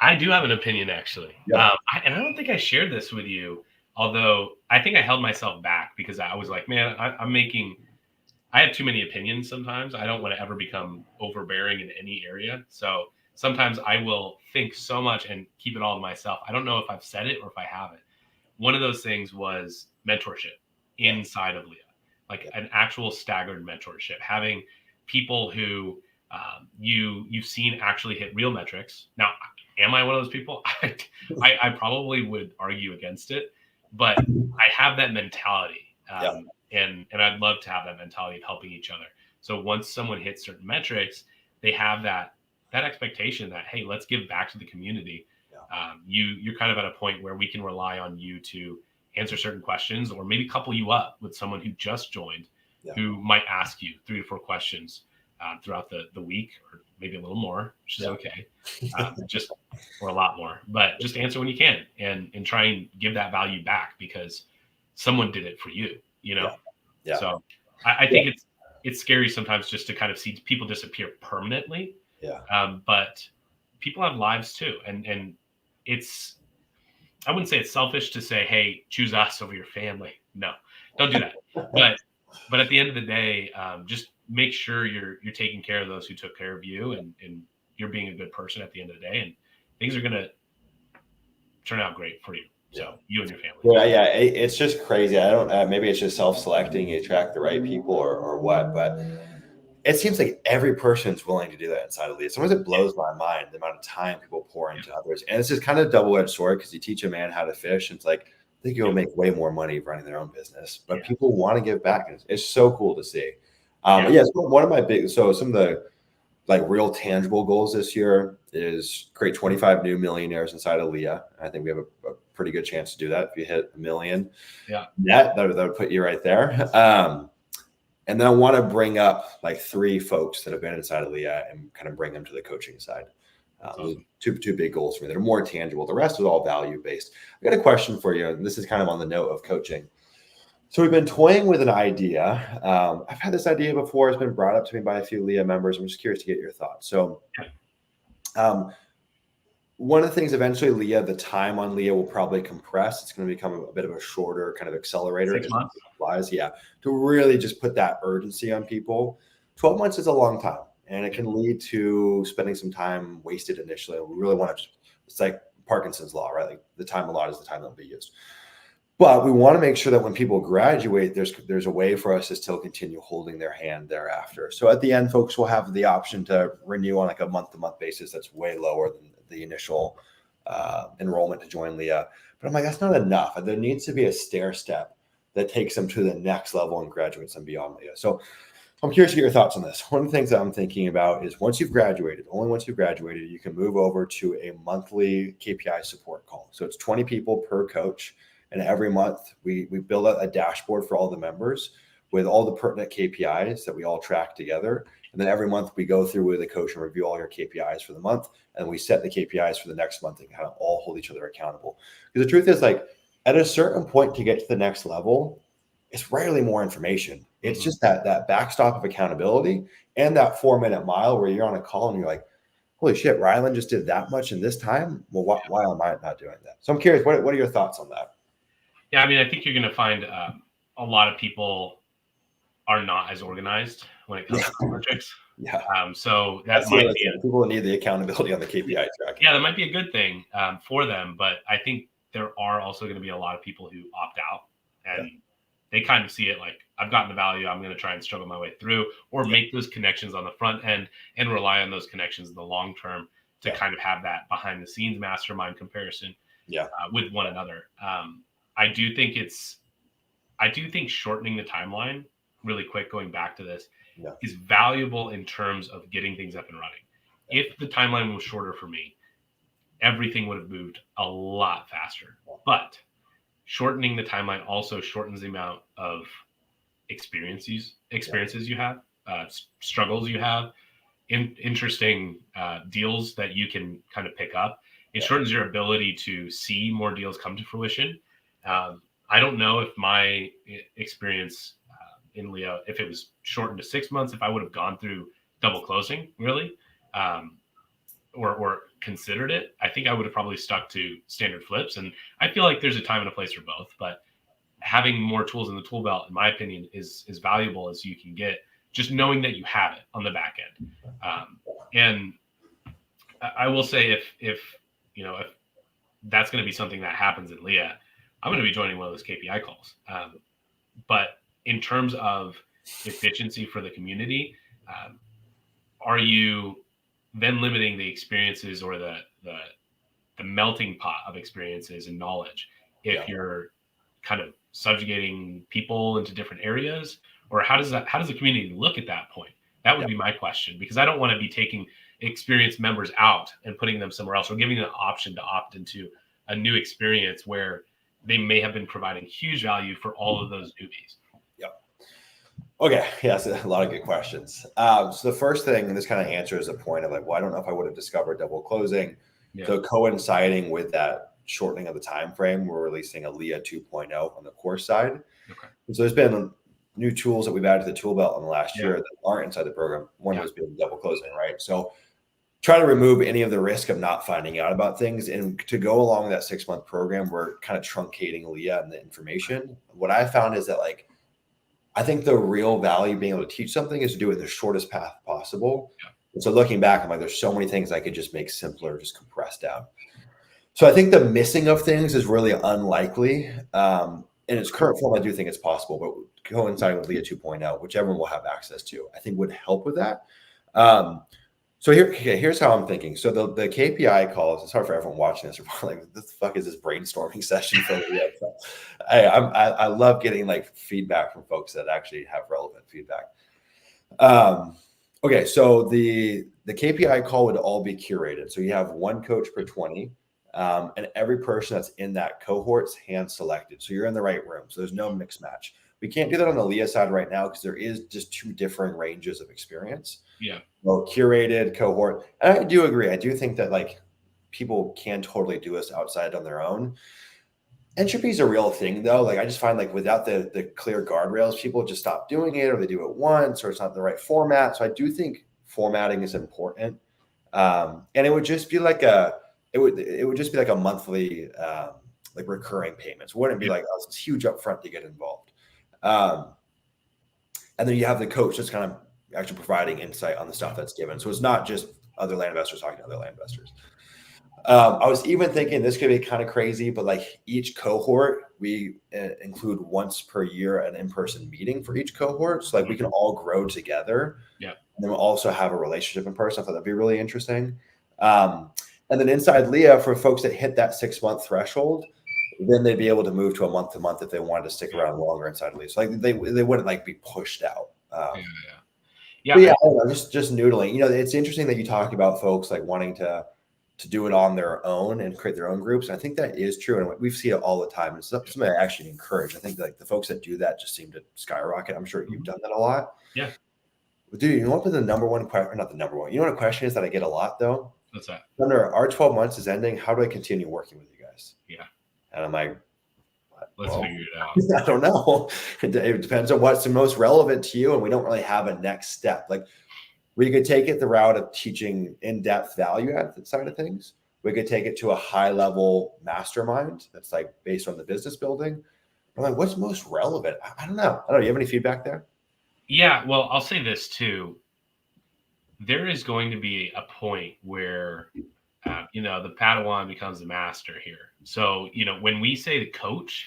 I do have an opinion, actually. And I don't think I shared this with you, although I think I held myself back because I was like, man, I have too many opinions sometimes. I don't want to ever become overbearing in any area. So sometimes I will think so much and keep it all to myself. I don't know if I've said it or if I haven't. One of those things was mentorship inside of Leah, like an actual staggered mentorship, having people who you've seen actually hit real metrics. Now, am I one of those people? I probably would argue against it, but I have that mentality. And I'd love to have that mentality of helping each other. So once someone hits certain metrics, they have that expectation that, hey, let's give back to the community. You're kind of at a point where we can rely on you to answer certain questions, or maybe couple you up with someone who just joined, who might ask you 3 to 4 questions throughout the week, or maybe a little more, which is okay, or a lot more. But just answer when you can, and try and give that value back because someone did it for you. So I think it's scary sometimes just to kind of see people disappear permanently. But people have lives too. And it's, I wouldn't say it's selfish to say, hey, choose us over your family. No, don't do that. But at the end of the day, just make sure you're taking care of those who took care of you, and you're being a good person at the end of the day, and things are going to turn out great for you. So you and your family. Yeah. It's just crazy. I don't, maybe it's just self-selecting. You attract the right people or what, but it seems like every person's willing to do that inside of Leah. Sometimes it blows my mind, the amount of time people pour into others. And it's just kind of a double-edged sword, because you teach a man how to fish, and it's like, I think you'll make way more money running their own business, but people want to give back. And it's so cool to see. Yes, one of my big, so some of the like real tangible goals this year is create 25 new millionaires inside of Leah. I think we have a pretty good chance to do that. If you hit 1 million, that would put you right there. And then I want to bring up like 3 folks that have been inside of Leah and kind of bring them to the coaching side. Awesome. Two big goals for me that are more tangible. The rest is all value based. I got a question for you, and this is kind of on the note of coaching. So we've been toying with an idea. I've had this idea before. It's been brought up to me by a few Leah members. I'm just curious to get your thoughts. So one of the things, eventually Leah, the time on Leah will probably compress. It's going to become a bit of a shorter kind of accelerator. 6 months. To really just put that urgency on people. 12 months is a long time, and it can lead to spending some time wasted initially. We really want to, it's like Parkinson's law, right? Like the time allotted is the time that will be used. But we want to make sure that when people graduate, there's a way for us to still continue holding their hand thereafter. So at the end, folks will have the option to renew on like a month-to-month basis. That's way lower than the initial enrollment to join Leah. But I'm like, that's not enough. There needs to be a stair step that takes them to the next level and graduates them beyond Leah. So I'm curious to get your thoughts on this. One of the things that I'm thinking about is once you've graduated, you can move over to a monthly KPI support call. So it's 20 people per coach. And every month we build out a dashboard for all the members with all the pertinent KPIs that we all track together. And then every month we go through with a coach and review all your KPIs for the month. And we set the KPIs for the next month and kind of all hold each other accountable. Because the truth is, like, at a certain point to get to the next level, it's rarely more information. It's just that backstop of accountability and that 4-minute mile where you're on a call and you're like, holy shit, Rylan just did that much in this time. Well, why am I not doing that? So I'm curious, what are your thoughts on that? Yeah, I mean, I think you're going to find a lot of people are not as organized when it comes to projects. So that's people that need the accountability on the KPI track. Yeah, that might be a good thing for them, but I think there are also going to be a lot of people who opt out, and they kind of see it like, I've gotten the value, I'm going to try and struggle my way through, or make those connections on the front end and rely on those connections in the long term to kind of have that behind the scenes mastermind comparison with one another. I do think shortening the timeline really quick, going back to this, is valuable in terms of getting things up and running. If the timeline was shorter for me, everything would have moved a lot faster. But shortening the timeline also shortens the amount of experiences you have, struggles you have, interesting deals that you can kind of pick up. It shortens your ability to see more deals come to fruition. I don't know if my experience in Leah, if it was shortened to 6 months, if I would have gone through double closing, really, or considered it. I think I would have probably stuck to standard flips. And I feel like there's a time and a place for both, but having more tools in the tool belt, in my opinion, is valuable as you can get, just knowing that you have it on the back end. And I will say, if that's going to be something that happens in Leah, I'm going to be joining one of those KPI calls. But in terms of efficiency for the community, are you then limiting the experiences or the melting pot of experiences and knowledge if you're kind of subjugating people into different areas? Or how does the community look at that point? That would be my question, because I don't want to be taking experienced members out and putting them somewhere else, or giving them the option to opt into a new experience where they may have been providing huge value for all of those newbies. Okay. Yes. A lot of good questions. So the first thing, and this kind of answers the point of like, well, I don't know if I would have discovered double closing. So coinciding with that shortening of the time frame, we're releasing a Leah 2.0 on the course side. So there's been new tools that we've added to the tool belt in the last year that aren't inside the program. One was being double closing, right? So try to remove any of the risk of not finding out about things. And to go along that 6-month program, we're kind of truncating Leah and the information. What I found is that, like, I think the real value being able to teach something is to do it in the shortest path possible. Yeah. And so looking back, I'm like, there's so many things I could just make simpler, just compress down. So I think the missing of things is really unlikely. In its current form, I do think it's possible, but coinciding with Leah 2.0, which everyone will have access to, I think would help with that. So here's how I'm thinking. So the KPI calls, it's hard for everyone watching this. They're like, what the fuck is this brainstorming session for Leah? I love getting like feedback from folks that actually have relevant feedback. Okay, so the KPI call would all be curated. So you have one coach per 20. And every person that's in that cohort's hand selected. So you're in the right room. So there's no mix match. We can't do that on the Leah side right now because there is just two different ranges of experience. Yeah. Well, curated cohort. And I do agree. I do think that like people can totally do this outside on their own. Entropy is a real thing though. Like I just find like without the clear guardrails, people just stop doing it or they do it once or it's not the right format. So I do think formatting is important. And it would just be like it would just be like a monthly like recurring payments. It wouldn't be like, oh, it's huge upfront to get involved. And then you have the coach that's kind of actually providing insight on the stuff that's given. So it's not just other land investors talking to other land investors. I was even thinking this could be kind of crazy, but like each cohort, we include once per year an in-person meeting for each cohort. So like we can all grow together. Yeah. And then we'll also have a relationship in person. I thought that'd be really interesting. And then inside Leah, for folks that hit that 6-month threshold, then they'd be able to move to a month-to-month if they wanted to stick around longer inside Leah. So like they wouldn't like be pushed out. Yeah, I don't know, just noodling. You know, it's interesting that you talk about folks like wanting to do it on their own and create their own groups. And I think that is true, and we see it all the time. It's something I actually encourage. I think like the folks that do that just seem to skyrocket. I'm sure you've done that a lot. Yeah. Dude, you know what the number one question? Not the number one. You know what a question is that I get a lot though? What's that? Sumner, our 12 months is ending. How do I continue working with you guys? Yeah. And I'm like, let's figure it out. I don't know. It depends on what's the most relevant to you. And we don't really have a next step. Like we could take it the route of teaching in-depth value add side of things. We could take it to a high level mastermind that's like based on the business building. I'm like, what's most relevant? I don't know. Do you have any feedback there? Yeah. Well, I'll say this too. There is going to be a point where, the Padawan becomes the master here. So, when we say the coach,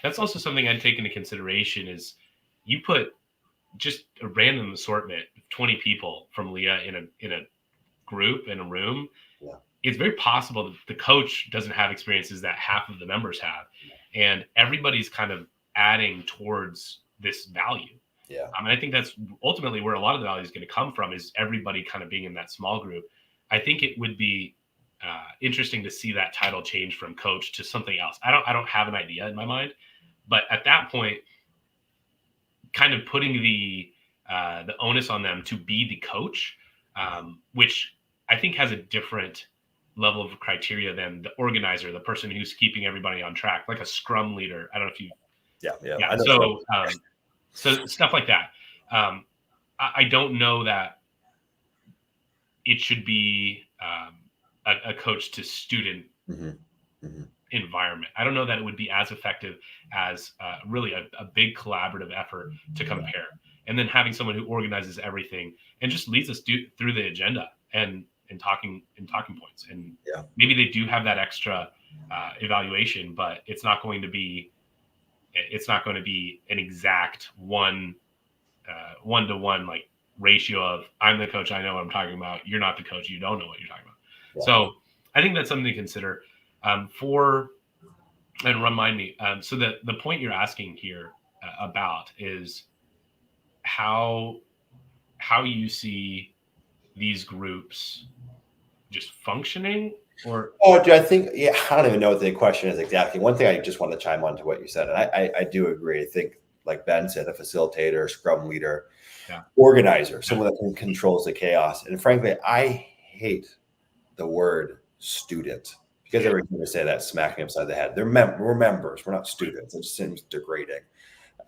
that's also something I'd take into consideration is you put just a random assortment of 20 people from Leah in a group, in a room. Yeah. It's very possible that the coach doesn't have experiences that half of the members have. And everybody's kind of adding towards this value. Yeah. I think that's ultimately where a lot of the value is going to come from, is everybody kind of being in that small group. I think it would be interesting to see that title change from coach to something else. I don't have an idea in my mind, but at that point, kind of putting the onus on them to be the coach, which I think has a different level of criteria than the organizer, the person who's keeping everybody on track, like a scrum leader. I don't know if you. Yeah. So stuff like that. I don't know that it should be a coach to student environment. I don't know that it would be as effective as really a big collaborative effort to compare. And then having someone who organizes everything and just leads us through the agenda and talking points. And maybe they do have that extra evaluation, but it's not going to be an exact one-to-one like ratio of I'm the coach, I know what I'm talking about. You're not the coach, you don't know what you're talking about. Yeah. So I think that's something to consider. And remind me. So the point you're asking here about is how you see these groups just functioning. Or do I think? Yeah, I don't even know what the question is exactly. One thing I just want to chime on to what you said, and I do agree. I think, like Ben said, a facilitator, scrum leader, organizer, someone that controls the chaos. And frankly, I hate the word student because every time I say that, smack me upside the head. We're members. We're not students. It just seems degrading.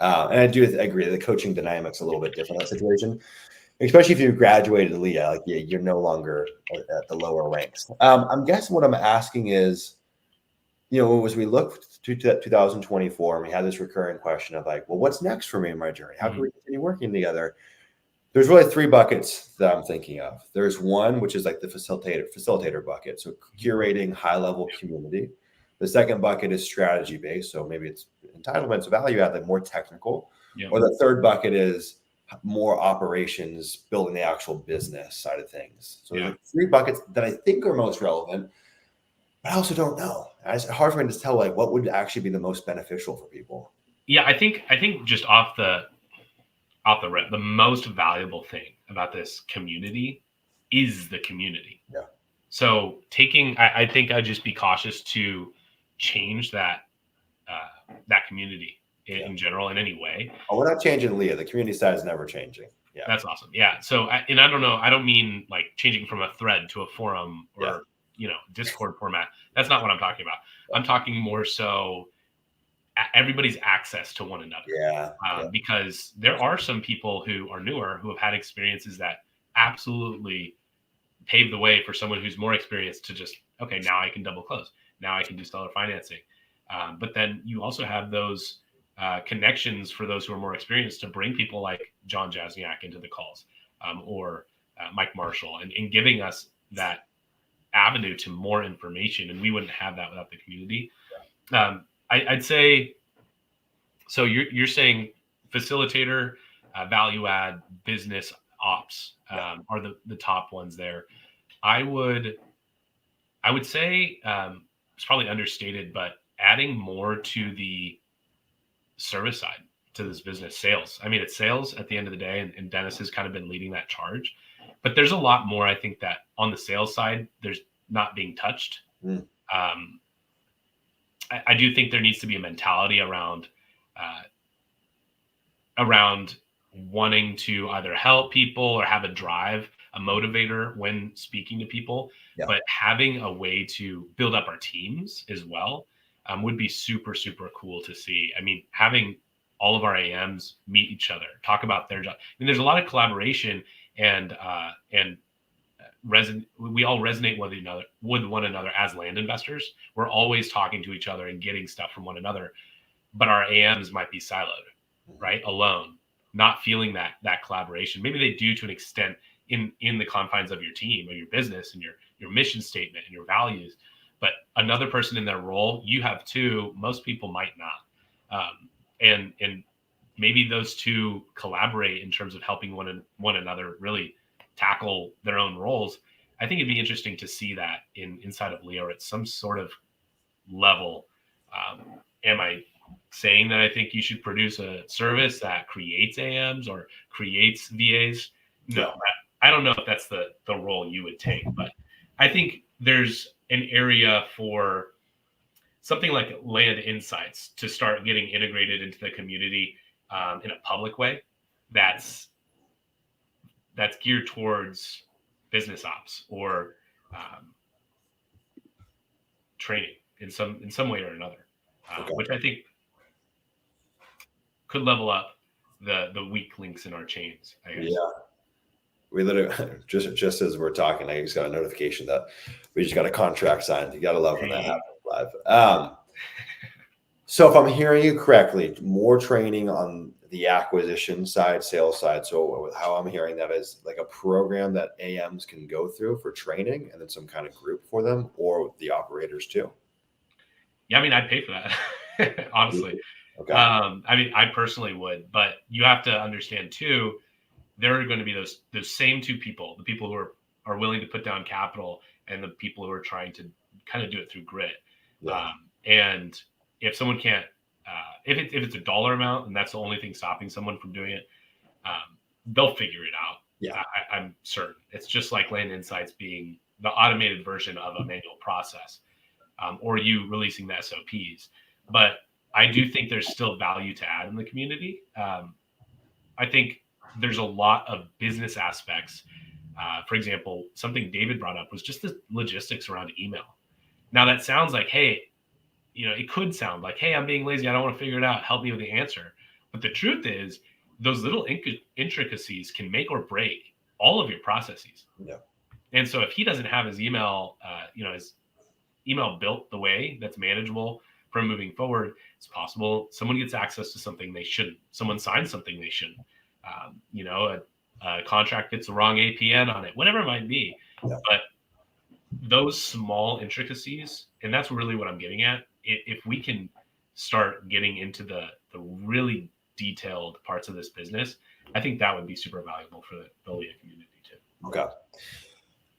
And I do agree. The coaching dynamic's a little bit different in that situation. Especially if you graduated Leah, like you're no longer at the lower ranks. I'm guessing what I'm asking is, as we look to 2024 and we had this recurring question of like, well, what's next for me in my journey? How can we continue working together? There's really three buckets that I'm thinking of. There's one, which is like the facilitator bucket. So curating high level community. The second bucket is strategy based. So maybe it's entitlements, value add, like more technical. Yeah. Or the third bucket is more operations, building the actual business side of things. So there's like three buckets that I think are most relevant, but I also don't know. It's hard for me to tell like what would actually be the most beneficial for people. Yeah, I think just off the rip, the most valuable thing about this community is the community. Yeah. So I think I'd just be cautious to change that community in general in any way. Oh, we're not changing Leah. The community side is never changing. Yeah, that's awesome. Yeah. So I don't know. I don't mean like changing from a thread to a forum or Discord format. That's not what I'm talking about. I'm talking more so everybody's access to one another. Because there are some people who are newer who have had experiences that absolutely pave the way for someone who's more experienced to just, okay, now I can double close. Now I can do seller financing. But then you also have those connections for those who are more experienced to bring people like John Jasniak into the calls or Mike Marshall and giving us that avenue to more information. And we wouldn't have that without the community. I'd say, so you're saying facilitator, value add, business ops are the top ones there. I would say it's probably understated, but adding more to the service side to this business, sales. I mean, it's sales at the end of the day, and Dennis has kind of been leading that charge. But there's a lot more, I think, that on the sales side, there's not being touched. I do think there needs to be a mentality around wanting to either help people or have a drive, a motivator when speaking to people, but having a way to build up our teams as well would be super, super cool to see. I mean, having all of our AMs meet each other, talk about their job. I mean, there's a lot of collaboration and we all resonate with one another as land investors. We're always talking to each other and getting stuff from one another, but our AMs might be siloed, right? Alone, not feeling that collaboration. Maybe they do to an extent in the confines of your team or your business and your mission statement and your values, but another person in their role, you have two, most people might not. And maybe those two collaborate in terms of helping one another really tackle their own roles. I think it'd be interesting to see that inside of Leo at some sort of level. Am I saying that I think you should produce a service that creates AMs or creates VAs? No, I don't know if that's the role you would take, but I think there's an area for something like Land Insights to start getting integrated into the community in a public way that's geared towards business ops or training in some way or another, which I think could level up the weak links in our chains, I guess. Yeah. We literally just as we're talking, I just got a notification that we just got a contract signed. You gotta love when that happens live. So if I'm hearing you correctly, more training on the acquisition side, sales side. So how I'm hearing that is like a program that AMs can go through for training and then some kind of group for them or the operators too. Yeah, I mean, I'd pay for that, honestly. Okay. I mean, I personally would, but you have to understand too, there are going to be those same two people, the people who are willing to put down capital and the people who are trying to kind of do it through grit. Yeah. And if someone can't, if it's a dollar amount and that's the only thing stopping someone from doing it, they'll figure it out. Yeah, I'm certain. It's just like Land Insights being the automated version of a manual process, or you releasing the SOPs. But I do think there's still value to add in the community. I think there's a lot of business aspects. For example, something David brought up was just the logistics around email. Now that sounds like, hey, it could sound like, hey, I'm being lazy. I don't want to figure it out. Help me with the answer. But the truth is those little intricacies can make or break all of your processes. Yeah. And so if he doesn't have his email, his email built the way that's manageable for moving forward, it's possible someone gets access to something they shouldn't. Someone signs something they shouldn't. A contract gets the wrong APN on it, whatever it might be. Yeah. But those small intricacies, and that's really what I'm getting at. If we can start getting into the really detailed parts of this business, I think that would be super valuable for the Veolia community too. Okay.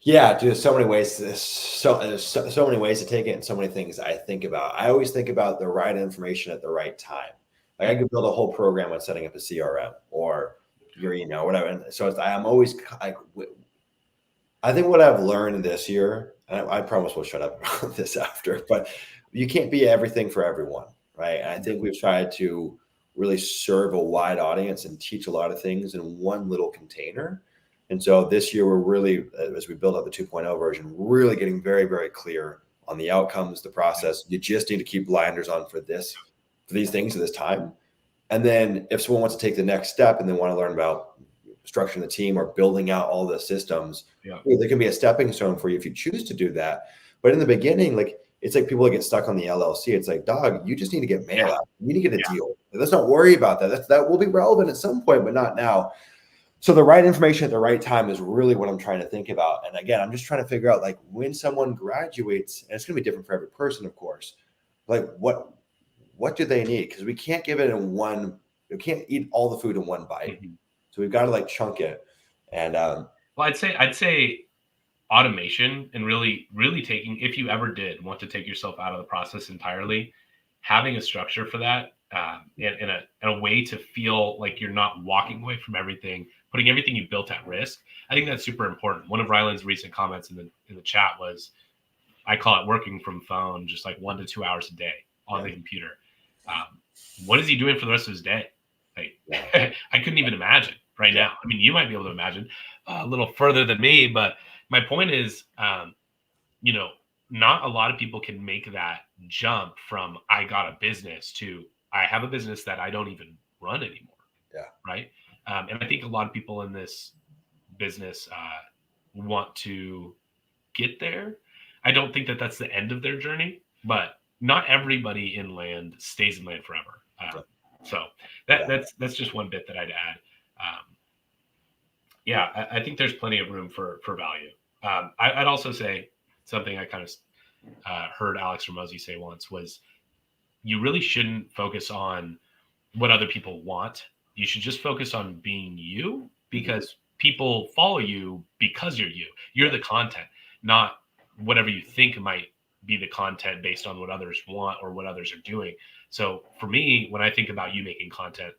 Yeah, dude, so many ways to this. So many ways to take it, and so many things I think about. I always think about the right information at the right time. Like I could build a whole program on setting up a CRM or your email, whatever. And so I'm always like, I think what I've learned this year, and I promise we'll shut up about this after, but you can't be everything for everyone, right? And I think we've tried to really serve a wide audience and teach a lot of things in one little container. And so this year, we're really, as we build up the 2.0 version, really getting very, very clear on the outcomes, the process. You just need to keep blinders on for these things at this time. And then if someone wants to take the next step and they want to learn about structuring the team or building out all the systems, there can be a stepping stone for you if you choose to do that. But in the beginning, like it's like people that get stuck on the LLC. It's like, dog, you just need to get mail out. You need to get a deal. Let's not worry about that. That will be relevant at some point, but not now. So the right information at the right time is really what I'm trying to think about. And again, I'm just trying to figure out like when someone graduates, and it's going to be different for every person, of course, like what do they need? Because we can't give it in one, we can't eat all the food in one bite. Mm-hmm. So we've got to like chunk it. And well, I'd say automation and really taking, if you ever did want to take yourself out of the process entirely, having a structure for that, and a way to feel like you're not walking away from everything, putting everything you built at risk. I think that's super important. One of Ryland's recent comments in the chat was, I call it working from phone, just like 1 to 2 hours a day on the computer. What is he doing for the rest of his day? Like, I couldn't even imagine right now. I mean, you might be able to imagine a little further than me, but my point is, not a lot of people can make that jump from I got a business to I have a business that I don't even run anymore. Yeah. Right. And I think a lot of people in this business want to get there. I don't think that that's the end of their journey, but not everybody in land stays in land forever. So that's just one bit that I'd add. I think there's plenty of room for value. I'd also say something I kind of heard Alex Ramosi say once was, you really shouldn't focus on what other people want. You should just focus on being you, because people follow you because you're you. You're the content, not whatever you think might be the content based on what others want or what others are doing. So for me, when I think about you making content,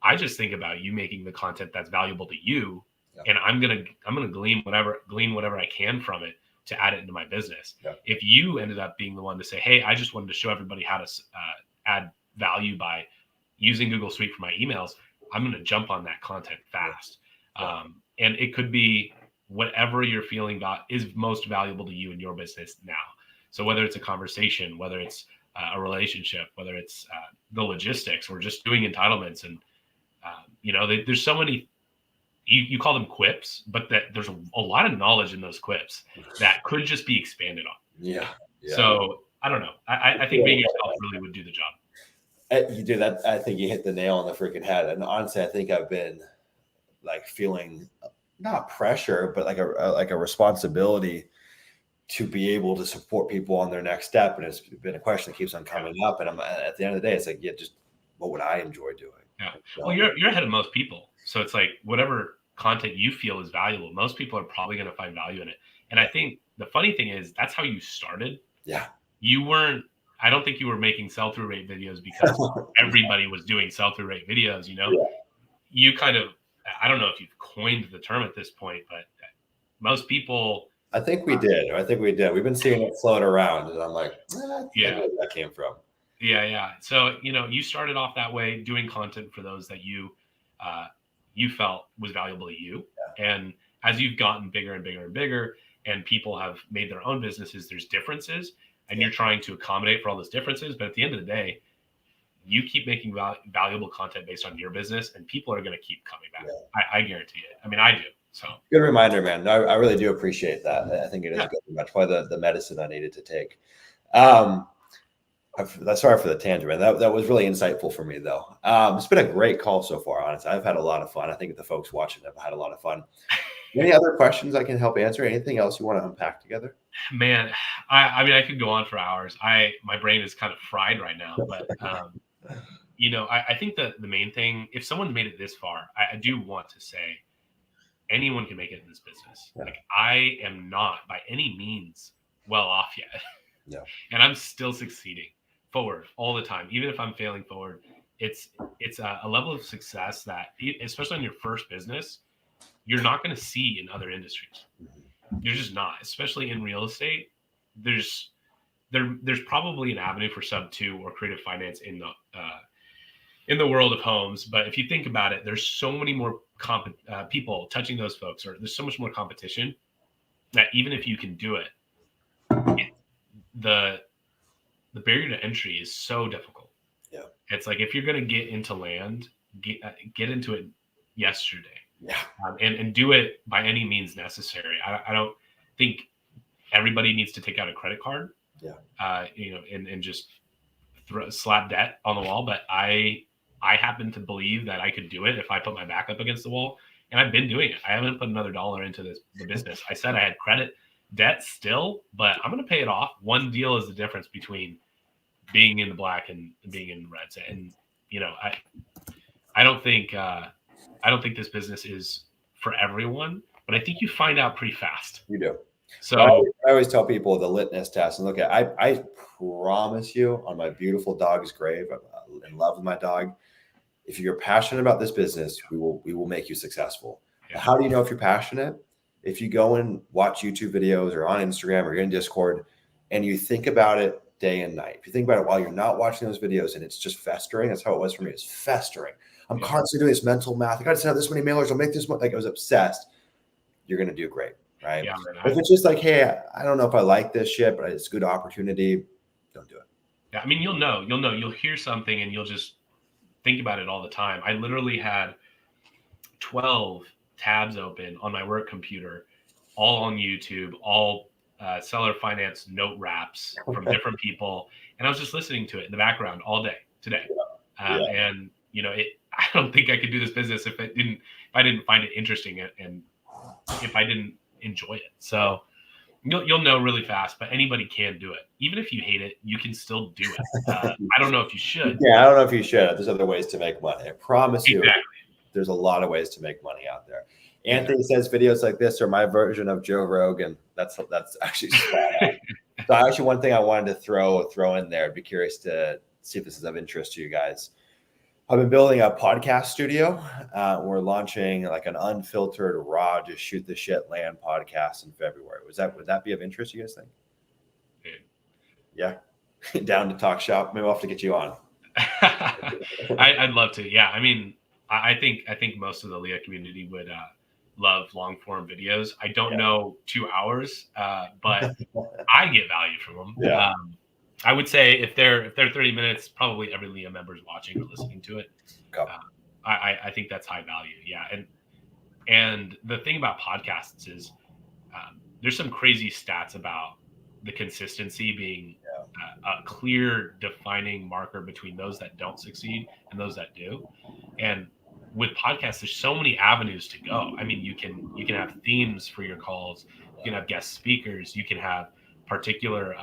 I just think about you making the content that's valuable to you. And I'm gonna glean whatever I can from it to add it into my business. If you ended up being the one to say, hey, I just wanted to show everybody how to add value by using Google Suite for my emails, I'm going to jump on that content fast. And it could be whatever you're feeling is most valuable to you in your business now. So whether it's a conversation, whether it's a relationship, whether it's the logistics, or just doing entitlements, and there's so many. You call them quips, but that there's a lot of knowledge in those quips that could just be expanded on. Yeah. So I don't know. I think being yourself really would do the job. You do that. I think you hit the nail on the freaking head. And honestly, I think I've been like feeling not pressure, but like a responsibility to be able to support people on their next step. And it's been a question that keeps on coming up. And I'm at the end of the day, it's like, just what would I enjoy doing? Yeah. Well, you're ahead of most people. So it's like whatever content you feel is valuable, most people are probably going to find value in it. And I think the funny thing is that's how you started. Yeah. I don't think you were making sell-through rate videos because everybody was doing sell-through rate videos, You kind of, I don't know if you've coined the term at this point, but most people. I think we did. We've been seeing it float around, and I'm like, where that came from. Yeah. So, you started off that way, doing content for those that you felt was valuable to you. Yeah. And as you've gotten bigger and bigger and bigger, and people have made their own businesses, there's differences, and you're trying to accommodate for all those differences. But at the end of the day, you keep making valuable content based on your business, and people are going to keep coming back. Yeah. I guarantee it. I mean, I do. So good reminder, man. I really do appreciate that. I think it is good. That's probably the medicine I needed to take. Sorry for the tangent, man. That was really insightful for me, though. It's been a great call so far, honestly. I've had a lot of fun. I think the folks watching have had a lot of fun. Any other questions I can help answer? Anything else you want to unpack together? Man, I mean, I could go on for hours. My brain is kind of fried right now, but I think the main thing, if someone made it this far, I do want to say anyone can make it in this business. Yeah. Like, I am not by any means well off yet. Yeah. And I'm still succeeding forward all the time. Even if I'm failing forward, it's a level of success that, especially in your first business, you're not going to see in other industries. You're just not, especially in real estate. There's probably an avenue for sub 2 or creative finance in the world of homes. But if you think about it, there's so many more people touching those folks, or there's so much more competition that even if you can do it, the barrier to entry is so difficult. Yeah. It's like, if you're going to get into land, get into it yesterday. Yeah. And do it by any means necessary. I don't think everybody needs to take out a credit card. Yeah. And just slap debt on the wall. But I happen to believe that I could do it if I put my back up against the wall. And I've been doing it. I haven't put another dollar into the business. I said I had credit debt still, but I'm going to pay it off. One deal is the difference between being in the black and being in the reds. And, I don't think this business is for everyone, but I think you find out pretty fast. You do. So I always tell people the litmus test, and look at, I promise you, on my beautiful dog's grave, I'm in love with my dog. If you're passionate about this business, we will make you successful. Yeah. How do you know if you're passionate? If you go and watch YouTube videos or on Instagram or you're in Discord and you think about it day and night, if you think about it while you're not watching those videos and it's just festering, that's how it was for me. It's festering. I'm constantly doing this mental math. I got to send out this many mailers. I'll make this much. Like, I was obsessed. You're going to do great. Right. Yeah, if it's just like, hey, I don't know if I like this shit, but it's a good opportunity, don't do it. Yeah. I mean, you'll hear something and you'll just think about it all the time. I literally had 12 tabs open on my work computer, all on YouTube, all seller finance note wraps from different people. And I was just listening to it in the background all day today. And, I don't think I could do this business if I didn't find it interesting and if I didn't enjoy it. So you'll know really fast, but anybody can do it. Even if you hate it, you can still do it. I don't know if you should. Yeah, I don't know if you should. There's other ways to make money. I promise you, there's a lot of ways to make money out there. Anthony says videos like this are my version of Joe Rogan. That's actually spot on. So actually, one thing I wanted to throw in there, I'd be curious to see if this is of interest to you guys. I've been building a podcast studio. We're launching like an unfiltered, raw, just shoot the shit land podcast in February. Would that be of interest, you guys think? Yeah. Down to talk shop. Maybe I'll have to get you on. I'd love to. Yeah. I mean, I think most of the Leah community would love long form videos. I don't know 2 hours, but I get value from them. Yeah. I would say if they're 30 minutes, probably every Leah member is watching or listening to it. I think that's high value. Yeah. And the thing about podcasts is there's some crazy stats about the consistency being a clear defining marker between those that don't succeed and those that do. And with podcasts, there's so many avenues to go. I mean, you can have themes for your calls. You can have guest speakers. You can have particular,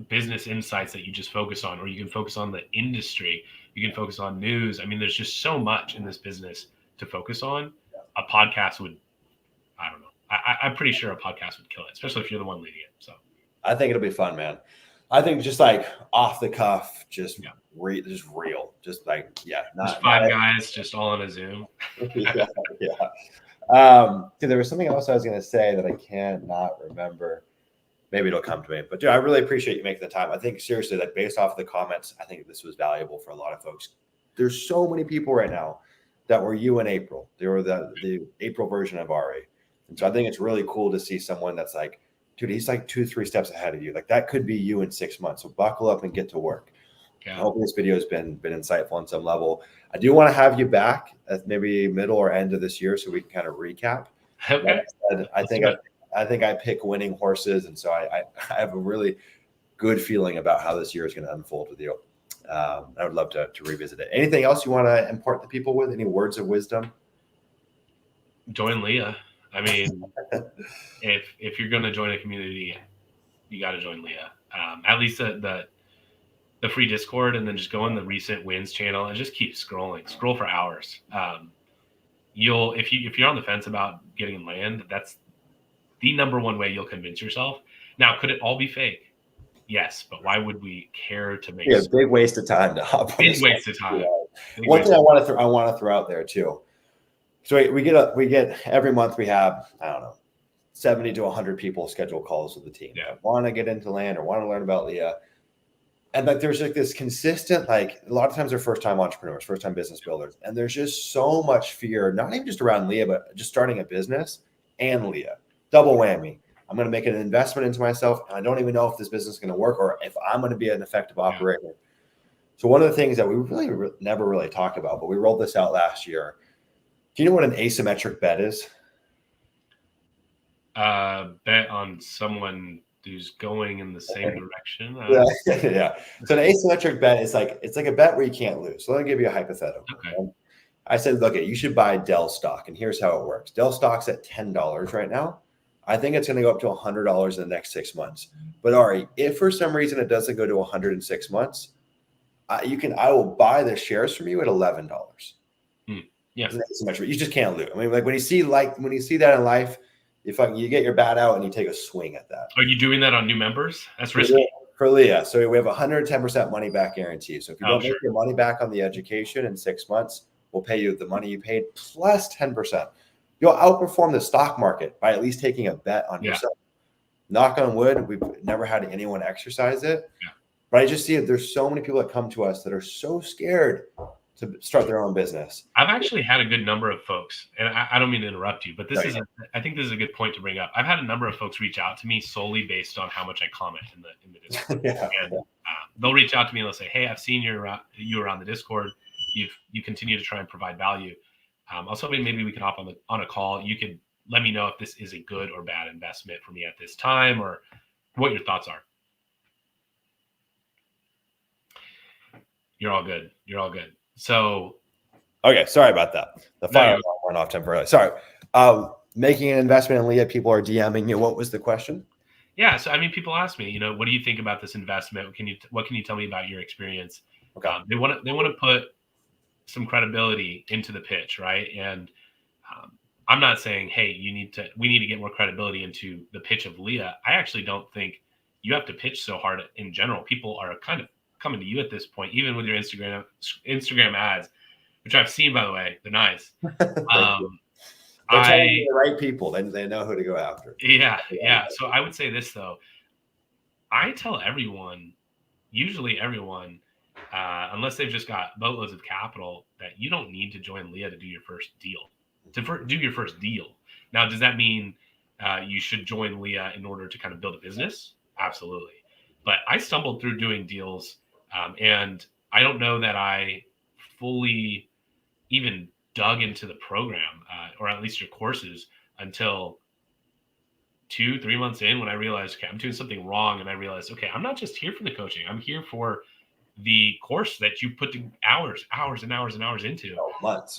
business insights that you just focus on, or you can focus on the industry. You can focus on news. I mean, there's just so much in this business to focus on. A podcast would, I don't know. I'm pretty sure a podcast would kill it, especially if you're the one leading it. So I think it'll be fun, man. I think just like off the cuff, just real, just like, just five guys just all on a Zoom. There was something else I was going to say that I can't not remember. Maybe it'll come to me. But dude, I really appreciate you making the time. I think seriously, like based off of the comments, I think this was valuable for a lot of folks. There's so many people right now that were you in April. They were the April version of Ari. And so I think it's really cool to see someone that's like, dude, he's like 2-3 steps ahead of you. Like that could be you in 6 months. So buckle up and get to work. Hopefully this video has been insightful on some level. I do want to have you back at maybe middle or end of this year so we can kind of recap. Okay. I think I pick winning horses, and so I have a really good feeling about how this year is going to unfold with you. I would love to revisit it. Anything else you want to impart the people with? Any words of wisdom? Join Leah. I mean, if you're going to join a community, you got to join Leah. At least the free Discord, and then just go on the recent wins channel and just keep scrolling. Scroll for hours. If you're on the fence about getting land, that's the number one way you'll convince yourself. Now, could it all be fake? Yes, but why would we care to make? Yeah, big waste of time to hop on. Big waste of time. One thing I want to throw out there too. So we get every month we have, I don't know, 70 to 100 people schedule calls with the team. Yeah. Want to get into land or want to learn about Leah. And like there's like this consistent, like a lot of times they're first-time entrepreneurs, first-time business builders. And there's just so much fear, not even just around Leah, but just starting a business and Leah. Double whammy. I'm going to make an investment into myself, and I don't even know if this business is going to work or if I'm going to be an effective operator. So one of the things that we really never really talked about, but we rolled this out last year. Do you know what an asymmetric bet is? Bet on someone who's going in the same direction. Yeah. So an asymmetric bet is it's like a bet where you can't lose. So let me give you a hypothetical. Okay. I said, look, you should buy Dell stock, and here's how it works. Dell stock's at $10 right now. I think it's going to go up to $100 in the next 6 months. But Ari, if for some reason it doesn't go to 100 in 6 months, I will buy the shares from you at $11. Yeah, you just can't lose. I mean, like when you see that in life, you get your bat out and you take a swing at that. Are you doing that on new members? That's risky. For Leah, so we have 110% money back guarantee. So if you don't make your money back on the education in 6 months, we'll pay you the money you paid plus 10%. You'll outperform the stock market by at least taking a bet on yourself. Knock on wood, we've never had anyone exercise it. Yeah. But I just see that there's so many people that come to us that are so scared to start their own business. I've actually had a good number of folks, and I don't mean to interrupt you, but I think this is a good point to bring up. I've had a number of folks reach out to me solely based on how much I comment in the Discord. They'll reach out to me and they'll say, "Hey, I've seen you around the Discord. You continue to try and provide value. I was hoping maybe we could hop on a call. You could let me know if this is a good or bad investment for me at this time, or what your thoughts are." You're all good. So, okay, sorry about that. The fire alarm went off temporarily. Sorry. Making an investment in Leah, people are DMing you. What was the question? Yeah, so I mean, people ask me, what do you think about this investment? What can you tell me about your experience? Okay. They want to put some credibility into the pitch, right? And I'm not saying, hey, we need to get more credibility into the pitch of Leah. I actually don't think you have to pitch so hard in general. People are kind of coming to you at this point, even with your Instagram ads, which I've seen, by the way. They're nice. They're telling the right people. They know who to go after. Yeah. So I would say this, though. I tell everyone, usually everyone, unless they've just got boatloads of capital, that you don't need to join Leah to do your first deal. Now, does that mean you should join Leah in order to kind of build a business? Absolutely. But I stumbled through doing deals, and I don't know that I fully even dug into the program, or at least your courses, until 2-3 months in, when I realized, okay, I'm doing something wrong. And I realized, okay, I'm not just here for the coaching. I'm here for the course that you put hours and hours and hours into. Months.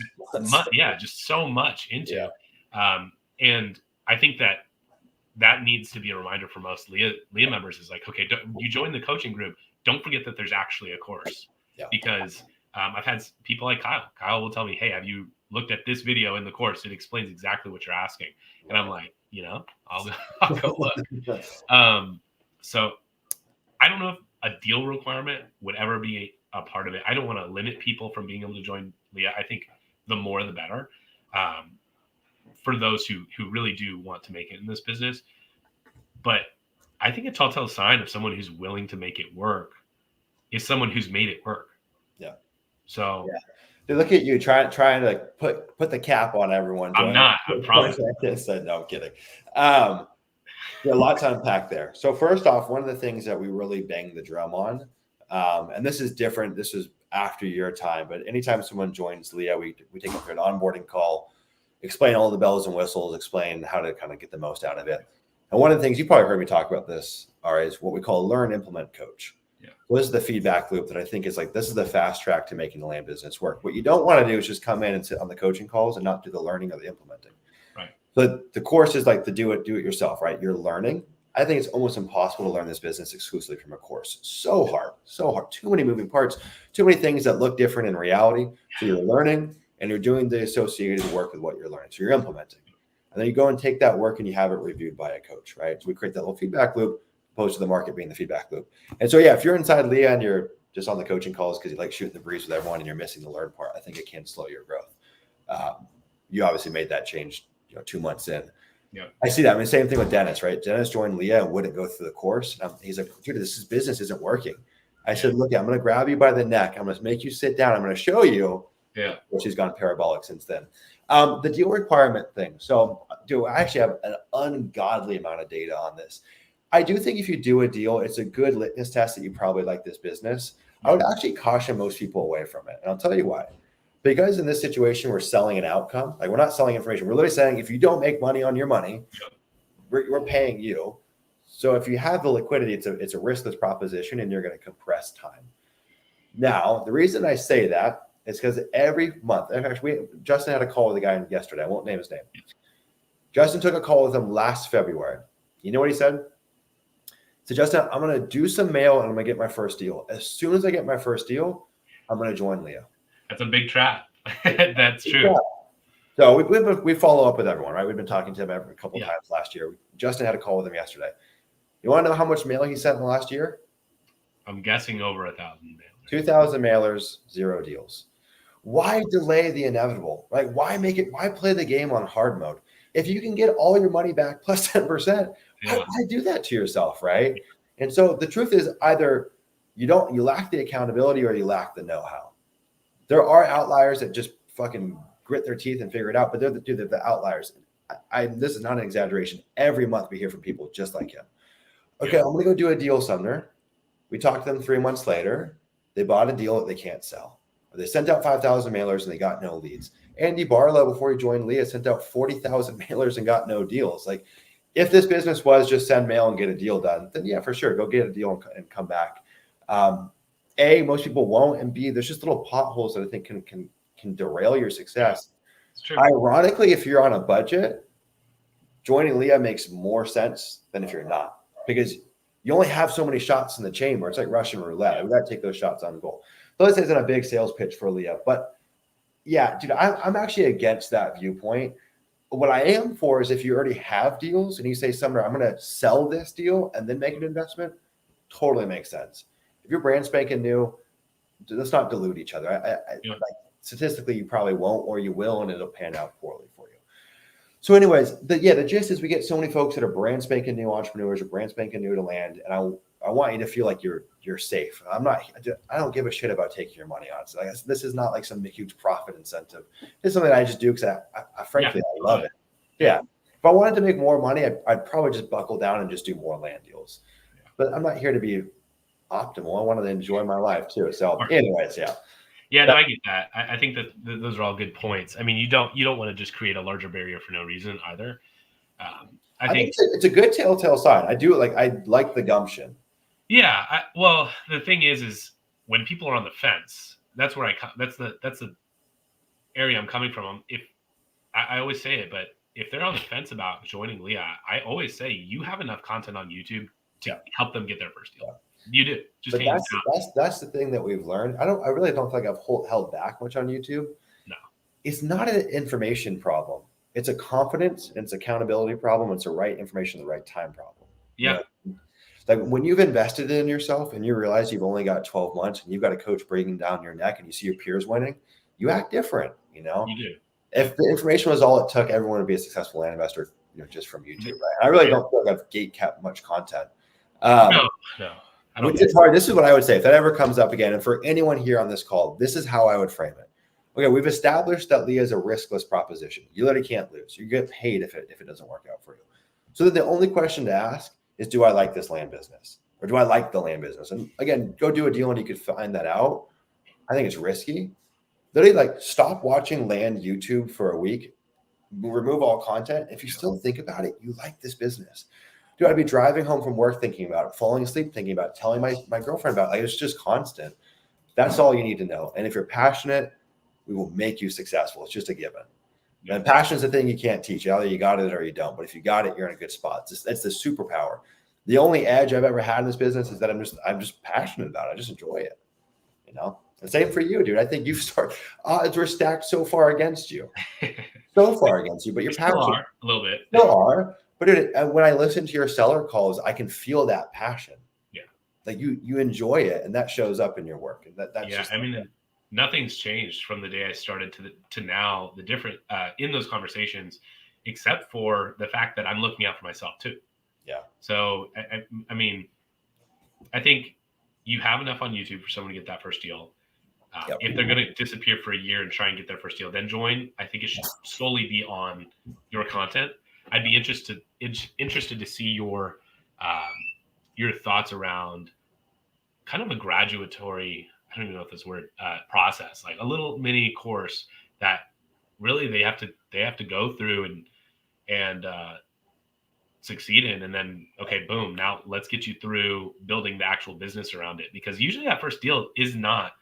Yeah, just so much into. Yeah. And I think that needs to be a reminder for most Leah members is like, okay, you join the coaching group. Don't forget that there's actually a course. Yeah. Because I've had people like Kyle. Kyle will tell me, hey, have you looked at this video in the course? It explains exactly what you're asking. And I'm like, I'll go look. So I don't know if a deal requirement would ever be a part of it. I don't want to limit people from being able to join Leah. I think the more the better, for those who really do want to make it in this business. But I think a telltale sign of someone who's willing to make it work is someone who's made it work. Yeah. So They look at you trying to like put the cap on everyone. I'm not. I promise. No, I'm kidding. A lot to unpack there. So first off, one of the things that we really bang the drum on And this is different. This is after your time, but anytime someone joins Leah, we take them through an onboarding call, explain all the bells and whistles, explain how to kind of get the most out of it. And one of the things you probably heard me talk about this is what we call learn, implement, coach. Yeah. So this is the feedback loop that I think is like, this is the fast track to making the land business work. What you don't want to do is just come in and sit on the coaching calls and not do the learning or the implementing. Right. So the course is like the do it yourself, right? You're learning. I think it's almost impossible to learn this business exclusively from a course. So hard. Too many moving parts, too many things that look different in reality. So you're learning and you're doing the associated work with what you're learning. So you're implementing. And then you go and take that work and you have it reviewed by a coach, right? So we create that little feedback loop opposed to the market being the feedback loop. And so, yeah, if you're inside Leah and you're just on the coaching calls because you like shooting the breeze with everyone and you're missing the learn part, I think it can slow your growth. You obviously made that change, 2 months in. Yeah, I see that. I mean, same thing with Dennis, right? Dennis joined Leah and wouldn't go through the course. He's like, dude, business isn't working. I said, look, I'm going to grab you by the neck. I'm going to make you sit down. I'm going to show you. Yeah. Which has gone parabolic since then. The deal requirement thing. So, I actually have an ungodly amount of data on this. I do think if you do a deal, it's a good litmus test that you probably like this business. I would actually caution most people away from it. And I'll tell you why. Because in this situation, we're selling an outcome. Like, we're not selling information. We're literally saying, if you don't make money on your money, we're paying you. So if you have the liquidity, it's a riskless proposition and you're going to compress time. Now, the reason I say that is because every month, in fact, Justin had a call with a guy yesterday. I won't name his name. Justin took a call with him last February. You know what he said? So Justin, I'm going to do some mail and I'm going to get my first deal. As soon as I get my first deal, I'm going to join Leah. That's a big trap. That's true. Yeah. So we follow up with everyone, right? We've been talking to him a couple times last year. Justin had a call with him yesterday. You want to know how much mail he sent in the last year? I'm guessing over 1,000 mailers. 2,000 mailers, 0 deals. Why delay the inevitable? Right? Why play the game on hard mode? If you can get all your money back plus 10%, why do that to yourself, right? And so the truth is either you lack the accountability or you lack the know-how. There are outliers that just fucking grit their teeth and figure it out, but they're the outliers. This is not an exaggeration. Every month we hear from people just like him. Okay, I'm going to go do a deal, Sumner. We talked to them 3 months later. They bought a deal that they can't sell. Or they sent out 5,000 mailers and they got no leads. Andy Barlow, before he joined Leah, sent out 40,000 mailers and got no deals. Like, if this business was just send mail and get a deal done, then yeah, for sure, go get a deal and come back. A, most people won't, and B, there's just little potholes that I think can derail your success. It's true. Ironically, if you're on a budget, joining Leah makes more sense than if you're not, because you only have so many shots in the chamber. It's like Russian roulette. We got to take those shots on goal. So this isn't a big sales pitch for Leah, but yeah, dude, I'm actually against that viewpoint. What I am for is if you already have deals and you say, Sumner, I'm going to sell this deal and then make an investment, totally makes sense. If you're brand spanking new, let's not dilute each other. Like, statistically, you probably won't, or you will, and it'll pan out poorly for you. So anyways, the gist is we get so many folks that are brand spanking new entrepreneurs or brand spanking new to land. And I want you to feel like you're safe. I don't give a shit about taking your money on. So this is not like some huge profit incentive. It's something that I just do because I frankly, I love it. Yeah. If I wanted to make more money, I'd probably just buckle down and just do more land deals. But I'm not here to be optimal. I want to enjoy my life too. So anyways, yeah. Yeah, no, I get that. I think that those are all good points. I mean, you don't want to just create a larger barrier for no reason either. I think it's a good telltale sign. I like the gumption. Yeah. Well, the thing is when people are on the fence, that's where that's the area I'm coming from. If I always say it, but if they're on the fence about joining Leah, I always say you have enough content on YouTube to help them get their first deal. Yeah. You do. Just that's the thing that we've learned. I really don't think I've held back much on YouTube. No, it's not an information problem. It's a confidence and it's accountability problem. It's a right information at the right time problem. Yeah. Like when you've invested in yourself and you realize you've only got 12 months and you've got a coach breathing down your neck and you see your peers winning, you act different. You do. If the information was all it took, everyone would be a successful land investor, just from YouTube. Right? I really don't feel like I've gate kept much content. No. Which is hard. This is what I would say if that ever comes up again. And for anyone here on this call, this is how I would frame it. Okay, we've established that Leah is a riskless proposition. You literally can't lose. You get paid if it doesn't work out for you. So then the only question to ask is, do I like this land business? or do I like the land business? And again, go do a deal and you could find that out. I think it's risky. Literally, like, stop watching land YouTube for a week, remove all content. If you still think about it, you like this business. Dude, I'd be driving home from work thinking about it, falling asleep thinking about it, telling my girlfriend about it. Like, it's just constant. That's all you need to know. And if you're passionate, we will make you successful. It's just a given. And passion is the thing you can't teach. Either you got it or you don't. But if you got it, you're in a good spot. It's the superpower. The only edge I've ever had in this business is that I'm just passionate about it. I just enjoy it. You know? And same for you, dude. I think odds were stacked so far against you. So far against you, but you're passionate. Still are, a little bit. Still are. But dude, when I listen to your seller calls, I can feel that passion. Yeah. Like you enjoy it, and that shows up in your work. And that's yeah, just, I mean, nothing's changed from the day I started to now. The different in those conversations, except for the fact that I'm looking out for myself too. Yeah. So I mean, I think you have enough on YouTube for someone to get that first deal. If they're going to disappear for a year and try and get their first deal, then join. I think it should solely be on your content. I'd be interested to see your thoughts around kind of a graduatory, I don't even know if this word, process, like a little mini course that really they have to go through and succeed in, and then, okay, boom, now let's get you through building the actual business around it, because usually that first deal is not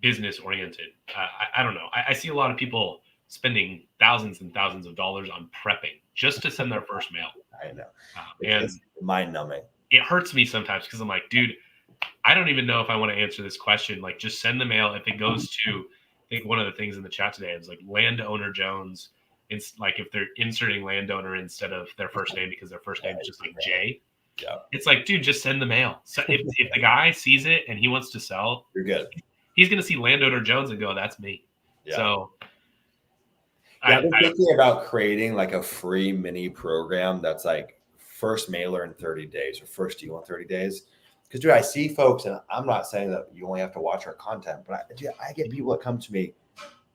business oriented. I don't know. I see a lot of people spending thousands and thousands of dollars on prepping just to send their first mail. I know. And it's mind numbing. It hurts me sometimes because I'm like, dude, I don't even know if I want to answer this question. Like, just send the mail. If it goes to, I think one of the things in the chat today is like landowner Jones. It's like if they're inserting landowner instead of their first name because their first name is just like Jay. Yeah. It's like, dude, just send the mail. So if the guy sees it and he wants to sell, you're good. He's going to see landowner Jones and go, that's me. Yeah. So I've been thinking about creating like a free mini program that's like first mailer in 30 days or first deal in 30 days. Because, dude, I see folks, and I'm not saying that you only have to watch our content, but I get people that come to me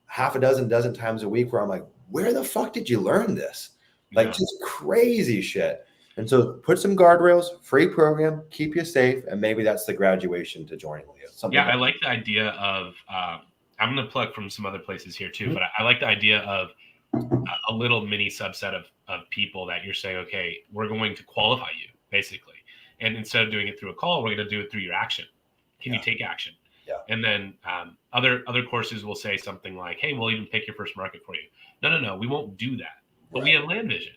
half a dozen times a week where I'm like, where the fuck did you learn this? Like, just crazy shit. And so put some guardrails, free program, keep you safe, and maybe that's the graduation to joining Leo. I like the idea of I'm going to plug from some other places here too, but I like the idea of a little mini subset of people that you're saying, okay, we're going to qualify you basically. And instead of doing it through a call, we're going to do it through your action. Can you take action? Yeah. And then other courses will say something like, hey, we'll even pick your first market for you. No, we won't do that. But we have land vision.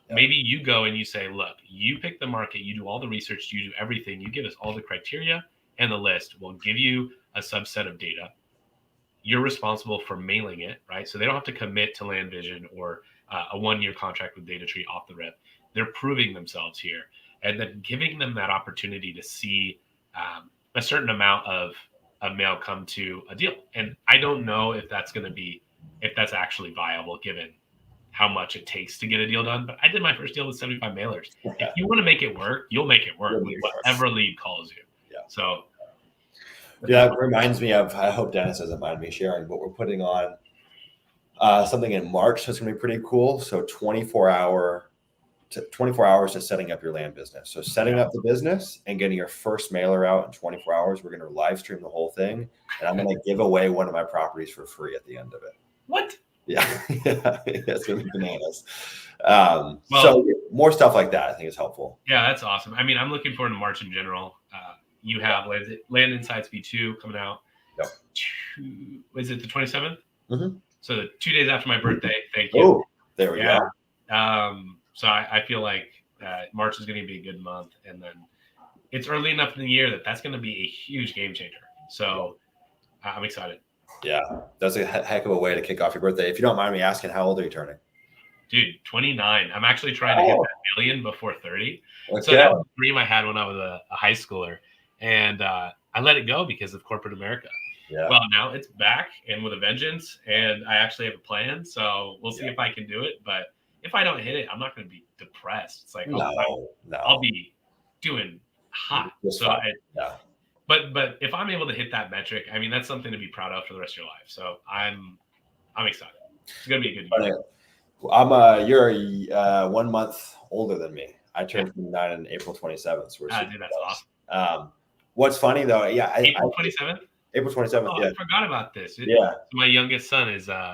Yeah. Maybe you go and you say, look, you pick the market, you do all the research, you do everything, you give us all the criteria and the list. We'll give you a subset of data. You're responsible for mailing it, right? So they don't have to commit to land vision or a 1-year contract with DataTree off the rip. They're proving themselves here. And then giving them that opportunity to see a certain amount of mail come to a deal. And I don't know if that's actually viable given how much it takes to get a deal done. But I did my first deal with 75 mailers. If you want to make it work, you'll make it work with whatever lead calls you. Yeah. So yeah, it reminds me of, I hope Dennis doesn't mind me sharing, but we're putting on something in March that's going to be pretty cool. So 24 hours to setting up your land business. So setting up the business and getting your first mailer out in 24 hours. We're going to live stream the whole thing. And I'm going to give away one of my properties for free at the end of it. What? Yeah. It's going to be bananas. So more stuff like that I think is helpful. Yeah, that's awesome. I mean, I'm looking forward to March in general. You have Land Insights V2 coming out. Yep. Is it the 27th? Mm-hmm. So 2 days after my birthday. Thank you. Oh, there we go. So I feel like March is going to be a good month. And then it's early enough in the year that's going to be a huge game changer. So I'm excited. Yeah, that's a heck of a way to kick off your birthday. If you don't mind me asking, how old are you turning? Dude, 29. I'm actually trying to hit that million before 30. Okay. So that was a dream I had when I was a high schooler. And I let it go because of corporate America. Yeah. Well, now it's back and with a vengeance. And I actually have a plan. So we'll see if I can do it. But if I don't hit it, I'm not going to be depressed. It's like, I'll be doing hot. But if I'm able to hit that metric, I mean, that's something to be proud of for the rest of your life. So I'm excited. It's going to be a good year. You're 1 month older than me. I turned 29 on April 27th. So dude, that's awesome. What's funny though, April 27th. April 27th. Oh, Yeah, I forgot about this. yeah. My youngest son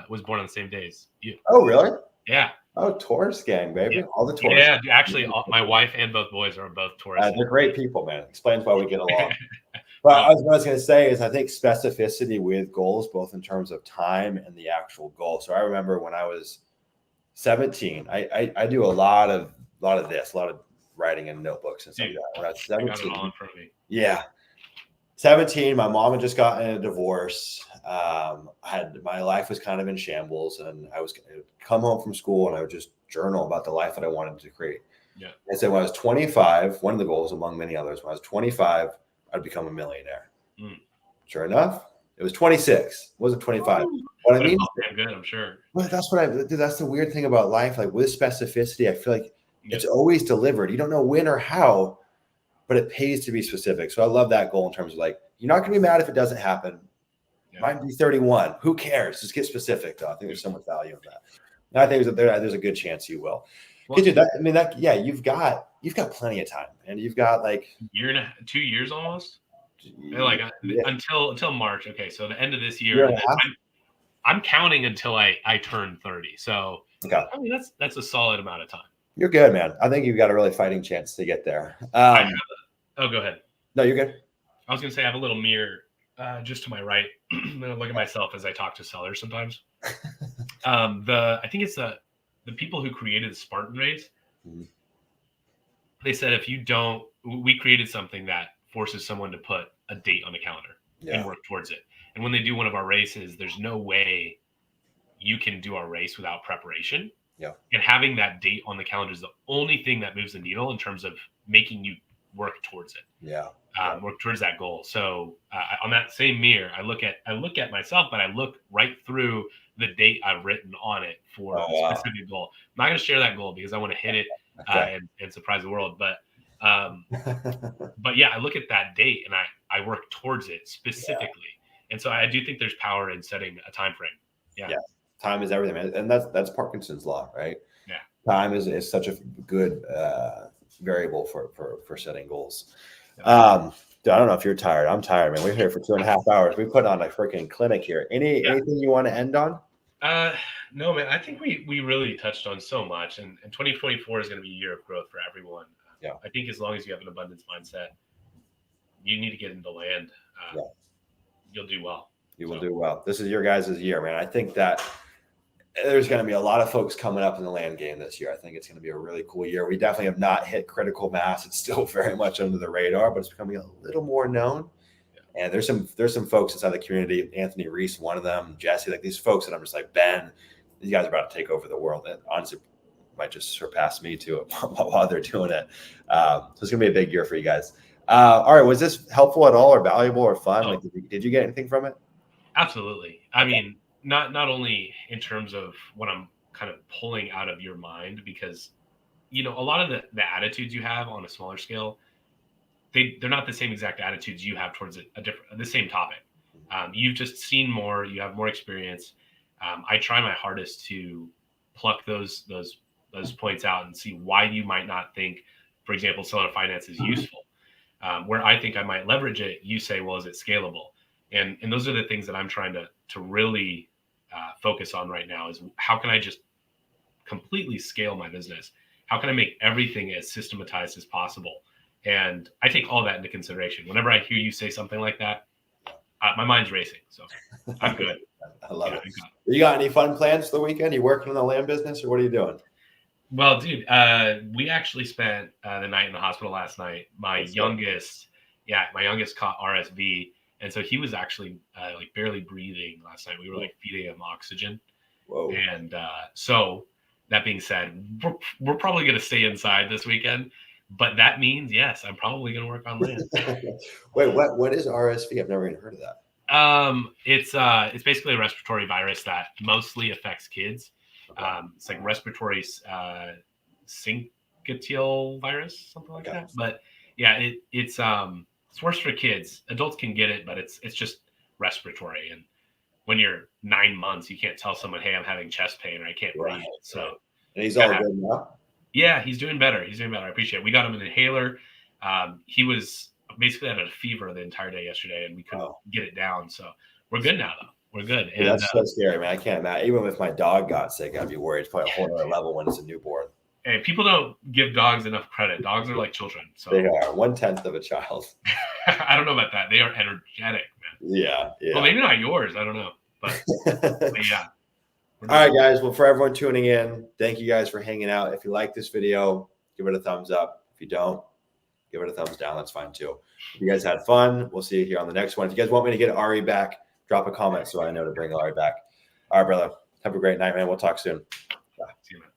was born on the same day as you. Oh, really? Yeah. Oh, Taurus gang, baby. Yeah. All the Taurus. Yeah, actually, my wife and both boys are both Taurus. They're great people, man. Explains why we get along. But what I was going to say is I think specificity with goals, both in terms of time and the actual goal. So I remember when I was 17, I do a lot of writing in notebooks and stuff like that. When I was 17, I got it all in front of me. Yeah. 17, my mom had just gotten a divorce. My life was kind of in shambles, and I was come home from school and I would just journal about the life that I wanted to create. Yeah. And so when I was 25, one of the goals among many others, when I was 25, I'd become a millionaire. Sure enough, it was 26. It wasn't 25. What I mean, damn good, I'm sure. Well, that's the weird thing about life. Like with specificity, I feel like it's always delivered. You don't know when or how, but it pays to be specific. So I love that goal in terms of like, you're not going to be mad if it doesn't happen. Might be 31. Who cares? Just get specific, though. I think there's so much value in that. And I think there's a good chance you will. Well, you've got plenty of time, and you've got like 2 years almost. Until March. Okay, so the end of this year. I'm counting until I turn 30. So I mean that's a solid amount of time. You're good, man. I think you've got a really fighting chance to get there. Go ahead. No, you're good. I was gonna say I have a little mirror just to my right. I'm gonna look at myself as I talk to sellers sometimes. I think it's the people who created the Spartan race. Mm-hmm. They said we created something that forces someone to put a date on the calendar and work towards it. And when they do one of our races, there's no way you can do our race without preparation. Yeah. And having that date on the calendar is the only thing that moves the needle in terms of making you work towards it. Yeah. Work towards that goal. So on that same mirror, I look at myself, but I look right through the date I've written on it for a specific goal. I'm not going to share that goal because I want to hit it and surprise the world. But yeah, I look at that date and I work towards it specifically. Yeah. And so I do think there's power in setting a time frame. Yeah. Time is everything, and that's Parkinson's law, right? Yeah. Time is such a good variable for setting goals. I don't know if you're tired. I'm tired, man. We're here for 2.5 hours. We put on a freaking clinic here. Anything you want to end on? No, man. I think we really touched on so much, and 2024 is going to be a year of growth for everyone. Yeah. I think as long as you have an abundance mindset, you need to get into land. You'll do well. You will do well. This is your guys' year, man. I think that there's going to be a lot of folks coming up in the land game this year. I think it's going to be a really cool year. We definitely have not hit critical mass. It's still very much under the radar, but it's becoming a little more known. Yeah. And there's some folks inside the community. Anthony Reese, one of them, Jesse, like these folks that I'm just like, Ben, these guys are about to take over the world. And honestly, might just surpass me too while they're doing it. So it's going to be a big year for you guys. All right. Was this helpful at all or valuable or fun? Like, did you get anything from it? Absolutely. I mean, not only in terms of what I'm kind of pulling out of your mind, because, a lot of the attitudes you have on a smaller scale, they're not the same exact attitudes you have towards the same topic. You've just seen more, you have more experience. I try my hardest to pluck those points out and see why you might not think, for example, seller finance is useful. Where I think I might leverage it, you say, well, is it scalable? And those are the things that I'm trying to really focus on right now is how can I just completely scale my business? How can I make everything as systematized as possible? And I take all that into consideration. Whenever I hear you say something like that, my mind's racing. So I'm good. I love it. You got any fun plans for the weekend? You working in the land business or what are you doing? Well, dude, we actually spent the night in the hospital last night. My youngest caught RSV. And so he was actually like barely breathing last night. We were like feeding him oxygen. Whoa. And so that being said, we're probably going to stay inside this weekend. But that means, yes, I'm probably going to work on land. Wait, what is RSV? I've never even heard of that. It's basically a respiratory virus that mostly affects kids. It's like respiratory syncytial virus, something like that. But yeah, it's worse for kids. Adults can get it, but it's just respiratory. And when you're 9 months, you can't tell someone, hey, I'm having chest pain or I can't breathe. So and he's all good now? Yeah, he's doing better. I appreciate it. We got him an inhaler. He was basically had a fever the entire day yesterday, and we couldn't get it down. So we're good now, though. We're good. And that's so scary, man. I can't imagine. Even if my dog got sick, I'd be worried. It's probably a whole other level when it's a newborn. Hey, people don't give dogs enough credit. Dogs are like children. So they are 1/10 of a child. I don't know about that. They are energetic, man. Yeah. Well, maybe not yours. I don't know. But yeah. All right, guys. Well, for everyone tuning in, thank you guys for hanging out. If you like this video, give it a thumbs up. If you don't, give it a thumbs down. That's fine too. If you guys had fun, we'll see you here on the next one. If you guys want me to get Ari back, drop a comment so I know to bring Ari back. All right, brother. Have a great night, man. We'll talk soon. Bye. See you, man.